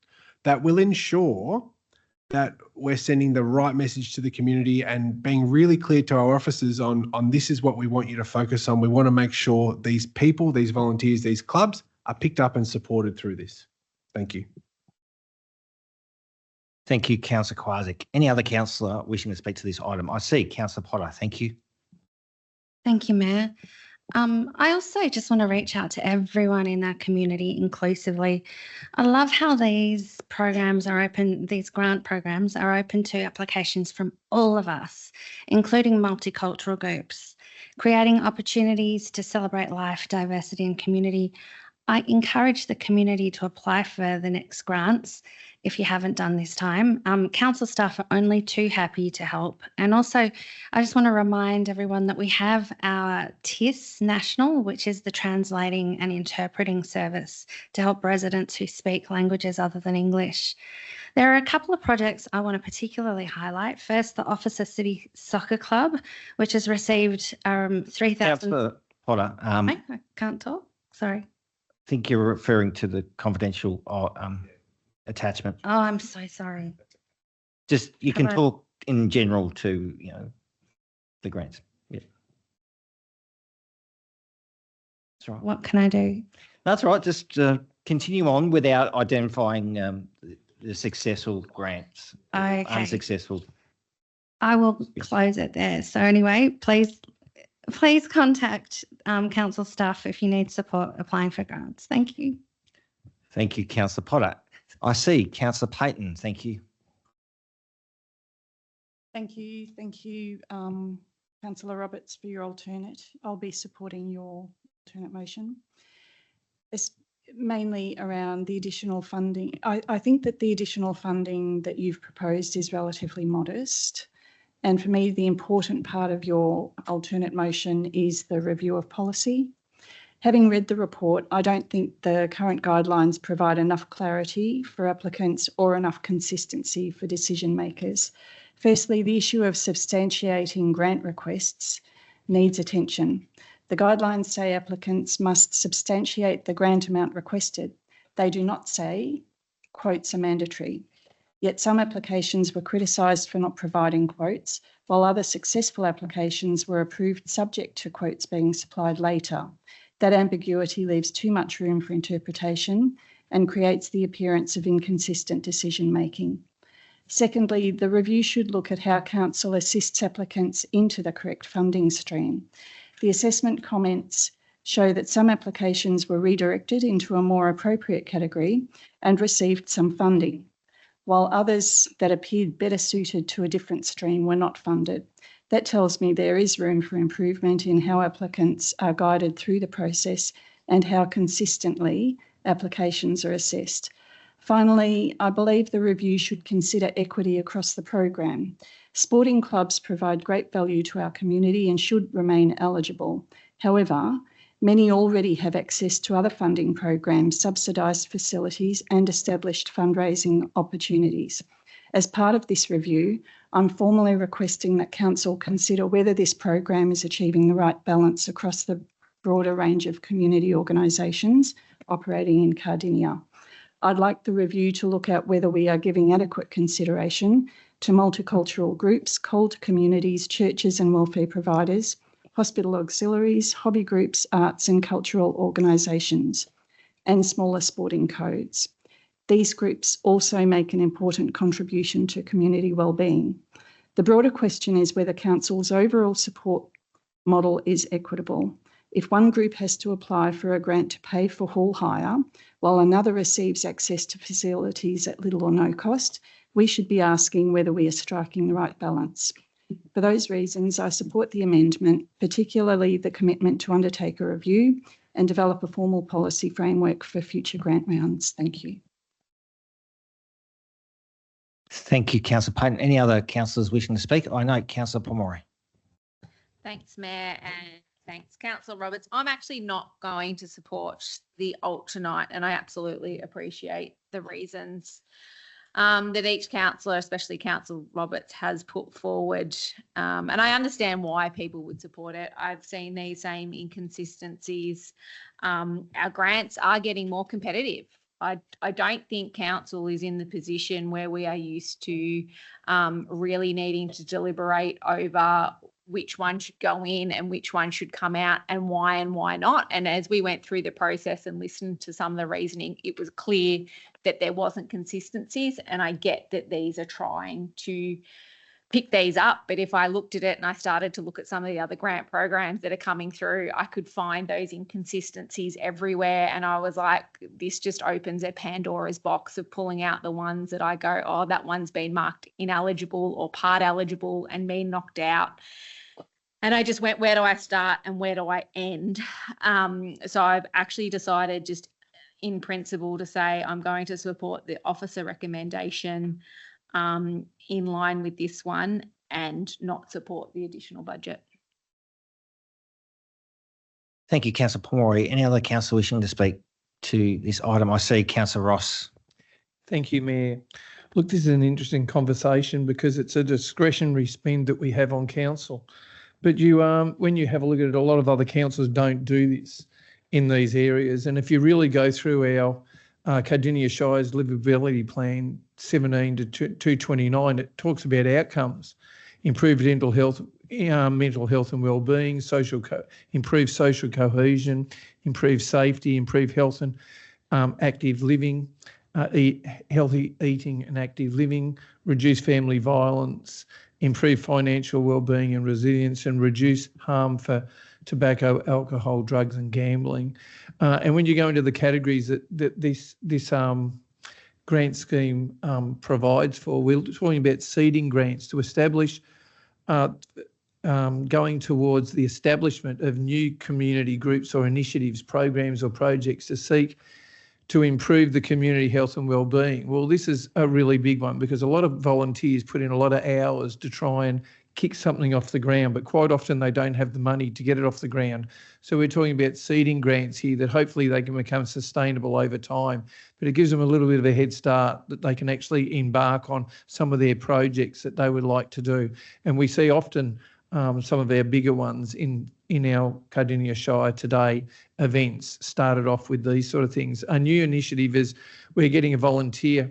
that will ensure that we're sending the right message to the community and being really clear to our officers on this is what we want you to focus on. We want to make sure these people, these volunteers, these clubs are picked up and supported through this. Thank you. Thank you, Councillor Kwasik. Any other councillor wishing to speak to this item? I see Councillor Potter. Thank you. Thank you, Mayor. I also just want to reach out to everyone in our community inclusively. I love how these programs are open, these grant programs are open to applications from all of us, including multicultural groups, creating opportunities to celebrate life, diversity and community. I encourage the community to apply for the next grants if you haven't done this time. Council staff are only too happy to help. And also, I just want to remind everyone that we have our TIS National, which is the translating and interpreting service to help residents who speak languages other than English. There are a couple of projects I want to particularly highlight. First, the Officer City Soccer Club, which has received 3,000. Councillor Potter. I can't talk. Sorry. I think you're referring to the confidential attachment. Oh, I'm so sorry. Just you can talk in general to the grants. Yeah, that's right. What can I do? That's right. Just continue on without identifying the successful grants. Okay. Unsuccessful. I will close it there. So anyway, please contact council staff if you need support applying for grants. Thank you. Thank you, Councillor Potter. I see Councillor Payton. Thank you. Thank you, Councillor Roberts, for your alternate. I'll be supporting your alternate motion. It's mainly around the additional funding. I think that the additional funding that you've proposed is relatively modest. And for me, the important part of your alternate motion is the review of policy. Having read the report, I don't think the current guidelines provide enough clarity for applicants or enough consistency for decision makers. Firstly, the issue of substantiating grant requests needs attention. The guidelines say applicants must substantiate the grant amount requested. They do not say quotes are mandatory. Yet some applications were criticised for not providing quotes, while other successful applications were approved subject to quotes being supplied later. That ambiguity leaves too much room for interpretation and creates the appearance of inconsistent decision making. Secondly, the review should look at how council assists applicants into the correct funding stream. The assessment comments show that some applications were redirected into a more appropriate category and received some funding, while others that appeared better suited to a different stream were not funded. That tells me there is room for improvement in how applicants are guided through the process and how consistently applications are assessed. Finally, I believe the review should consider equity across the program. Sporting clubs provide great value to our community and should remain eligible. However, many already have access to other funding programs, subsidised facilities and established fundraising opportunities. As part of this review, I'm formally requesting that Council consider whether this program is achieving the right balance across the broader range of community organisations operating in Cardinia. I'd like the review to look at whether we are giving adequate consideration to multicultural groups, cold communities, churches and welfare providers, hospital auxiliaries, hobby groups, arts and cultural organisations, and smaller sporting codes. These groups also make an important contribution to community wellbeing. The broader question is whether Council's overall support model is equitable. If one group has to apply for a grant to pay for hall hire, while another receives access to facilities at little or no cost, we should be asking whether we are striking the right balance. For those reasons, I support the amendment, particularly the commitment to undertake a review and develop a formal policy framework for future grant rounds. Thank you. Thank you, Councillor Payton. Any other councillors wishing to speak? I know Councillor Pomeroy. Thanks, Mayor, and thanks, Councillor Roberts. I'm actually not going to support the alt tonight, and I absolutely appreciate the reasons that each councillor, especially Councillor Roberts, has put forward. And I understand why people would support it. I've seen these same inconsistencies. Our grants are getting more competitive. I don't think council is in the position where we are used to really needing to deliberate over which one should go in and which one should come out and why not. And as we went through the process and listened to some of the reasoning, it was clear that there wasn't consistencies. And I get that these are trying to pick these up. But if I looked at it and I started to look at some of the other grant programs that are coming through, I could find those inconsistencies everywhere. And I was like, this just opens a Pandora's box of pulling out the ones that I go, oh, that one's been marked ineligible or part eligible and me knocked out. And I just went, where do I start and where do I end? So I've actually decided just in principle to say I'm going to support the officer recommendation in line with this one and not support the additional budget. Thank you, Councillor Pomeroy. Any other councillor wishing to speak to this item? I see Councillor Ross. Thank you, Mayor. Look, this is an interesting conversation because it's a discretionary spend that we have on council. But you, when you have a look at it, a lot of other councils don't do this in these areas. And if you really go through our Cardinia Shire's livability plan 17 to 229, it talks about outcomes, improved mental health and wellbeing, improved social cohesion, improved safety, improved health and active living, healthy eating and active living, reduce family violence, improve financial wellbeing and resilience, and reduce harm for tobacco, alcohol, drugs and gambling. And when you go into the categories that this grant scheme provides for, we're talking about seeding grants to establish, going towards the establishment of new community groups or initiatives, programs or projects to seek to improve the community health and wellbeing. Well, this is a really big one because a lot of volunteers put in a lot of hours to try and kick something off the ground, but quite often they don't have the money to get it off the ground. So we're talking about seeding grants here that hopefully they can become sustainable over time, but it gives them a little bit of a head start that they can actually embark on some of their projects that they would like to do. And we see often some of our bigger ones in our Cardinia Shire Today events started off with these sort of things. A new initiative is we're getting a volunteer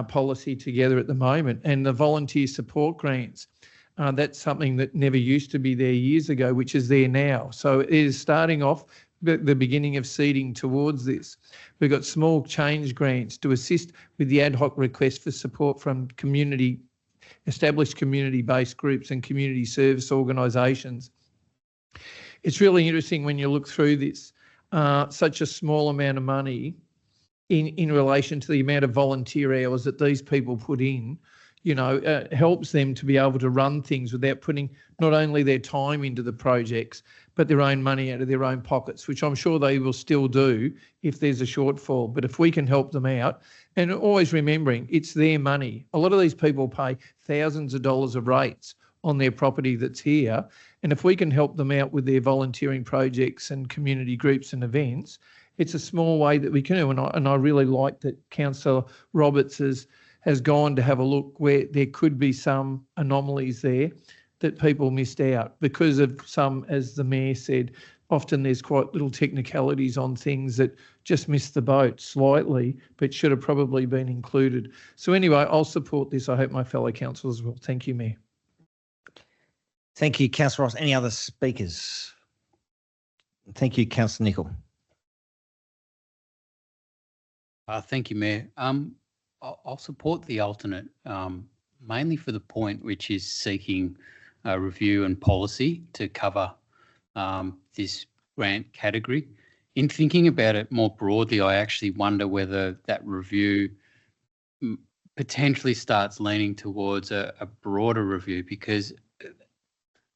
policy together at the moment, and the volunteer support grants. That's something that never used to be there years ago, which is there now. So it is starting off the beginning of seeding towards this. We've got small change grants to assist with the ad hoc request for support from established community-based groups and community service organisations. It's really interesting when you look through this, such a small amount of money in relation to the amount of volunteer hours that these people put in, helps them to be able to run things without putting not only their time into the projects, but their own money out of their own pockets, which I'm sure they will still do if there's a shortfall. But if we can help them out, and always remembering it's their money. A lot of these people pay thousands of dollars of rates on their property that's here. And if we can help them out with their volunteering projects and community groups and events, it's a small way that we can do. And I really like that Councillor Roberts has gone to have a look where there could be some anomalies there that people missed out because of some, as the Mayor said, often there's quite little technicalities on things that just missed the boat slightly, but should have probably been included. So anyway, I'll support this. I hope my fellow councillors will. Thank you, Mayor. Thank you, Councillor Ross. Any other speakers? Thank you, Councillor Nicol. Thank you, Mayor. I'll support the alternate, mainly for the point which is seeking review and policy to cover this grant category. In thinking about it more broadly, I actually wonder whether that review potentially starts leaning towards a broader review, because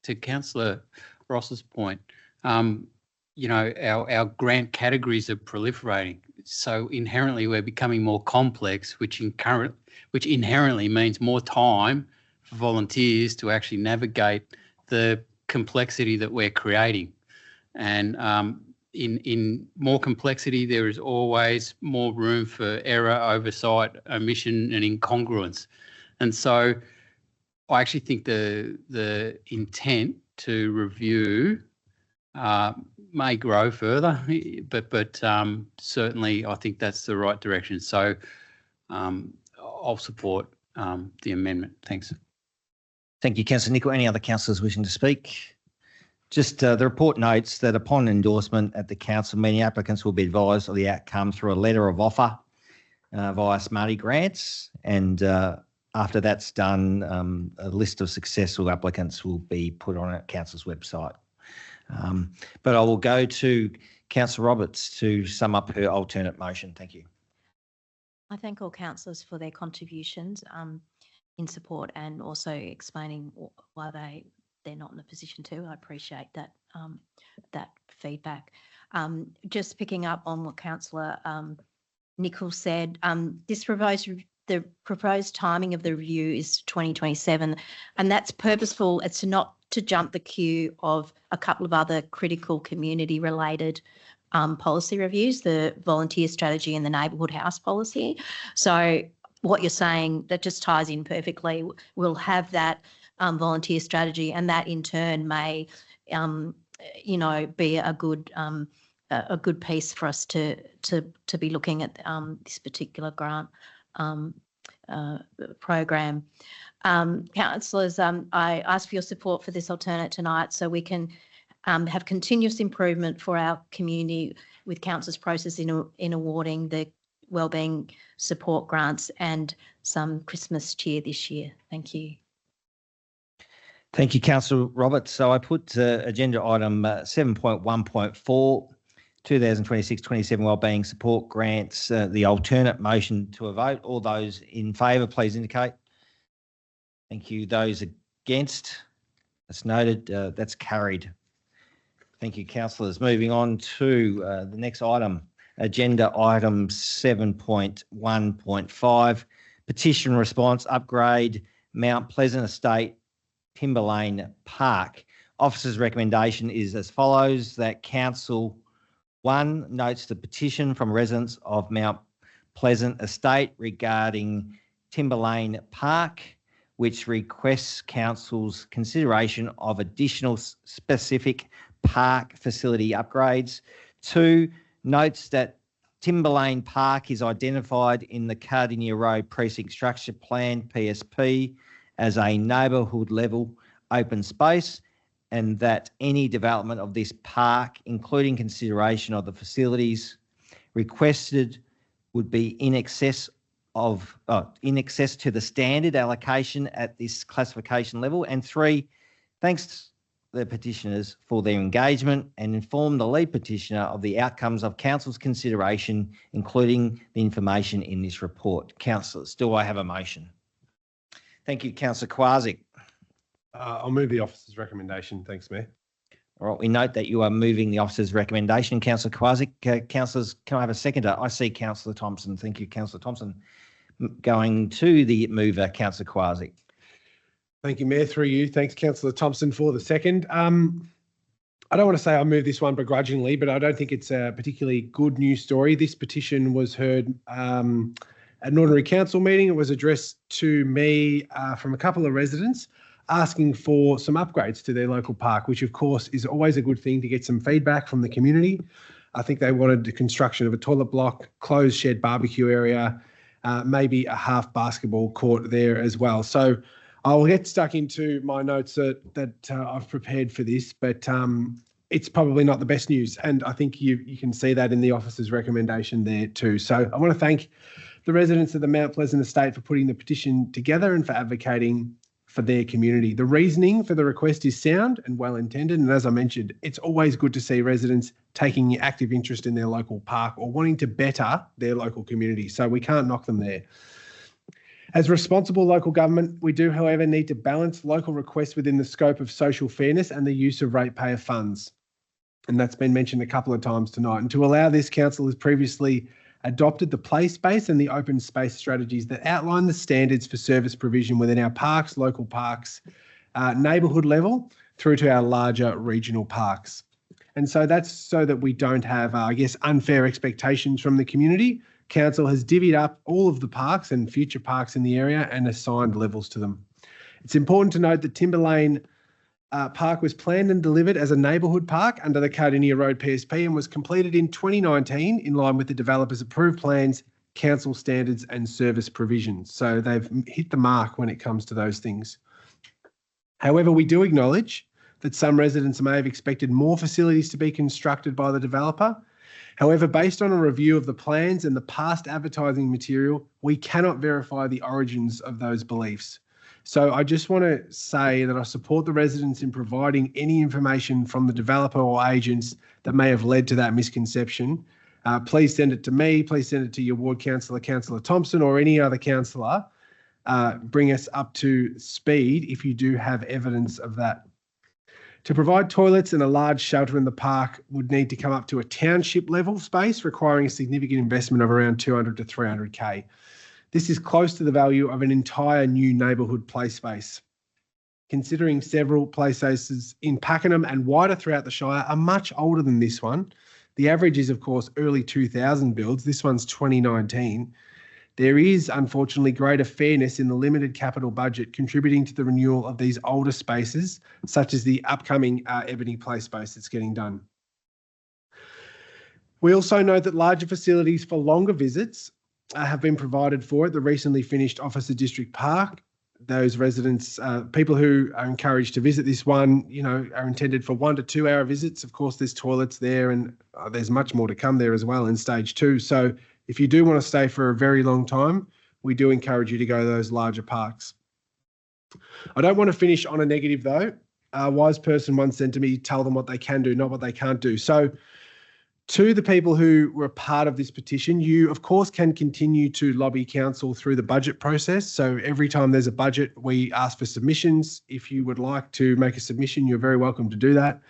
to Councillor Ross's point, you know, our grant categories are proliferating. So inherently we're becoming more complex, which inherently means more time for volunteers to actually navigate the complexity that we're creating. And in more complexity, there is always more room for error, oversight, omission, and incongruence. And so I actually think the intent to review may grow further, but certainly I think that's the right direction. So I'll support the amendment. Thanks. Thank you, Councillor Nicol. Any other councillors wishing to speak? Just the report notes that upon endorsement at the council meeting, applicants will be advised of the outcome through a letter of offer via Smarty Grants, and after that's done, a list of successful applicants will be put on our council's website. But I will go to Councillor Roberts to sum up her alternate motion. Thank you. I thank all councillors for their contributions in support and also explaining why they're not in a position to. I appreciate that that feedback. Just picking up on what Councillor Nicol said, the proposed timing of the review is 2027, and that's purposeful. It's not to jump the queue of a couple of other critical community-related policy reviews, the volunteer strategy and the neighbourhood house policy. So what you're saying, that just ties in perfectly. We'll have that volunteer strategy, and that in turn may, you know, be a good piece for us to be looking at this particular grant program. Councillors, I ask for your support for this alternate tonight so we can have continuous improvement for our community with council's process in awarding the wellbeing support grants and some Christmas cheer this year. Thank you. Thank you, Councillor Roberts. So I put agenda item 7.1.4, 2026-27 Wellbeing Support Grants, the alternate motion to a vote. All those in favour, please indicate. Thank you. Those against, that's noted. That's carried. Thank you, councillors. Moving on to the next item, agenda item 7.1.5, petition response upgrade Mount Pleasant Estate Timber Lane Park. Officer's recommendation is as follows: that Council 1 notes the petition from residents of Mount Pleasant Estate regarding Timber Lane Park, which requests Council's consideration of additional specific park facility upgrades. 2, notes that Timber Lane Park is identified in the Cardinia Road Precinct Structure Plan, PSP, as a neighbourhood level open space, and that any development of this park, including consideration of the facilities requested, would be in excess to the standard allocation at this classification level. And 3, thanks the petitioners for their engagement, and inform the lead petitioner of the outcomes of council's consideration, including the information in this report. Councillors, do I have a motion? Thank you, Councillor Kwasik. I'll move the officer's recommendation. Thanks, Mayor. All right, we note that you are moving the officer's recommendation, Councillor Kwasik. Councillors, can I have a seconder? I see Councillor Thompson. Thank you, Councillor Thompson. Going to the mover, Councillor Kwasik. Thank you, Mayor. Through you. Thanks, Councillor Thompson, for the second. I don't want to say I moved this one begrudgingly, but I don't think it's a particularly good news story. This petition was heard at an ordinary council meeting. It was addressed to me from a couple of residents asking for some upgrades to their local park, which of course is always a good thing to get some feedback from the community. I think they wanted the construction of a toilet block, closed shed barbecue area, maybe a half basketball court there as well. So I'll get stuck into my notes that I've prepared for this, but it's probably not the best news. And I think you can see that in the officer's recommendation there too. So I want to thank the residents of the Mount Pleasant Estate for putting the petition together and for advocating for their community. The reasoning for the request is sound and well intended. And as I mentioned, it's always good to see residents taking active interest in their local park or wanting to better their local community. So we can't knock them there. As responsible local government, we do, however, need to balance local requests within the scope of social fairness and the use of ratepayer funds. And that's been mentioned a couple of times tonight. And to allow this, council has previously adopted the play space and the open space strategies that outline the standards for service provision within our parks, local parks, neighbourhood level through to our larger regional parks. And so that's so that we don't have, unfair expectations from the community. Council has divvied up all of the parks and future parks in the area and assigned levels to them. It's important to note that Timber Lane Park was planned and delivered as a neighbourhood park under the Cardinia Road PSP and was completed in 2019 in line with the developer's approved plans, council standards and service provisions. So they've hit the mark when it comes to those things. However, we do acknowledge that some residents may have expected more facilities to be constructed by the developer. However, based on a review of the plans and the past advertising material, we cannot verify the origins of those beliefs. So I just want to say that I support the residents in providing any information from the developer or agents that may have led to that misconception. Please send it to me, please send it to your ward councillor, Councillor Thompson, or any other councillor. Bring us up to speed if you do have evidence of that. To provide toilets and a large shelter in the park would need to come up to a township level space, requiring a significant investment of around 200 to 300K. This is close to the value of an entire new neighbourhood play space. Considering several play spaces in Pakenham and wider throughout the Shire are much older than this one. The average is, of course, early 2000 builds. This one's 2019. There is, unfortunately, greater fairness in the limited capital budget contributing to the renewal of these older spaces, such as the upcoming Ebony Play space that's getting done. We also note that larger facilities for longer visits have been provided for at the recently finished Officer District Park. Those residents, people who are encouraged to visit this one, are intended for 1 to 2 hour visits. Of course, there's toilets there and there's much more to come there as well in stage 2. So if you do want to stay for a very long time, we do encourage you to go to those larger parks. I don't want to finish on a negative though. A wise person once said to me, tell them what they can do, not what they can't do. So to the people who were part of this petition, you of course can continue to lobby council through the budget process. So every time there's a budget, we ask for submissions. If you would like to make a submission, you're very welcome to do that.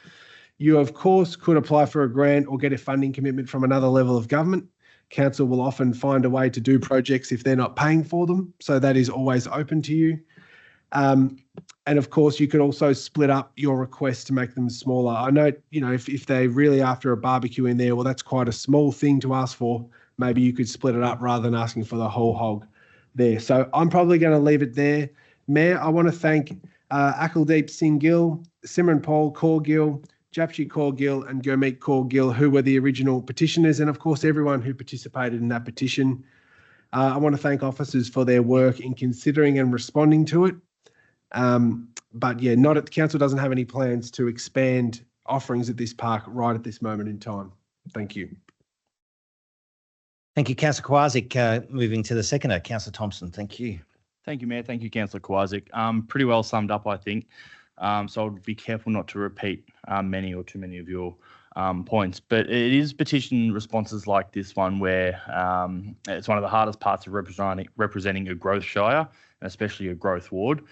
You of course could apply for a grant or get a funding commitment from another level of government. Council will often find a way to do projects if they're not paying for them. So that is always open to you. And of course, you could also split up your requests to make them smaller. I know, if they're really after a barbecue in there, well, that's quite a small thing to ask for. Maybe you could split it up rather than asking for the whole hog there. So I'm probably going to leave it there. Mayor, I want to thank Akuldeep Singh Gill, Simran Paul Kaur Gill, Japji Kaur Gill and Gurmeet Kaur Gill, who were the original petitioners, and of course, everyone who participated in that petition. I want to thank officers for their work in considering and responding to it. But yeah, council doesn't have any plans to expand offerings at this park right at this moment in time. Thank you. Thank you, Councillor Kowalczyk. Moving to the seconder, Councillor Thompson. Thank you. Thank you, Mayor. Thank you, Councillor Kowalczyk. Pretty well summed up, I think. So I'll be careful not to repeat many or too many of your points. But it is petition responses like this one where it's one of the hardest parts of representing a growth shire, and especially a growth ward,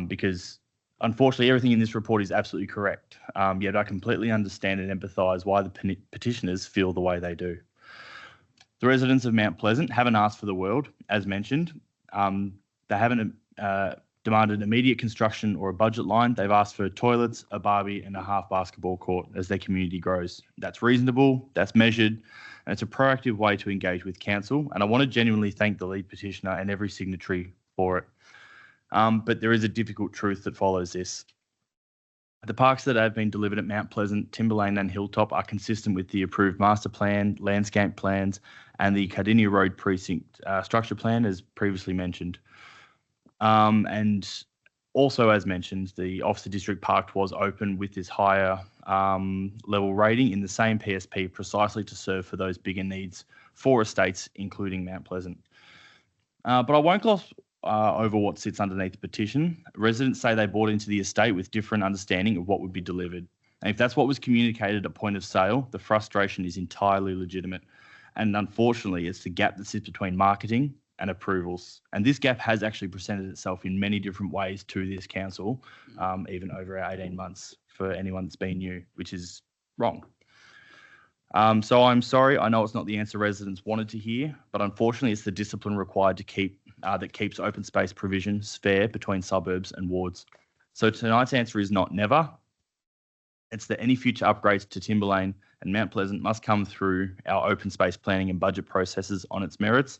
because unfortunately everything in this report is absolutely correct. Yet I completely understand and empathise why the petitioners feel the way they do. The residents of Mount Pleasant haven't asked for the world, as mentioned. They haven't demanded immediate construction or a budget line. They've asked for toilets, a barbie and a half basketball court as their community grows. That's reasonable, that's measured, and it's a proactive way to engage with council. And I want to genuinely thank the lead petitioner and every signatory for it. But there is a difficult truth that follows this. The parks that have been delivered at Mount Pleasant, Timber Lane and Hilltop are consistent with the approved master plan, landscape plans and the Cardinia Road precinct structure plan as previously mentioned. And also, as mentioned, the Officer District Park was open with this higher level rating in the same PSP precisely to serve for those bigger needs for estates, including Mount Pleasant. But I won't over what sits underneath the petition. Residents say they bought into the estate with different understanding of what would be delivered. And if that's what was communicated at point of sale, the frustration is entirely legitimate. And unfortunately, it's the gap that sits between marketing and approvals. And this gap has actually presented itself in many different ways to this council, even over our 18 months for anyone that's been new, which is wrong. So I'm sorry, I know it's not the answer residents wanted to hear, but unfortunately it's the discipline required to keep that keeps open space provisions fair between suburbs and wards. So tonight's answer is not never. It's that any future upgrades to Timberlane and Mount Pleasant must come through our open space planning and budget processes on its merits.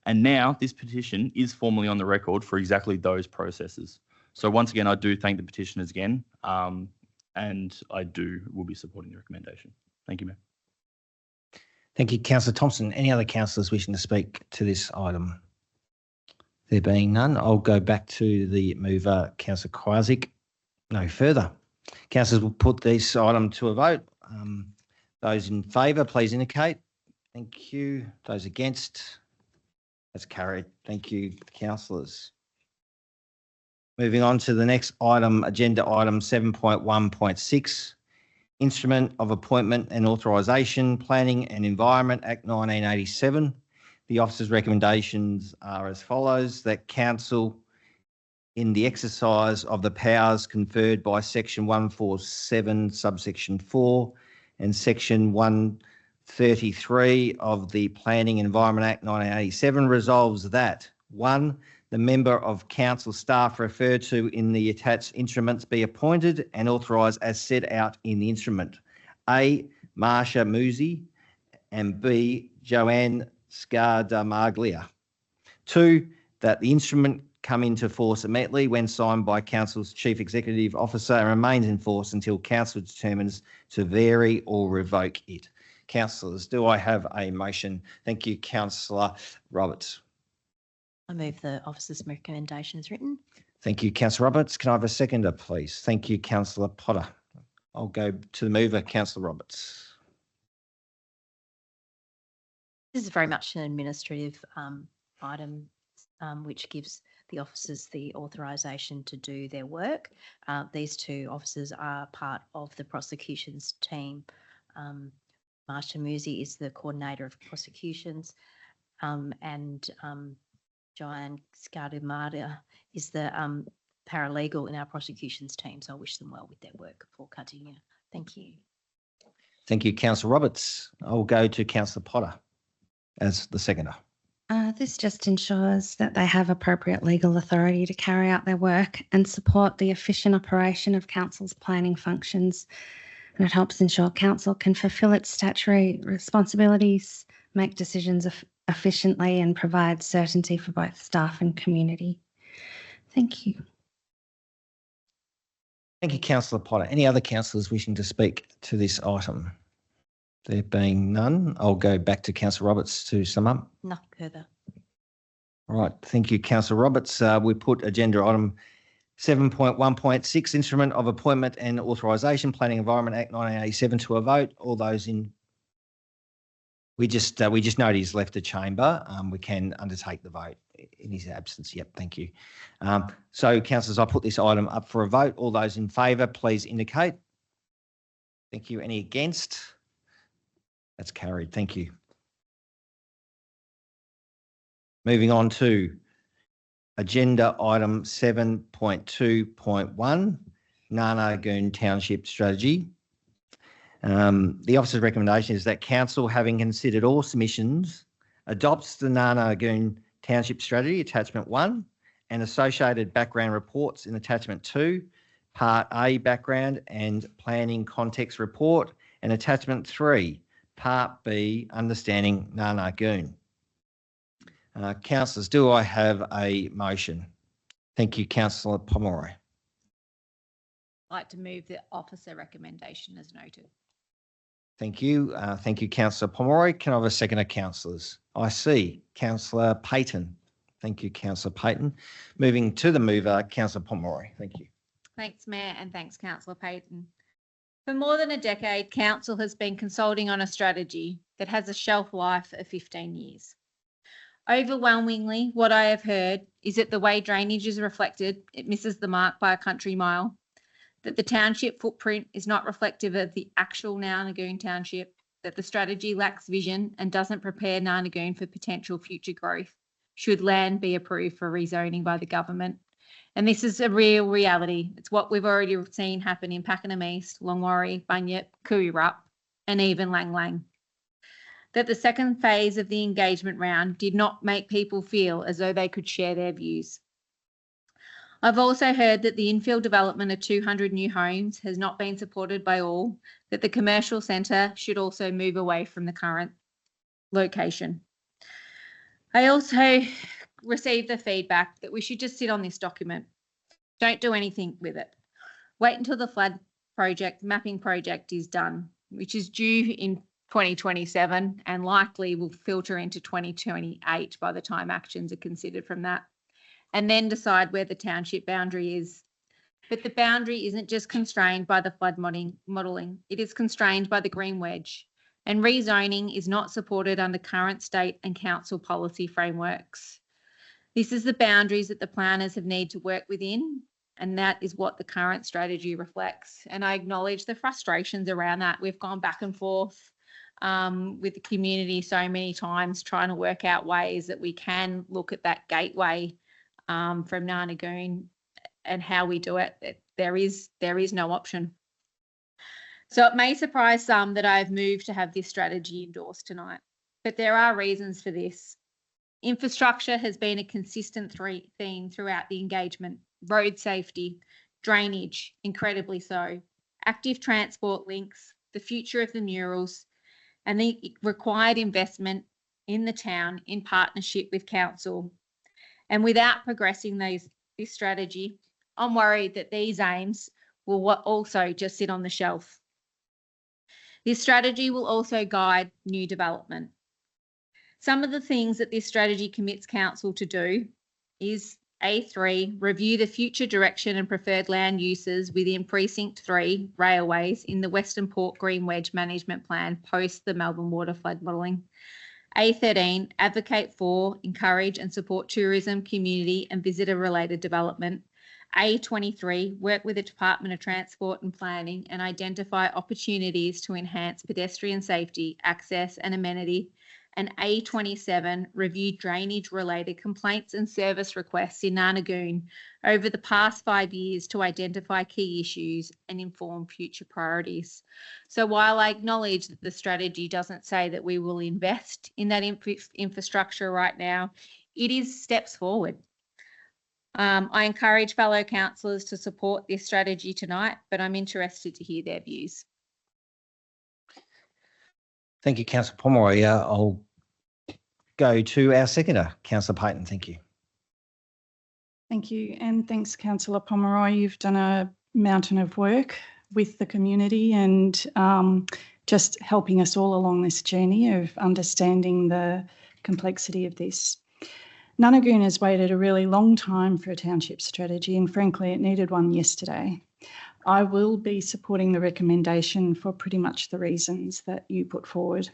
And now this petition is formally on the record for exactly those processes. So once again, I do thank the petitioners again, and I will be supporting the recommendation. Thank you, Mayor. Thank you, Councillor Thompson. Any other councillors wishing to speak to this item? There being none, I'll go back to the mover, Councillor Kwasik. No further. Councillors will put this item to a vote. Those in favour, please indicate. Thank you. Those against? That's carried. Thank you, councillors. Moving on to the next item, agenda item 7.1.6, Instrument of Appointment and Authorisation, Planning and Environment Act 1987. The officer's recommendations are as follows: that council, in the exercise of the powers conferred by section 147 subsection 4 and section 133 of the Planning and Environment Act 1987, resolves that 1, the member of council staff referred to in the attached instruments be appointed and authorised as set out in the instrument. A, Marsha Musi, and B, Joanne Scardamaglia. 2, that the instrument come into force immediately when signed by council's chief executive officer and remains in force until council determines to vary or revoke it. Councillors, do I have a motion? Thank you, Councillor Roberts. I move the officer's recommendation as written. Thank you, Councillor Roberts. Can I have a seconder, please? Thank you, Councillor Potter. I'll go to the mover, Councillor Roberts. This is very much an administrative item which gives the officers the authorisation to do their work. These two officers are part of the prosecutions team. Marsha Musi is the coordinator of prosecutions, and Joanne Scardamaglia is the paralegal in our prosecutions team. So I wish them well with their work for Cardinia. Thank you. Thank you, Councillor Roberts. I'll go to Councillor Potter as the seconder. This just ensures that they have appropriate legal authority to carry out their work and support the efficient operation of council's planning functions. And it helps ensure council can fulfil its statutory responsibilities, make decisions efficiently, and provide certainty for both staff and community. Thank you. Thank you, Councillor Potter. Any other councillors wishing to speak to this item? There being none, I'll go back to Councillor Roberts to sum up. Nothing further. All right. Thank you, Councillor Roberts. We put agenda item 7.1.6, Instrument of Appointment and Authorisation, Planning Environment Act 1987 to a vote. All those in. We just note he's left the chamber. We can undertake the vote in his absence. Yep. Thank you. So, councillors, I put this item up for a vote. All those in favour, please indicate. Thank you. Any against? That's carried. Thank you. Moving on to agenda item 7.2.1, Nanagoon Township Strategy. The officer's recommendation is that council, having considered all submissions, adopts the Nanagoon Township Strategy, Attachment 1, and associated background reports in Attachment 2, Part A background and planning context report, and Attachment 3, Part B, understanding Nanagoon. Councillors, do I have a motion? Thank you, Councillor Pomeroy. I'd like to move the officer recommendation as noted. Thank you. Thank you, Councillor Pomeroy. Can I have a seconder, councillors? I see Councillor Payton. Thank you, Councillor Payton. Moving to the mover, Councillor Pomeroy. Thank you. Thanks, Mayor, and thanks, Councillor Payton. For more than a decade, Council has been consulting on a strategy that has a shelf life of 15 years. Overwhelmingly, what I have heard is that the way drainage is reflected, it misses the mark by a country mile, that the township footprint is not reflective of the actual Narnagoon township, that the strategy lacks vision and doesn't prepare Narnagoon for potential future growth, should land be approved for rezoning by the government. And this is a real reality. It's what we've already seen happen in Pakenham East, Longwarry, Bunyip, Kooyurup, and even Lang Lang. That the second phase of the engagement round did not make people feel as though they could share their views. I've also heard that the infill development of 200 new homes has not been supported by all, that the commercial centre should also move away from the current location. I also received the feedback that we should just sit on this document. Don't do anything with it. Wait until the flood project, mapping project is done, which is due in 2027 and likely will filter into 2028 by the time actions are considered from that, and then decide where the township boundary is. But the boundary isn't just constrained by the flood modelling, it is constrained by the green wedge, and rezoning is not supported under current state and council policy frameworks. This is the boundaries that the planners have need to work within, and that is what the current strategy reflects. And I acknowledge the frustrations around that. We've gone back and forth with the community so many times trying to work out ways that we can look at that gateway from Narnagoon and how we do it. There is no option. So it may surprise some that I've moved to have this strategy endorsed tonight, but there are reasons for this. Infrastructure has been a consistent theme throughout the engagement. Road safety, drainage, incredibly so, active transport links, the future of the murals, and the required investment in the town in partnership with council. And without progressing this strategy, I'm worried that these aims will also just sit on the shelf. This strategy will also guide new development. Some of the things that this strategy commits council to do is A3, review the future direction and preferred land uses within Precinct 3 railways in the Western Port Green Wedge Management Plan post the Melbourne water flood modelling. A13, advocate for, encourage and support tourism, community and visitor related development. A23, work with the Department of Transport and Planning and identify opportunities to enhance pedestrian safety, access and amenity. And A27, review drainage-related complaints and service requests in Narnagoon over the past 5 years to identify key issues and inform future priorities. So while I acknowledge that the strategy doesn't say that we will invest in that infrastructure right now, it is steps forward. I encourage fellow councillors to support this strategy tonight, but I'm interested to hear their views. Thank you, Councillor Pomeroy. I'll go to our seconder, Councillor Payton. Thank you. Thank you. And thanks, Councillor Pomeroy. You've done a mountain of work with the community and just helping us all along this journey of understanding the complexity of this. Narnagoon has waited a really long time for a township strategy, and frankly, it needed one yesterday. I will be supporting the recommendation for pretty much the reasons that you put forward.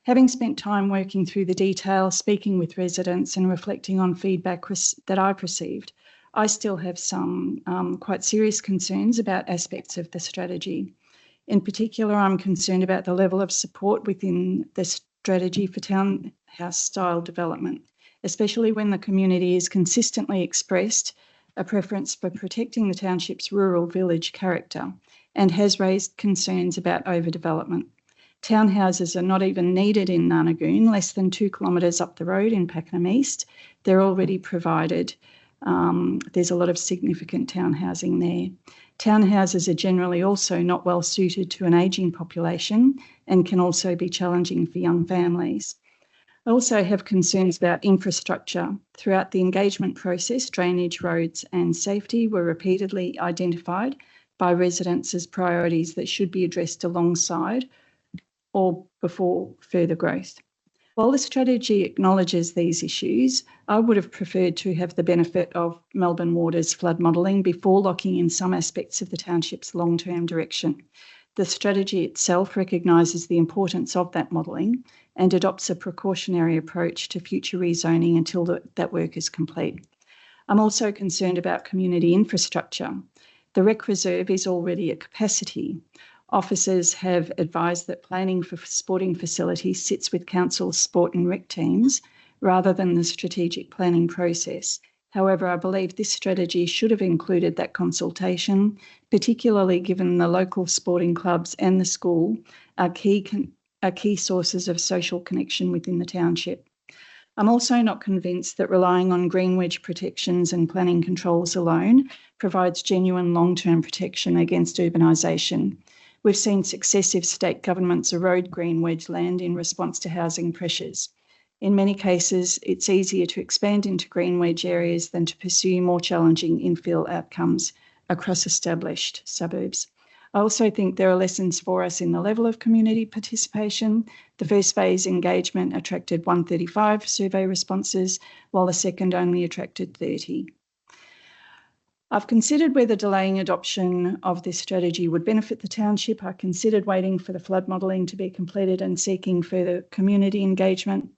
Having spent time working through the detail, speaking with residents and reflecting on feedback that I've received, I still have some quite serious concerns about aspects of the strategy. In particular, I'm concerned about the level of support within the strategy for townhouse-style development, especially when the community has consistently expressed a preference for protecting the township's rural village character and has raised concerns about overdevelopment. Townhouses are not even needed in Narnagoon, less than 2 kilometres up the road in Pakenham East. They're already provided. There's a lot of significant town housing there. Townhouses are generally also not well suited to an ageing population and can also be challenging for young families. I also have concerns about infrastructure. Throughout the engagement process, drainage, roads and safety were repeatedly identified by residents as priorities that should be addressed alongside or before further growth. While the strategy acknowledges these issues, I would have preferred to have the benefit of Melbourne Water's flood modelling before locking in some aspects of the township's long-term direction. The strategy itself recognises the importance of that modelling and adopts a precautionary approach to future rezoning until that work is complete. I'm also concerned about community infrastructure. The rec reserve is already at capacity. Officers have advised that planning for sporting facilities sits with council's sport and rec teams rather than the strategic planning process. However, I believe this strategy should have included that consultation, particularly given the local sporting clubs and the school are key sources of social connection within the township. I'm also not convinced that relying on green wedge protections and planning controls alone provides genuine long-term protection against urbanisation. We've seen successive state governments erode green wedge land in response to housing pressures. In many cases, it's easier to expand into green wedge areas than to pursue more challenging infill outcomes across established suburbs. I also think there are lessons for us in the level of community participation. The first phase engagement attracted 135 survey responses, while the second only attracted 30. I've considered whether delaying adoption of this strategy would benefit the township. I considered waiting for the flood modelling to be completed and seeking further community engagement.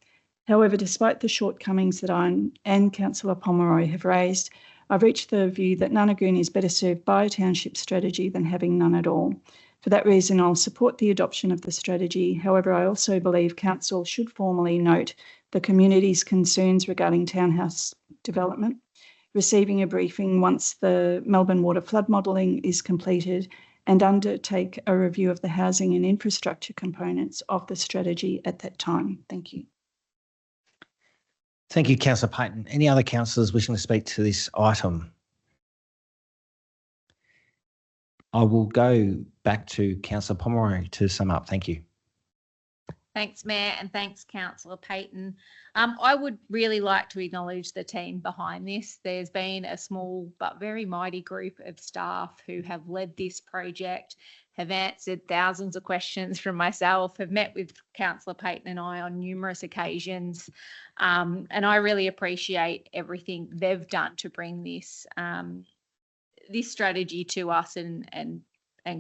However, despite the shortcomings that I and Councillor Pomeroy have raised, I've reached the view that Nunagoon is better served by a township strategy than having none at all. For that reason, I'll support the adoption of the strategy. However, I also believe Council should formally note the community's concerns regarding townhouse development, receiving a briefing once the Melbourne water flood modelling is completed, and undertake a review of the housing and infrastructure components of the strategy at that time. Thank you. Thank you, Councillor Payton. Any other councillors wishing to speak to this item? I will go back to Councillor Pomeroy to sum up. Thank you. Thanks, Mayor, and thanks, Councillor Payton. I would really like to acknowledge the team behind this. There's been a small but very mighty group of staff who have led this project, have answered thousands of questions from myself, have met with Councillor Payton and I on numerous occasions. And I really appreciate everything they've done to bring this this strategy to us and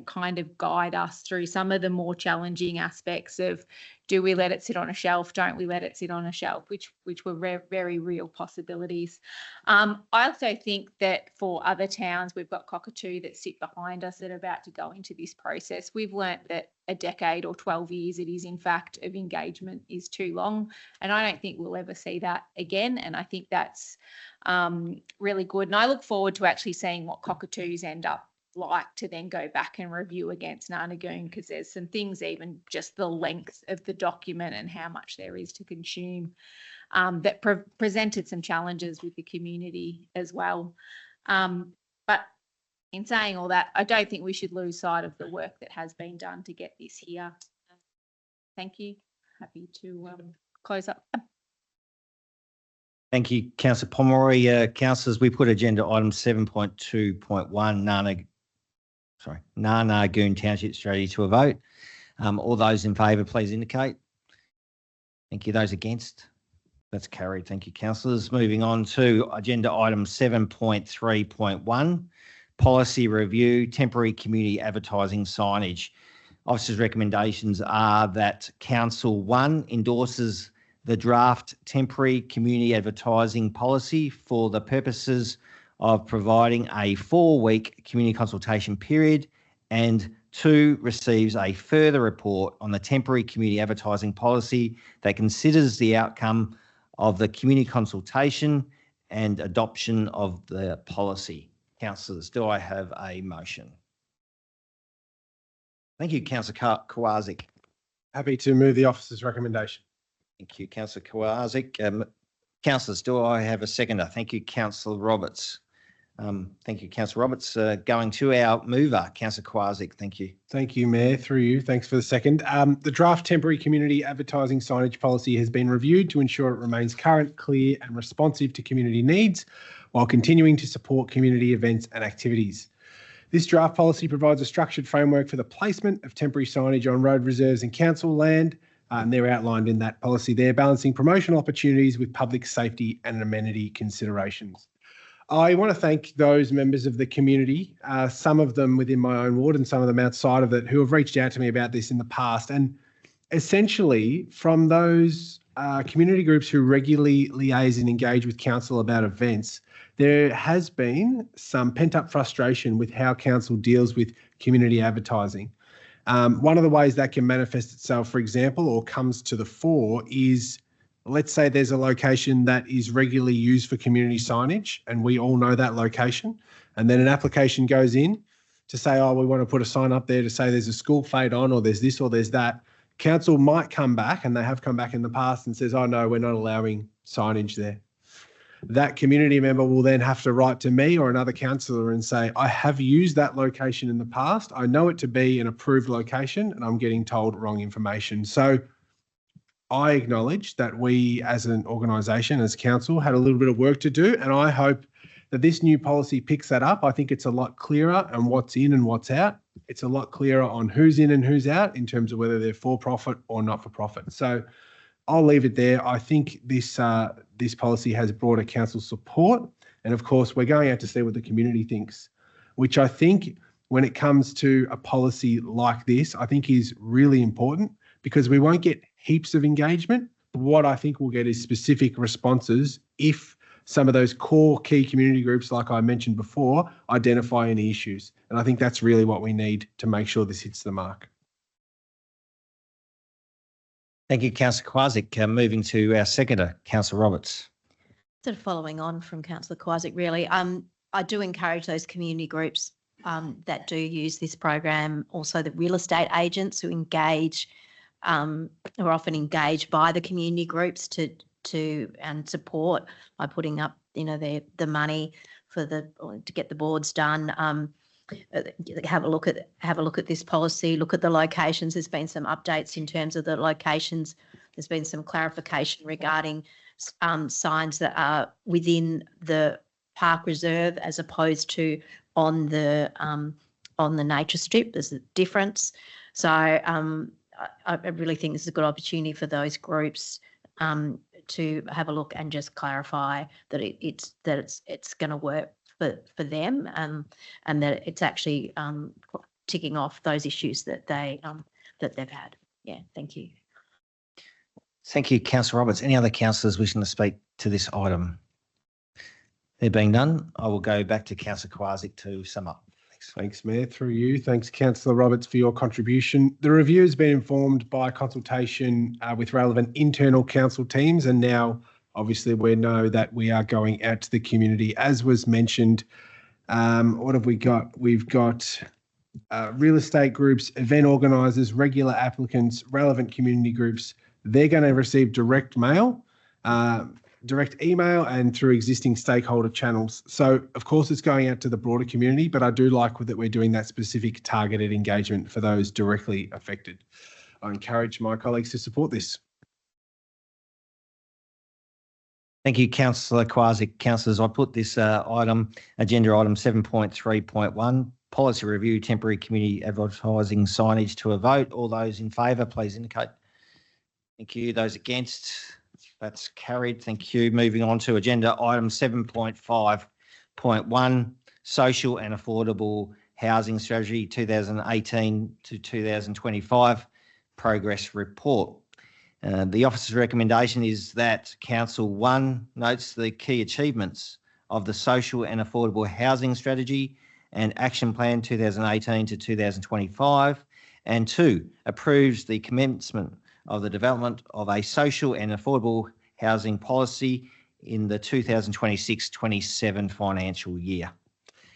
kind of guide us through some of the more challenging aspects of, do we let it sit on a shelf? Don't we let it sit on a shelf? Which were very real possibilities. I also think that for other towns, we've got Cockatoo that sit behind us that are about to go into this process. We've learnt that a decade or 12 years, it is in fact, of engagement is too long. And I don't think we'll ever see that again. And I think that's really good. And I look forward to actually seeing what Cockatoos end up like to then go back and review against Nunagoon, because there's some things, even just the length of the document and how much there is to consume, that presented some challenges with the community as well. But in saying all that, I don't think we should lose sight of the work that has been done to get this here. Thank you. Happy to close up. Thank you, Councillor Pomeroy. Councillors, we put agenda item 7.2.1 Nunagoon Township Strategy to a vote. All those in favour, please indicate. Thank you. Those against? That's carried. Thank you, councillors. Moving on to agenda item 7.3.1, policy review, temporary community advertising signage. Officers' recommendations are that Council 1 endorses the draft temporary community advertising policy for the purposes of providing a 4-week community consultation period, and 2, receives a further report on the temporary community advertising policy that considers the outcome of the community consultation and adoption of the policy. Councillors, do I have a motion? Thank you, Councillor Kowaczyk. Happy to move the officer's recommendation. Thank you, Councillor Kowaczyk. Councillors, do I have a seconder? Thank you, Councillor Roberts. Thank you, Councillor Roberts. Going to our mover, Councillor Kowaczyk. Thank you. Thank you, Mayor. Through you. Thanks for the second. The draft temporary community advertising signage policy has been reviewed to ensure it remains current, clear and responsive to community needs while continuing to support community events and activities. This draft policy provides a structured framework for the placement of temporary signage on road reserves and council land, and they're outlined in that policy there, balancing promotional opportunities with public safety and amenity considerations. I want to thank those members of the community, some of them within my own ward and some of them outside of it, who have reached out to me about this in the past. And essentially, from those community groups who regularly liaise and engage with council about events, there has been some pent-up frustration with how council deals with community advertising. One of the ways that can manifest itself, for example, or comes to the fore is, let's say there's a location that is regularly used for community signage and we all know that location, and then an application goes in to say, oh, we want to put a sign up there to say there's a school fete on, or there's this or there's that. Council might come back, and they have come back in the past, and says, oh no, we're not allowing signage there. That community member will then have to write to me or another councillor and say, I have used that location in the past. I know it to be an approved location and I'm getting told wrong information. So I acknowledge that we as an organisation, as council, had a little bit of work to do, and I hope that this new policy picks that up. I think it's a lot clearer on what's in and what's out. It's a lot clearer on who's in and who's out in terms of whether they're for profit or not for profit. So I'll leave it there. I think this policy has broader council support, and of course we're going out to see what the community thinks, which I think when it comes to a policy like this, I think is really important, because we won't get heaps of engagement. What I think we'll get is specific responses if some of those core key community groups, like I mentioned before, identify any issues. And I think that's really what we need to make sure this hits the mark. Thank you, Councillor Kwasik. Moving to our seconder, Councillor Roberts. Sort of following on from Councillor Kwasik, really, I do encourage those community groups that do use this program, also the real estate agents who engage, who are often engaged by the community groups to support by putting up, the money to get the boards done. Have a look at this policy. Look at the locations. There's been some updates in terms of the locations. There's been some clarification regarding signs that are within the park reserve as opposed to on the nature strip. There's a difference. So I really think this is a good opportunity for those groups to have a look and just clarify that it's going to work for them, and that it's actually ticking off those issues that they've had. Yeah, thank you. Thank you, Councillor Roberts. Any other councillors wishing to speak to this item? There being none, I will go back to Councillor Kwasik to sum up. Thanks, Mayor. Through you. Thanks, Councillor Roberts, for your contribution. The review has been informed by consultation with relevant internal council teams, and now obviously we know that we are going out to the community. As was mentioned, what have we got? We've got real estate groups, event organisers, regular applicants, relevant community groups. They're going to receive direct mail, direct email, and through existing stakeholder channels. So, of course, it's going out to the broader community, but I do like that we're doing that specific targeted engagement for those directly affected. I encourage my colleagues to support this. Thank you, Councillor Kwasik. Councillors, I put this agenda item 7.3.1, policy review, temporary community advertising signage, to a vote. All those in favour, please indicate. Thank you. Those against? That's carried. Thank you. Moving on to agenda item 7.5.1, social and affordable housing strategy 2018 to 2025 progress report. The officer's recommendation is that Council 1 notes the key achievements of the social and affordable housing strategy and action plan 2018 to 2025, and 2, approves the commencement of the development of a social and affordable housing policy in the 2026-27 financial year.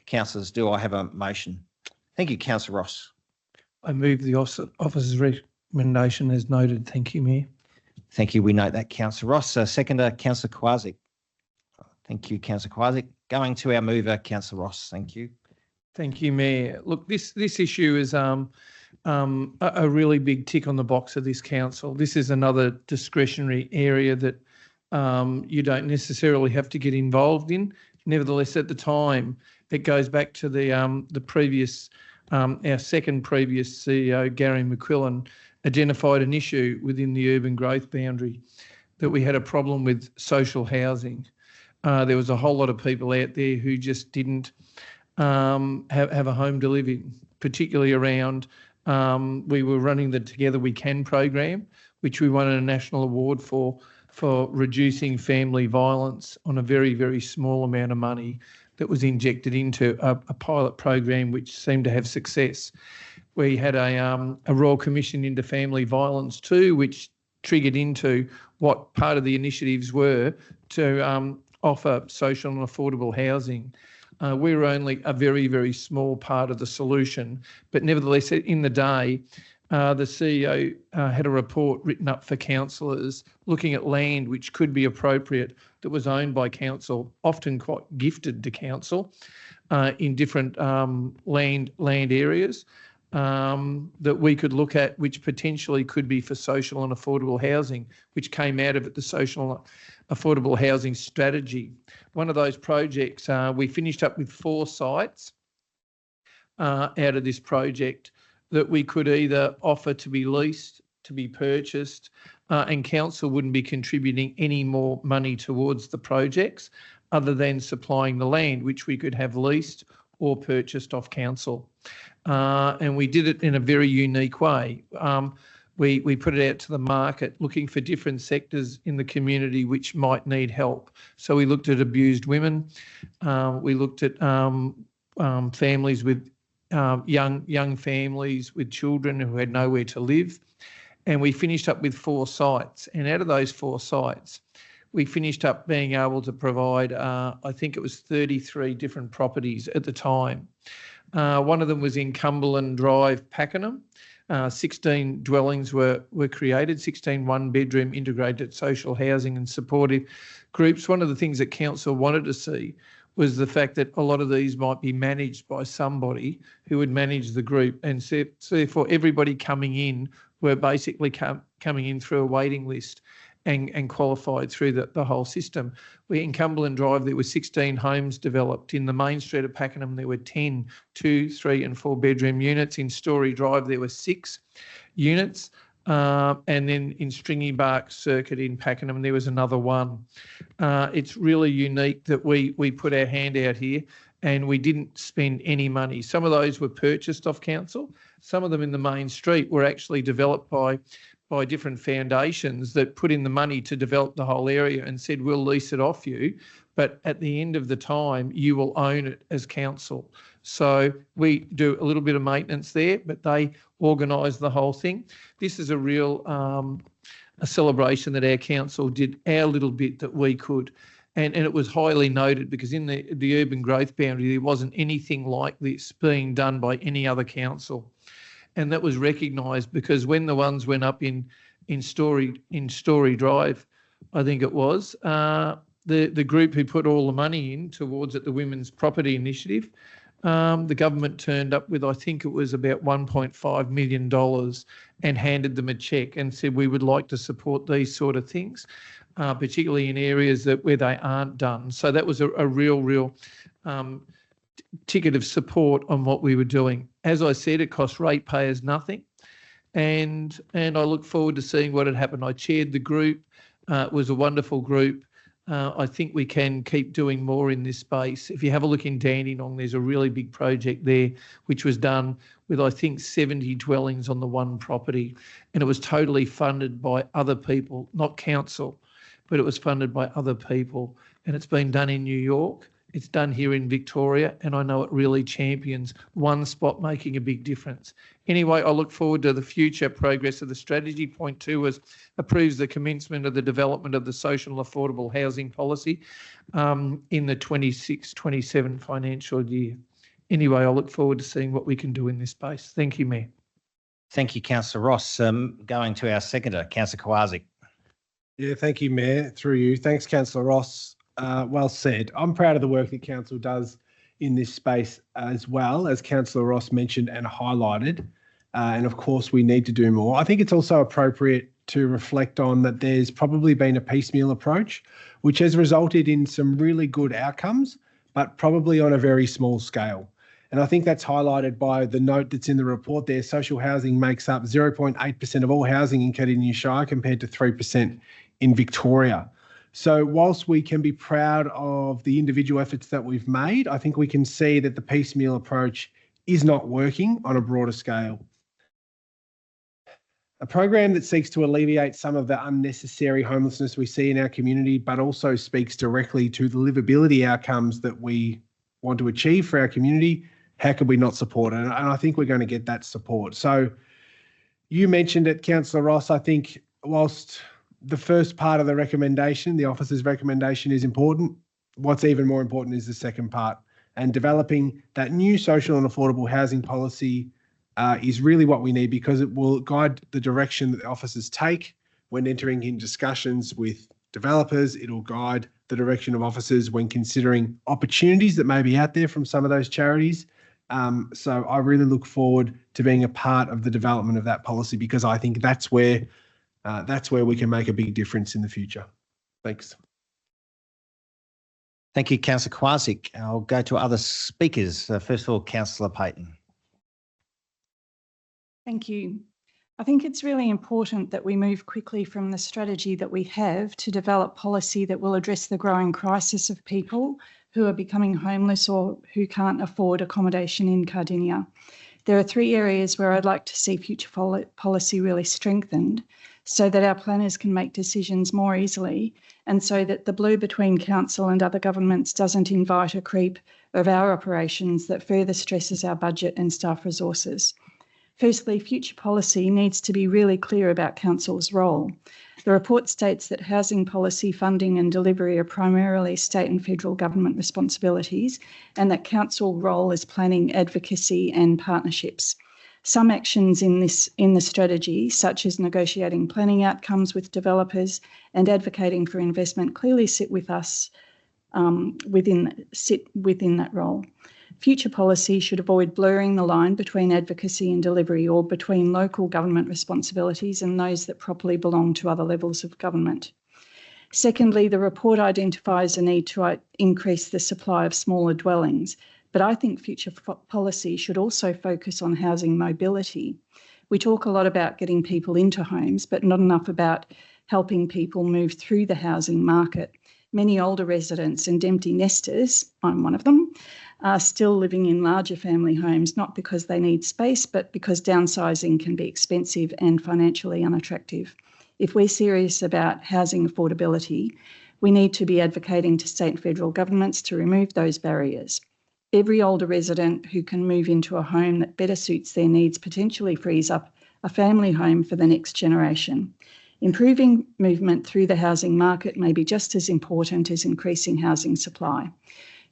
Councillors, do I have a motion? Thank you, Councillor Ross. I move the officer's recommendation as noted. Thank you, Mayor. Thank you. We note that, Councillor Ross. Seconder, Councillor Kwasik. Thank you, Councillor Kwasik. Going to our mover, Councillor Ross. Thank you. Thank you, Mayor. Look, this issue is a really big tick on the box of this council. This is another discretionary area that you don't necessarily have to get involved in. Nevertheless, at the time, it goes back to the previous, our second previous CEO, Gary McQuillan, identified an issue within the urban growth boundary that we had a problem with social housing. there was a whole lot of people out there who just didn't have a home to live in, particularly around, we were running the Together We Can program, which we won a national award for reducing family violence on a very, very small amount of money that was injected into a pilot program which seemed to have success. We had a Royal Commission into Family Violence too, which triggered into what part of the initiatives were to offer social and affordable housing. We were only a very, very small part of the solution, but nevertheless, in the day, the CEO had a report written up for councillors looking at land which could be appropriate that was owned by council, often quite gifted to council in different land areas that we could look at, which potentially could be for social and affordable housing, which came out of it, the social affordable housing strategy. One of those projects, we finished up with 4 sites out of this project that we could either offer to be leased, to be purchased, and council wouldn't be contributing any more money towards the projects other than supplying the land, which we could have leased or purchased off council. And we did it in a very unique way. We put it out to the market looking for different sectors in the community which might need help. So we looked at abused women, we looked at families with young families with children who had nowhere to live, and we finished up with 4 sites. And out of those 4 sites, we finished up being able to provide, I think it was 33 different properties at the time. One of them was in Cumberland Drive, Pakenham. 16 dwellings were created, 16 one-bedroom integrated social housing and supportive groups. One of the things that council wanted to see was the fact that a lot of these might be managed by somebody who would manage the group, and so therefore everybody coming in were basically coming in through a waiting list and qualified through the whole system. In Cumberland Drive, there were 16 homes developed. In the main street of Pakenham, there were 10 2, 3 and 4 bedroom units. In Story Drive, there were 6 units. And then in Stringy Bark Circuit in Pakenham, there was another 1. It's really unique that we put our hand out here and we didn't spend any money. Some of those were purchased off council. Some of them in the main street were actually developed by different foundations that put in the money to develop the whole area and said, we'll lease it off you, but at the end of the time, you will own it as council. So we do a little bit of maintenance there, but they organise the whole thing. This is a real a celebration that our council did our little bit that we could. And it was highly noted because in the urban growth boundary, there wasn't anything like this being done by any other council. And that was recognised because when the ones went up in Story Drive, I think it was, the group who put all the money in towards it, the Women's Property Initiative, the government turned up with, I think it was about $1.5 million and handed them a cheque and said, we would like to support these sort of things, particularly in areas where they aren't done. So that was a real ticket of support on what we were doing. As I said, it cost ratepayers nothing, and I look forward to seeing what had happened. I chaired the group. It was a wonderful group. I think we can keep doing more in this space. If you have a look in Dandenong, there's a really big project there which was done with, I think, 70 dwellings on the one property, and it was totally funded by other people, not council, but it was funded by other people, and it's been done in New York. It's done here in Victoria, and I know it really champions one spot making a big difference. Anyway, I look forward to the future progress of the strategy. Point 2 was approves the commencement of the development of the social and affordable housing policy in the 26-27 financial year. Anyway, I look forward to seeing what we can do in this space. Thank you, Mayor. Thank you, Councillor Ross. Going to our seconder, Councillor Kowalczyk. Yeah, thank you, Mayor. Through you. Thanks, Councillor Ross. Well said. I'm proud of the work that Council does in this space as well, as Councillor Ross mentioned and highlighted. And of course, we need to do more. I think it's also appropriate to reflect on that there's probably been a piecemeal approach, which has resulted in some really good outcomes, but probably on a very small scale. And I think that's highlighted by the note that's in the report there. Social housing makes up 0.8% of all housing in Cardinia Shire compared to 3% in Victoria. So whilst we can be proud of the individual efforts that we've made, I think we can see that the piecemeal approach is not working on a broader scale. A program that seeks to alleviate some of the unnecessary homelessness we see in our community, but also speaks directly to the livability outcomes that we want to achieve for our community, how could we not support it? And I think we're going to get that support. So you mentioned it, Councillor Ross. I think whilst the first part of the recommendation, the officer's recommendation, is important, what's even more important is the second part. And developing that new social and affordable housing policy is really what we need, because it will guide the direction that the officers take when entering in discussions with developers. It'll guide the direction of officers when considering opportunities that may be out there from some of those charities. So I really look forward to being a part of the development of that policy, because I think that's where we can make a big difference in the future. Thanks. Thank you, Councillor Kwasik. I'll go to other speakers. First of all, Councillor Payton. Thank you. I think it's really important that we move quickly from the strategy that we have to develop policy that will address the growing crisis of people who are becoming homeless or who can't afford accommodation in Cardinia. There are 3 areas where I'd like to see future policy really strengthened, so that our planners can make decisions more easily, and so that the blue between council and other governments doesn't invite a creep of our operations that further stresses our budget and staff resources. Firstly, future policy needs to be really clear about council's role. The report states that housing policy, funding and delivery are primarily state and federal government responsibilities, and that council role is planning, advocacy and partnerships. Some actions in the strategy, such as negotiating planning outcomes with developers and advocating for investment, clearly sit with us within that role. Future policy should avoid blurring the line between advocacy and delivery, or between local government responsibilities and those that properly belong to other levels of government. Secondly, the report identifies a need to increase the supply of smaller dwellings, but I think future policy should also focus on housing mobility. We talk a lot about getting people into homes, but not enough about helping people move through the housing market. Many older residents and empty nesters, I'm one of them, are still living in larger family homes, not because they need space, but because downsizing can be expensive and financially unattractive. If we're serious about housing affordability, we need to be advocating to state and federal governments to remove those barriers. Every older resident who can move into a home that better suits their needs potentially frees up a family home for the next generation. Improving movement through the housing market may be just as important as increasing housing supply.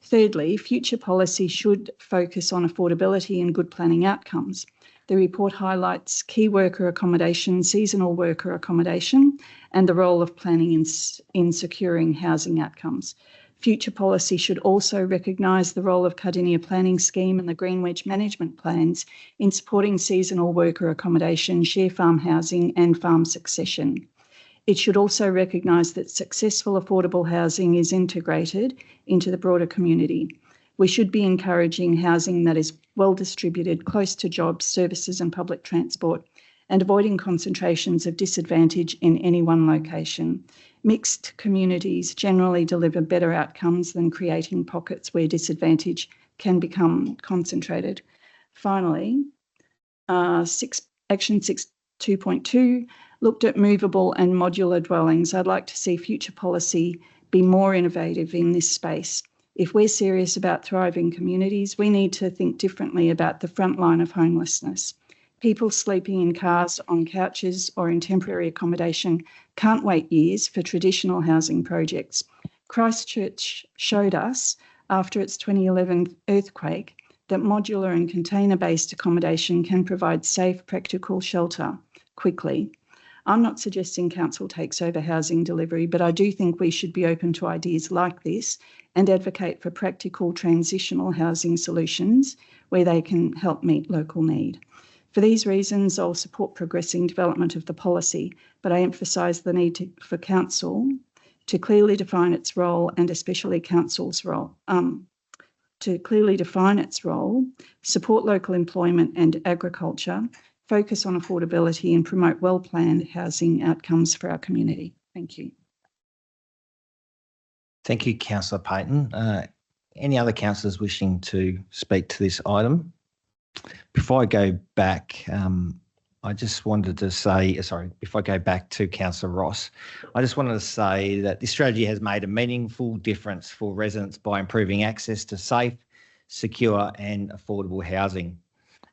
Thirdly, future policy should focus on affordability and good planning outcomes. The report highlights key worker accommodation, seasonal worker accommodation, and the role of planning in securing housing outcomes. Future policy should also recognise the role of Cardinia Planning Scheme and the Green Wedge Management Plans in supporting seasonal worker accommodation, share farm housing and farm succession. It should also recognise that successful affordable housing is integrated into the broader community. We should be encouraging housing that is well distributed, close to jobs, services and public transport, and avoiding concentrations of disadvantage in any one location. Mixed communities generally deliver better outcomes than creating pockets where disadvantage can become concentrated. Finally, Action 6.2.2 looked at movable and modular dwellings. I'd like to see future policy be more innovative in this space. If we're serious about thriving communities, we need to think differently about the front line of homelessness. People sleeping in cars, on couches or in temporary accommodation can't wait years for traditional housing projects. Christchurch showed us, after its 2011 earthquake, that modular and container-based accommodation can provide safe, practical shelter quickly. I'm not suggesting council takes over housing delivery, but I do think we should be open to ideas like this and advocate for practical transitional housing solutions where they can help meet local need. For these reasons, I'll support progressing development of the policy, but I emphasise the need for council to clearly define its role, and especially council's role, to clearly define its role, support local employment and agriculture, focus on affordability and promote well-planned housing outcomes for our community. Thank you. Thank you, Councillor Payton. Any other councillors wishing to speak to this item? Before I go back, I just wanted to say, before I go back to Councillor Ross, I just wanted to say that this strategy has made a meaningful difference for residents by improving access to safe, secure and affordable housing.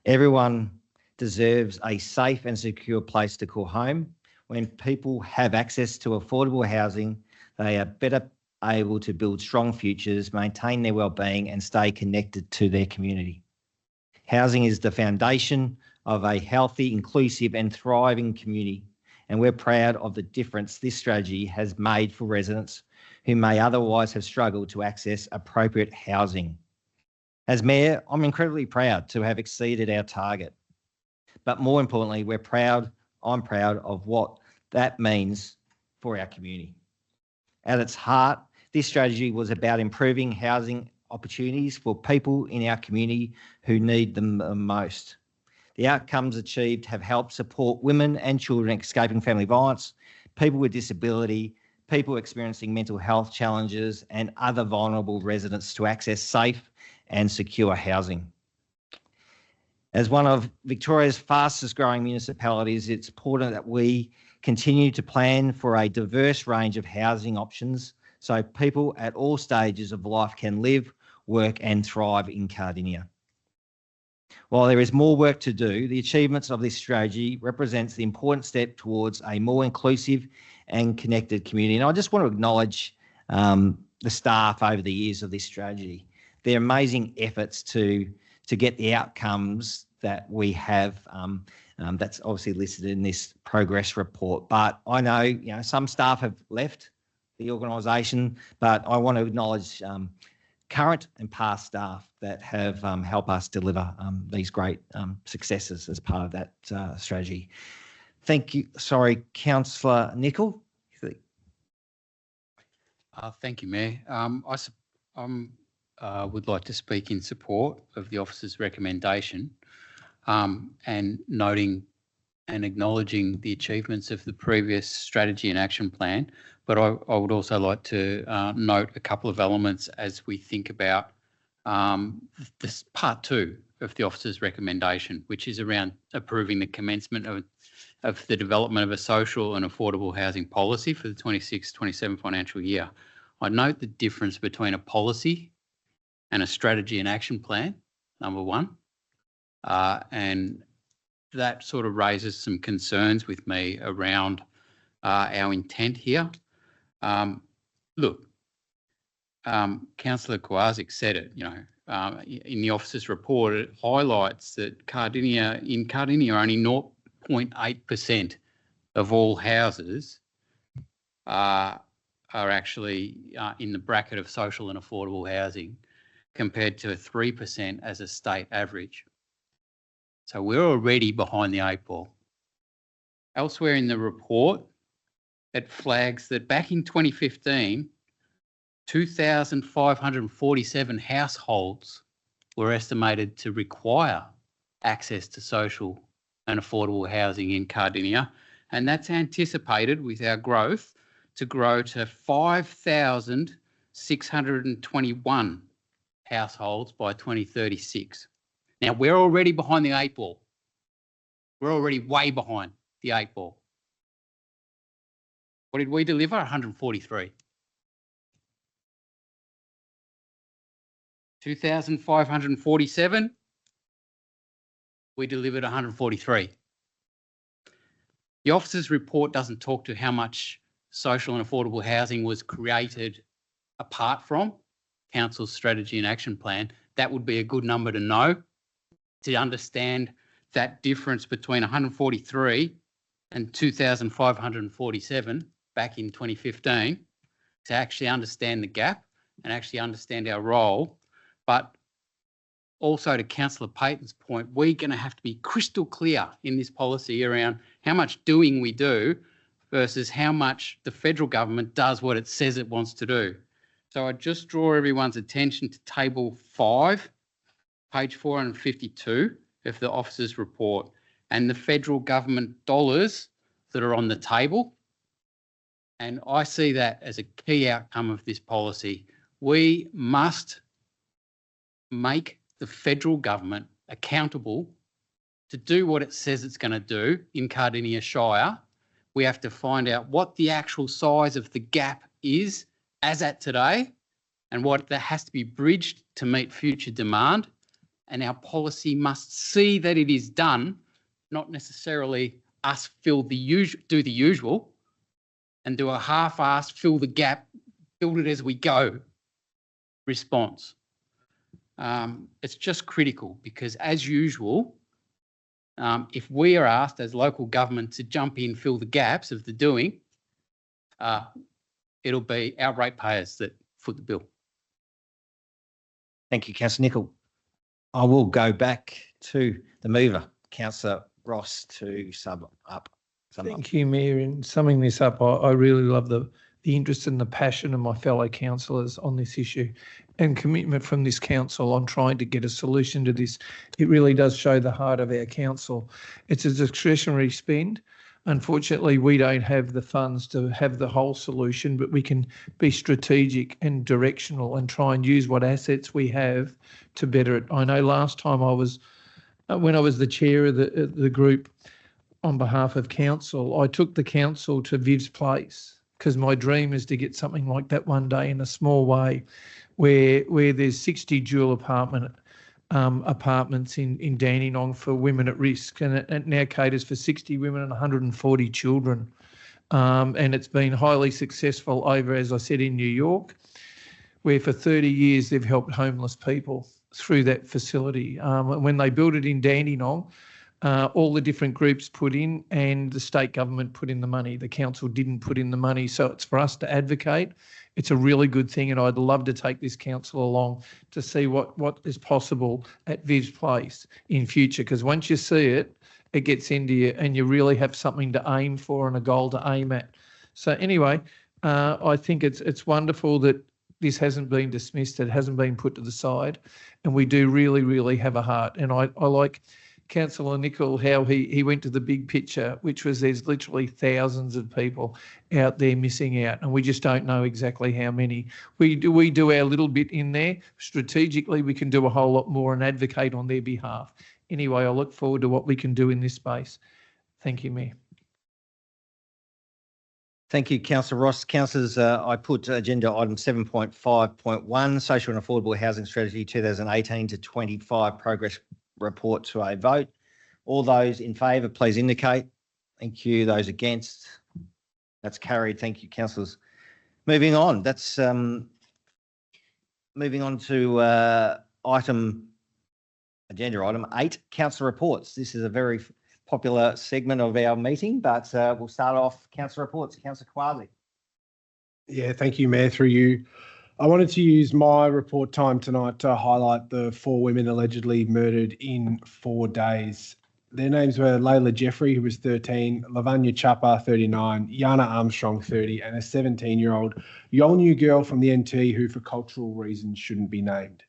Everyone deserves a safe and secure place to call home. When people have access to affordable housing, they are better able to build strong futures, maintain their well-being and stay connected to their community. Housing is the foundation of a healthy, inclusive and thriving community, and we're proud of the difference this strategy has made for residents who may otherwise have struggled to access appropriate housing. As Mayor, I'm incredibly proud to have exceeded our target, but more importantly, I'm proud of what that means for our community. At its heart, this strategy was about improving housing opportunities for people in our community who need them the most. The outcomes achieved have helped support women and children escaping family violence, people with disability, people experiencing mental health challenges and other vulnerable residents to access safe and secure housing. As one of Victoria's fastest growing municipalities, it's important that we continue to plan for a diverse range of housing options so people at all stages of life can live, work and thrive in Cardinia. While there is more work to do, the achievements of this strategy represents the important step towards a more inclusive and connected community. And I just want to acknowledge the staff over the years of this strategy. Their amazing efforts to get the outcomes that we have. That's obviously listed in this progress report. But I know, some staff have left the organisation, but I want to acknowledge current and past staff that have helped us deliver these great successes as part of that strategy. Thank you. Sorry, Councillor Nicol. Thank you, Mayor. I would like to speak in support of the officer's recommendation and noting and acknowledging the achievements of the previous strategy and action plan. But I would also like to note a couple of elements as we think about this part 2 of the officer's recommendation, which is around approving the commencement of the development of a social and affordable housing policy for the 26-27 financial year. I note the difference between a policy and a strategy and action plan, number one. And that sort of raises some concerns with me around our intent here. Look, Councillor Kowarczyk said it, in the officer's report, it highlights that in Cardinia, only 0.8% of all houses are actually in the bracket of social and affordable housing, compared to 3% as a state average. So we're already behind the 8 ball. Elsewhere in the report, it flags that back in 2015, 2,547 households were estimated to require access to social and affordable housing in Cardinia, and that's anticipated with our growth to grow to 5,621 households by 2036. Now, we're already behind the 8 ball. We're already way behind the 8 ball. What did we deliver? 143. 2,547. We delivered 143. The officer's report doesn't talk to how much social and affordable housing was created apart from Council's strategy and action plan. That would be a good number to know, to understand that difference between 143 and 2,547 back in 2015, to actually understand the gap and actually understand our role. But also, to Councillor Payton's point, we're going to have to be crystal clear in this policy around how much doing we do versus how much the federal government does what it says it wants to do. So I just draw everyone's attention to table 5, page 452 of the officer's report, and the federal government dollars that are on the table, And I see that as a key outcome of this policy. We must make the federal government accountable to do what it says it's going to do in Cardinia Shire. We have to find out what the actual size of the gap is as at today and what that has to be bridged to meet future demand. And our policy must see that it is done, not necessarily us do the usual and do a half-assed fill the gap, build it as we go response. It's just critical because, as usual, if we are asked as local government to jump in, fill the gaps of the doing, it'll be our ratepayers that foot the bill. Thank you, Councillor Nicol. I will go back to the mover, Councillor Ross, to sum up. Thank you, Mayor. In summing this up, I really love the interest and the passion of my fellow councillors on this issue and commitment from this council on trying to get a solution to this. It really does show the heart of our council. It's a discretionary spend. Unfortunately, we don't have the funds to have the whole solution, but we can be strategic and directional and try and use what assets we have to better it. I know last time when I was the chair of the group on behalf of council, I took the council to Viv's Place because my dream is to get something like that one day in a small way where there's 60 dual apartments in Dandenong for women at risk, and it now caters for 60 women and 140 children. And it's been highly successful over, as I said, in New York, where for 30 years they've helped homeless people through that facility. When they built it in Dandenong, all the different groups put in and the state government put in the money. The council didn't put in the money. So it's for us to advocate. It's a really good thing, and I'd love to take this council along to see what is possible at Viv's Place in future, because once you see it, it gets into you and you really have something to aim for and a goal to aim at. So anyway, I think it's wonderful that this hasn't been dismissed, it hasn't been put to the side, and we do really, really have a heart. And I like Councillor Nicol, how he went to the big picture, which was there's literally thousands of people out there missing out, and we just don't know exactly how many. We do our little bit in there. Strategically, we can do a whole lot more and advocate on their behalf. Anyway, I look forward to what we can do in this space. Thank you, Mayor. Thank you, Councillor Ross. Councillors, I put agenda item 7.5.1, Social and Affordable Housing Strategy 2018 to 25 progress report to a vote. All those in favour, please indicate. Thank you. Those against? That's carried. Thank you, councillors. Moving on. That's moving on to agenda item 8, councillor reports. This is a very popular segment of our meeting, but we'll start off councillor reports. Councillor Quasi. Yeah, thank you, Mayor, through you. I wanted to use my report time tonight to highlight the 4 women allegedly murdered in 4 days. Their names were Layla Jeffrey, who was 13, Lavanya Chapa, 39, Yana Armstrong, 30, and a 17-year-old Yolngu girl from the NT who, for cultural reasons, shouldn't be named.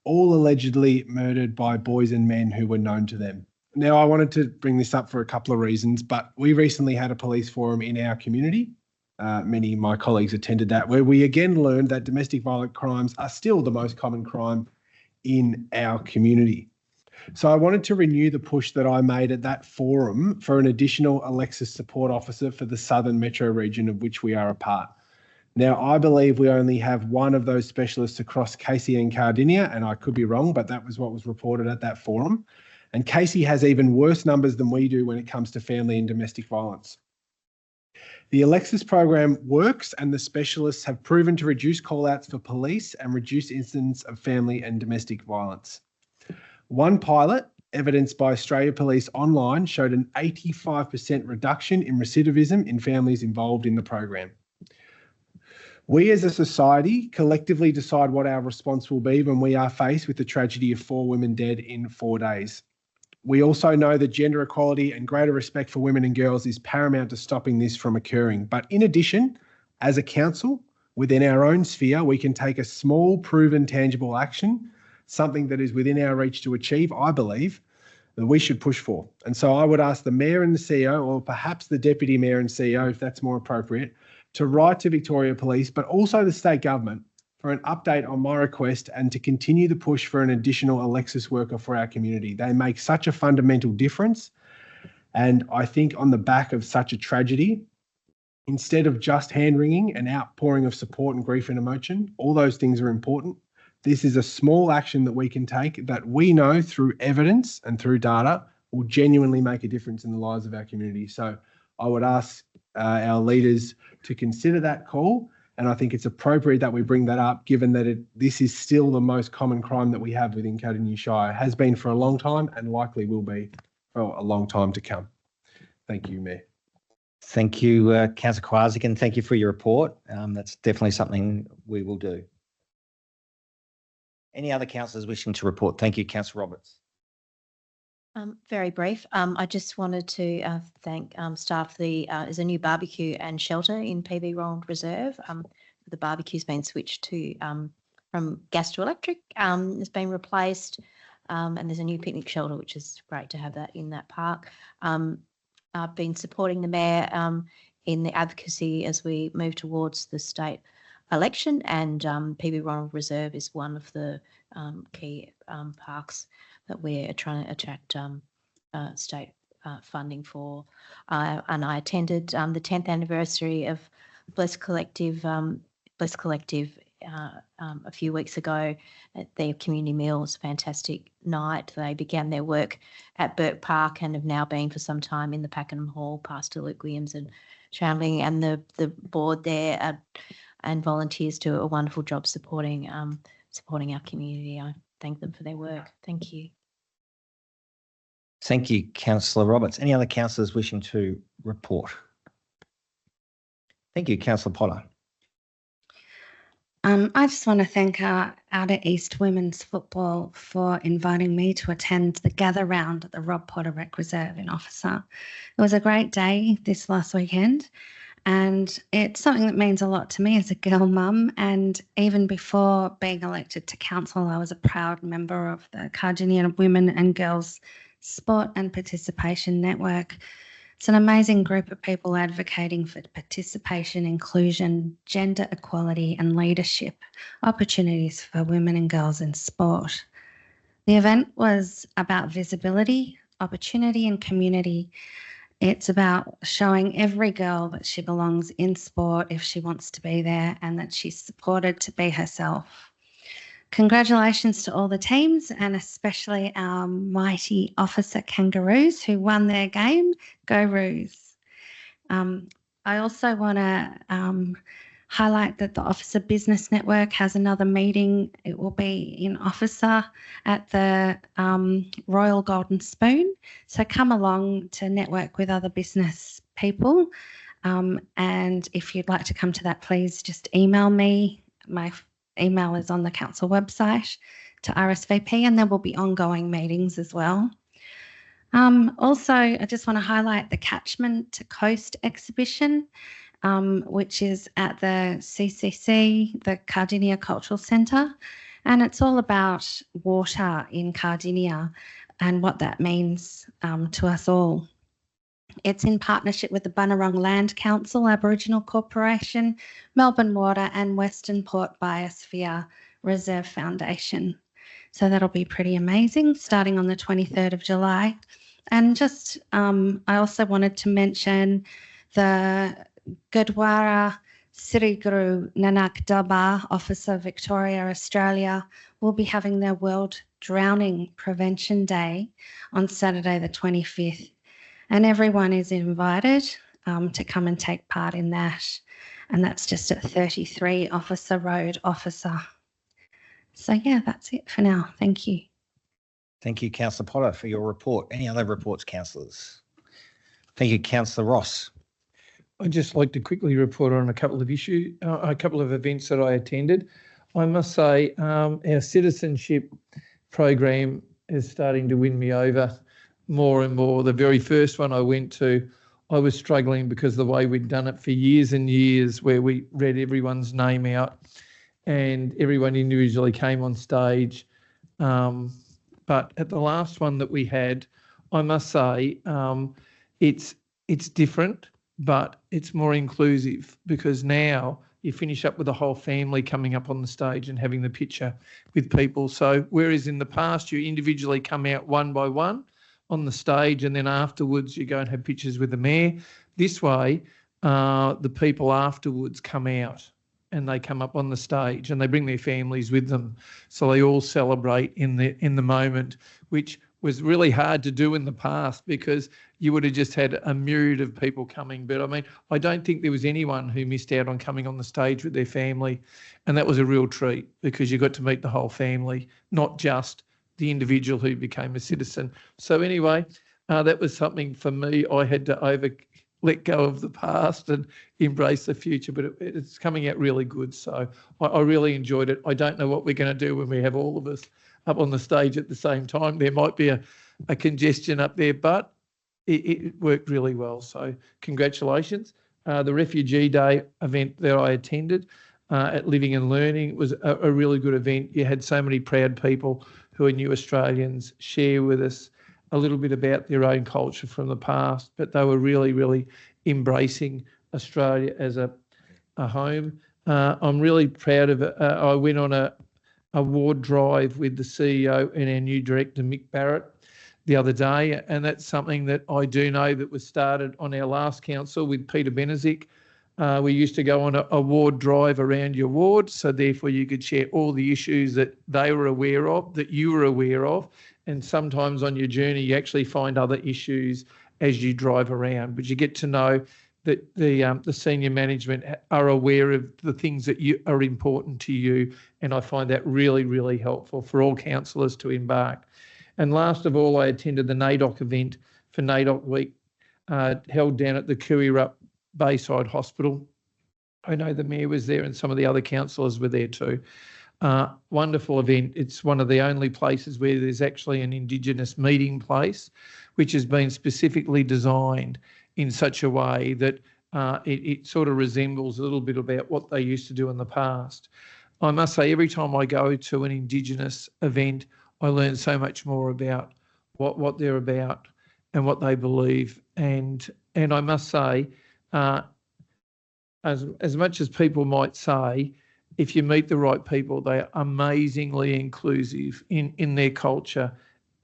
All allegedly murdered by boys and men who were known to them. Now, I wanted to bring this up for a couple of reasons, but we recently had a police forum in our community. Many of my colleagues attended that, where we again learned that domestic violent crimes are still the most common crime in our community. So I wanted to renew the push that I made at that forum for an additional Alexis support officer for the Southern Metro region of which we are a part. Now, I believe we only have one of those specialists across Casey and Cardinia, and I could be wrong, but that was what was reported at that forum. And Casey has even worse numbers than we do when it comes to family and domestic violence. The Alexis program works, and the specialists have proven to reduce call-outs for police and reduce incidents of family and domestic violence. One pilot, evidenced by Australia Police Online, showed an 85% reduction in recidivism in families involved in the program. We as a society collectively decide what our response will be when we are faced with the tragedy of 4 women dead in 4 days. We also know that gender equality and greater respect for women and girls is paramount to stopping this from occurring. But in addition, as a council, within our own sphere, we can take a small, proven, tangible action, something that is within our reach to achieve, I believe, that we should push for. And so I would ask the Mayor and the CEO, or perhaps the Deputy Mayor and CEO, if that's more appropriate, to write to Victoria Police, but also the state government, for an update on my request and to continue the push for an additional Alexis worker for our community. They make such a fundamental difference. And I think on the back of such a tragedy, instead of just hand-wringing and outpouring of support and grief and emotion, all those things are important. This is a small action that we can take that we know through evidence and through data will genuinely make a difference in the lives of our community. So I would ask our leaders to consider that call. And I think it's appropriate that we bring that up, given that this is still the most common crime that we have within Cardinia Shire. Has been for a long time and likely will be for a long time to come. Thank you, Mayor. Thank you, Councillor Kwasik, and thank you for your report. That's definitely something we will do. Any other councillors wishing to report? Thank you, Councillor Roberts. Very brief. I just wanted to thank staff. There's a new barbecue and shelter in PB Roland Reserve. The barbecue's been switched to from gas to electric. It's been replaced, and there's a new picnic shelter, which is great to have that in that park. I've been supporting the mayor in the advocacy as we move towards the state election, and PB Ronald Reserve is one of the key parks that we're trying to attract state funding for. And I attended the 10th anniversary of Bless Collective a few weeks ago at their community meals. Fantastic night. They began their work at Burke Park and have now been for some time in the Pakenham Hall, Pastor Luke Williams and Chandling, and the board there and volunteers do a wonderful job supporting our community. I thank them for their work. Thank you. Thank you, Councillor Roberts. Any other councillors wishing to report? Thank you, Councillor Potter. I just want to thank our Outer East Women's Football for inviting me to attend the gather round at the Rob Potter Rec Reserve in Officer. It was a great day this last weekend, and it's something that means a lot to me as a girl mum. And even before being elected to council, I was a proud member of the Cardinia Women and Girls Sport and Participation Network. It's an amazing group of people advocating for participation, inclusion, gender equality and leadership opportunities for women and girls in sport. The event was about visibility, opportunity and community. It's about showing every girl that she belongs in sport if she wants to be there and that she's supported to be herself. Congratulations to all the teams and especially our mighty Officer Kangaroos who won their game. Go Roos. I also want to highlight that the Officer Business Network has another meeting. It will be in Officer at the Royal Golden Spoon. So come along to network with other business people. And if you'd like to come to that, please just email me. My email is on the council website to RSVP, and there will be ongoing meetings as well. Also, I just want to highlight the Catchment to Coast exhibition, which is at the CCC, the Cardinia Cultural Centre, and it's all about water in Cardinia and what that means to us all. It's in partnership with the Bunurong Land Council, Aboriginal Corporation, Melbourne Water and Western Port Biosphere Reserve Foundation. So that'll be pretty amazing, starting on the 23rd of July. And just, I also wanted to mention the Gurdwara Sri Guru Nanak Darbar Officer Victoria, Australia, will be having their World Drowning Prevention Day on Saturday the 25th. And everyone is invited to come and take part in that. And that's just at 33 Officer Road, Officer. So, yeah, that's it for now. Thank you. Thank you, Councillor Potter, for your report. Any other reports, councillors? Thank you, Councillor Ross. I'd just like to quickly report on a couple of issues, a couple of events that I attended. I must say our citizenship program is starting to win me over more and more. The very first one I went to, I was struggling because the way we'd done it for years and years, where we read everyone's name out and everyone individually came on stage. But at the last one that we had, I must say it's different. but it's more inclusive because now you finish up with the whole family coming up on the stage and having the picture with people. So whereas in the past you individually come out one by one on the stage and then afterwards you go and have pictures with the mayor, this way the people afterwards come out and they come up on the stage and they bring their families with them. So they all celebrate in the moment, which was really hard to do in the past because you would have just had a myriad of people coming. But I mean, I don't think there was anyone who missed out on coming on the stage with their family. And that was a real treat because you got to meet the whole family, not just the individual who became a citizen. So anyway, that was something for me. I had to let go of the past and embrace the future, but it's coming out really good. So I really enjoyed it. I don't know what we're going to do when we have all of us up on the stage at the same time. There might be a congestion up there, but it worked really well. So congratulations. The Refugee Day event that I attended at Living and Learning was a really good event. You had so many proud people who are new Australians share with us a little bit about their own culture from the past, but they were really, really embracing Australia as a home. I'm really proud of it. I went on a award drive with the CEO and our new director, Mick Barrett, the other day, and that's something that I do know that was started on our last council with Peter Benezik. We used to go on a ward drive around your ward, so therefore you could share all the issues that they were aware of, that you were aware of, and sometimes on your journey you actually find other issues as you drive around, but you get to know that the senior management are aware of the things that are important to you, and I find that really, really helpful for all councillors to embark. And last of all, I attended the NAIDOC event for NAIDOC Week, held down at the Kurirup Bayside Hospital. I know the Mayor was there and some of the other councillors were there too. Wonderful event. It's one of the only places where there's actually an Indigenous meeting place, which has been specifically designed in such a way that it sort of resembles a little bit about what they used to do in the past. I must say, every time I go to an Indigenous event, I learn so much more about what they're about and what they believe. And I must say, as much as people might say, if you meet the right people, they are amazingly inclusive in their culture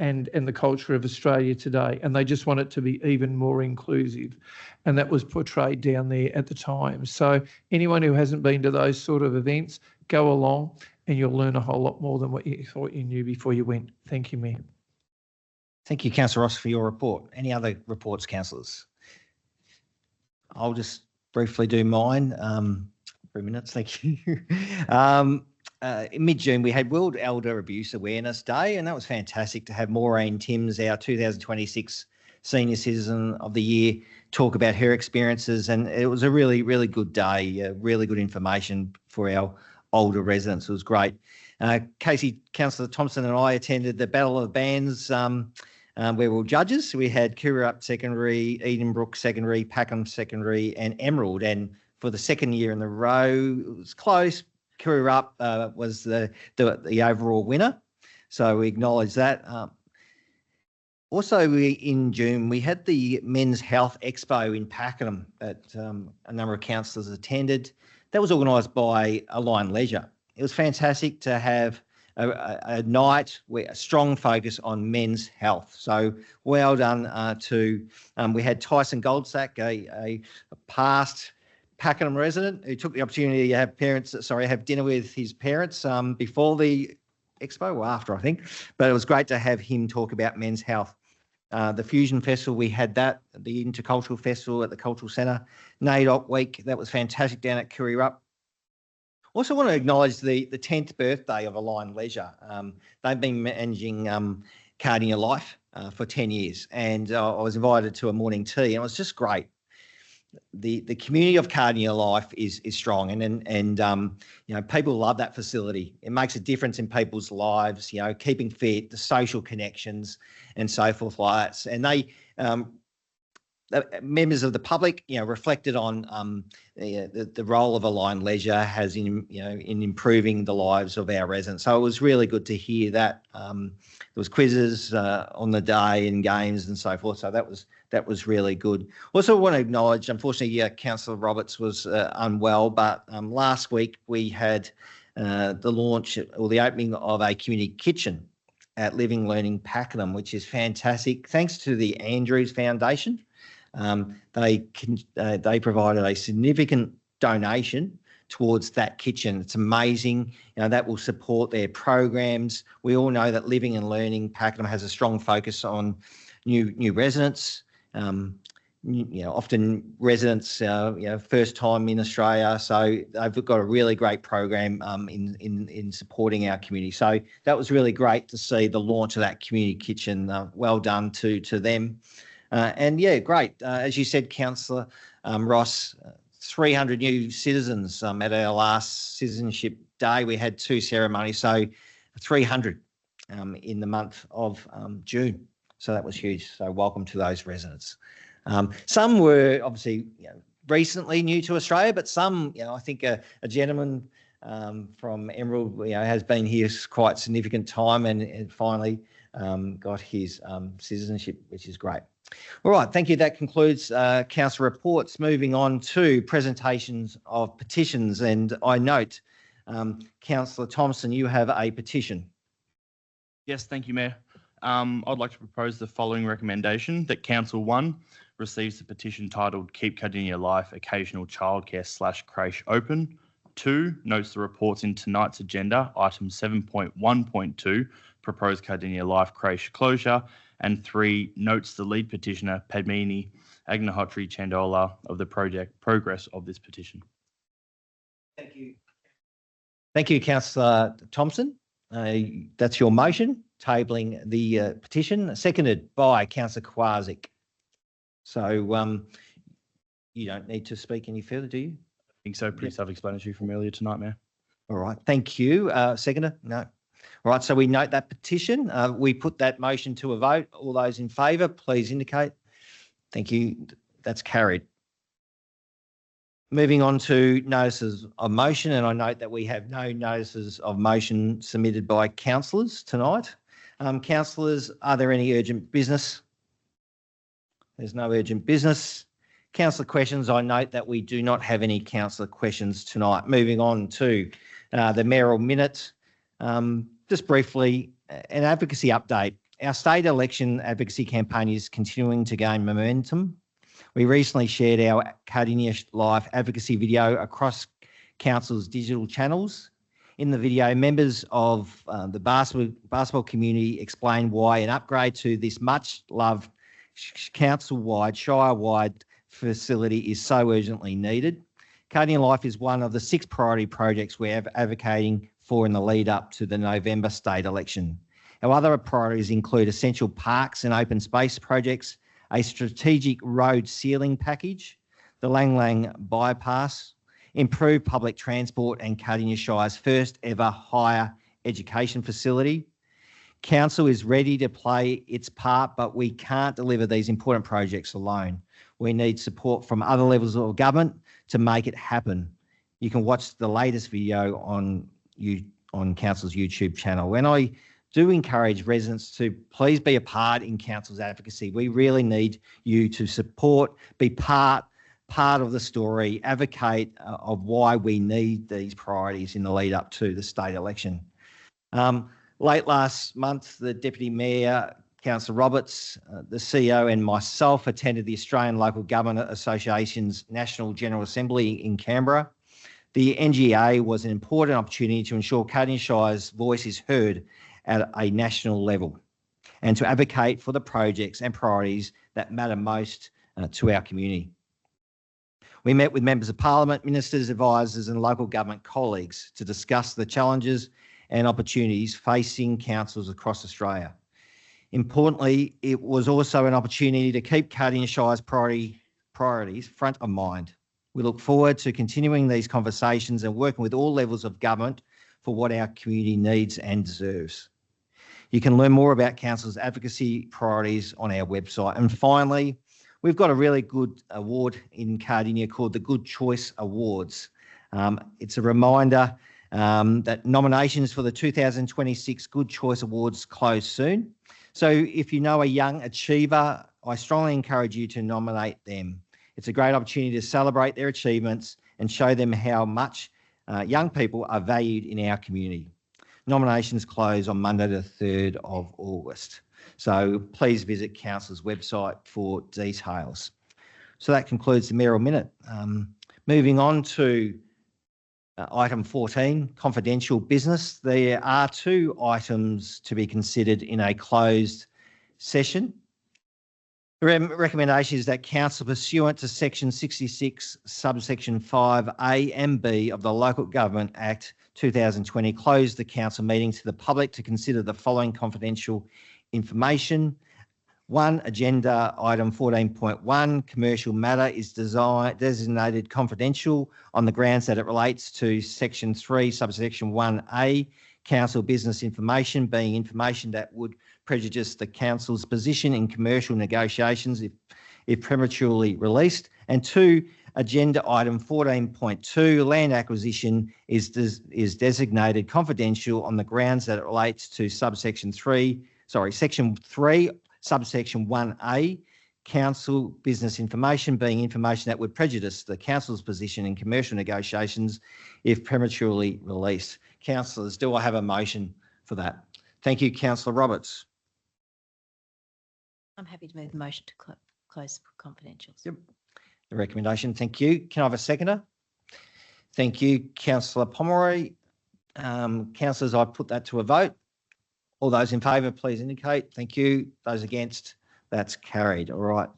and the culture of Australia today, and they just want it to be even more inclusive. And that was portrayed down there at the time. So anyone who hasn't been to those sort of events, go along and you'll learn a whole lot more than what you thought you knew before you went. Thank you, Mayor. Thank you, Councillor Ross, for your report. Any other reports, councillors? I'll just briefly do mine. 3 minutes, thank you. In mid-June, we had World Elder Abuse Awareness Day, and that was fantastic to have Maureen Timms, our 2026 Senior Citizen of the Year, talk about her experiences. And it was a really, really good day, really good information for our older residents. It was great. Casey, Councillor Thompson and I attended the Battle of the Bands where we were judges. We had Kurirup Secondary, Edenbrook Secondary, Packham Secondary and Emerald. And for the second year in a row, it was close. Kurirup was the overall winner. So we acknowledge that. Also, in June, we had the Men's Health Expo in Pakenham that a number of councillors attended. That was organised by Align Leisure. It was fantastic to have a night with a strong focus on men's health. So well done we had Tyson Goldsack, a past Pakenham resident who took the opportunity to have dinner with his parents before the expo or after, I think. But it was great to have him talk about men's health. The Fusion Festival, we had that, the Intercultural Festival at the Cultural Centre. NAIDOC Week, that was fantastic down at Kurirup. Also want to acknowledge the 10th birthday of Align Leisure. They've been managing Cardinia Life for 10 years, and I was invited to a morning tea, and it was just great. The community of Cardinia Life is strong, and you know, people love that facility. It makes a difference in people's lives, you know, keeping fit, the social connections and so forth like that. And they members of the public, reflected on the role of aligned leisure has in improving the lives of our residents. So it was really good to hear that. There was quizzes on the day and games and so forth. So that was really good. Also want to acknowledge, unfortunately, Councillor Roberts was unwell, but last week we had the launch or the opening of a community kitchen at Living Learning Pakenham, which is fantastic. Thanks to the Andrews Foundation. They provided a significant donation towards that kitchen. It's amazing. That will support their programs. We all know that Living and Learning Pakenham has a strong focus on new residents. Often residents, first time in Australia, so they've got a really great program in supporting our community. So that was really great to see the launch of that community kitchen. Well done to them. Great. As you said, Councillor Ross, 300 new citizens at our last citizenship day. We had 2 ceremonies, so 300 in the month of June. So that was huge. So welcome to those residents. Some were obviously recently new to Australia, but some, I think a gentleman from Emerald, has been here quite significant time and finally got his citizenship, which is great. All right, thank you. That concludes council reports. Moving on to presentations of petitions, and I note, Councillor Thompson, you have a petition. Yes, thank you, Mayor. I'd like to propose the following recommendation: that Council 1 receives the petition titled "Keep Cardinia Life Occasional Childcare / Creche Open." 2, notes the reports in tonight's agenda, item 7.1.2, proposed Cardinia Life Creche closure. And 3, notes the lead petitioner, Padmini Agnihotri Chandola, of the progress of this petition. Thank you. Thank you, Councillor Thompson. That's your motion, tabling the petition, seconded by Councillor Kwasik. So you don't need to speak any further, do you? I think so. Pretty self-explanatory from earlier tonight, Mayor. All right. Thank you. Seconder? No. All right, so we note that petition. We put that motion to a vote. All those in favour, please indicate. Thank you. That's carried. Moving on to notices of motion, and I note that we have no notices of motion submitted by councillors tonight. Councillors, are there any urgent business? There's no urgent business. Councillor questions, I note that we do not have any councillor questions tonight. Moving on to the mayoral minute. Just briefly, an advocacy update. Our state election advocacy campaign is continuing to gain momentum. We recently shared our Cardinia Life advocacy video across council's digital channels. In the video, members of the basketball community explain why an upgrade to this much-loved council-wide, Shire-wide facility is so urgently needed. Cardinia Life is one of the 6 priority projects we're advocating for in the lead up to the November state election. Our other priorities include essential parks and open space projects, a strategic road sealing package, the Lang Lang bypass, improved public transport and Cardinia Shire's first ever higher education facility. Council is ready to play its part, but we can't deliver these important projects alone. We need support from other levels of government to make it happen. You can watch the latest video on Council's YouTube channel. And I do encourage residents to please be a part in Council's advocacy. We really need you to support, be part of the story, advocate of why we need these priorities in the lead up to the state election. Late last month, the Deputy Mayor, Councillor Roberts, the CEO and myself attended the Australian Local Government Association's National General Assembly in Canberra. The NGA was an important opportunity to ensure Cardinia Shire's voice is heard at a national level and to advocate for the projects and priorities that matter most to our community. We met with members of Parliament, ministers, advisors and local government colleagues to discuss the challenges and opportunities facing councils across Australia. Importantly, it was also an opportunity to keep Cardinia Shire's priorities front of mind. We look forward to continuing these conversations and working with all levels of government for what our community needs and deserves. You can learn more about Council's advocacy priorities on our website. And finally, we've got a really good award in Cardinia called the Good Choice Awards. It's a reminder that nominations for the 2026 Good Choice Awards close soon. So if you know a young achiever, I strongly encourage you to nominate them. It's a great opportunity to celebrate their achievements and show them how much young people are valued in our community. Nominations close on Monday the 3rd of August. So please visit Council's website for details. So that concludes the mayoral minute. Moving on to item 14, confidential business. There are 2 items to be considered in a closed session. The recommendation is that Council, pursuant to section 66, subsection 5A and B of the Local Government Act 2020, close the council meeting to the public to consider the following confidential information. 1, agenda item 14.1, commercial matter is designated confidential on the grounds that it relates to section 3, subsection 1A, council business information, being information that would prejudice the council's position in commercial negotiations if prematurely released. And 2, agenda item 14.2, land acquisition is designated confidential on the grounds that it relates to section 3, subsection 1A, council business information, being information that would prejudice the council's position in commercial negotiations if prematurely released. Councillors, do I have a motion for that? Thank you, Councillor Roberts. I'm happy to move the motion to close for confidentials. Yep. The recommendation, thank you. Can I have a seconder? Thank you, Councillor Pomeroy. Councillors, I put that to a vote. All those in favour, please indicate. Thank you. Those against, that's carried. All right.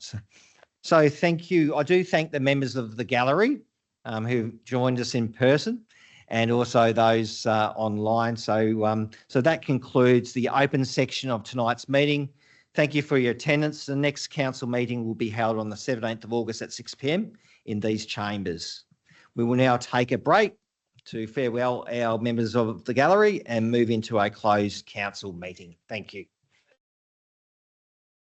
So thank you. I do thank the members of the gallery who joined us in person, and also those online. So that concludes the open section of tonight's meeting. Thank you for your attendance. The next council meeting will be held on the 17th of August at 6 p.m. in these chambers. We will now take a break to farewell our members of the gallery and move into a closed council meeting. Thank you.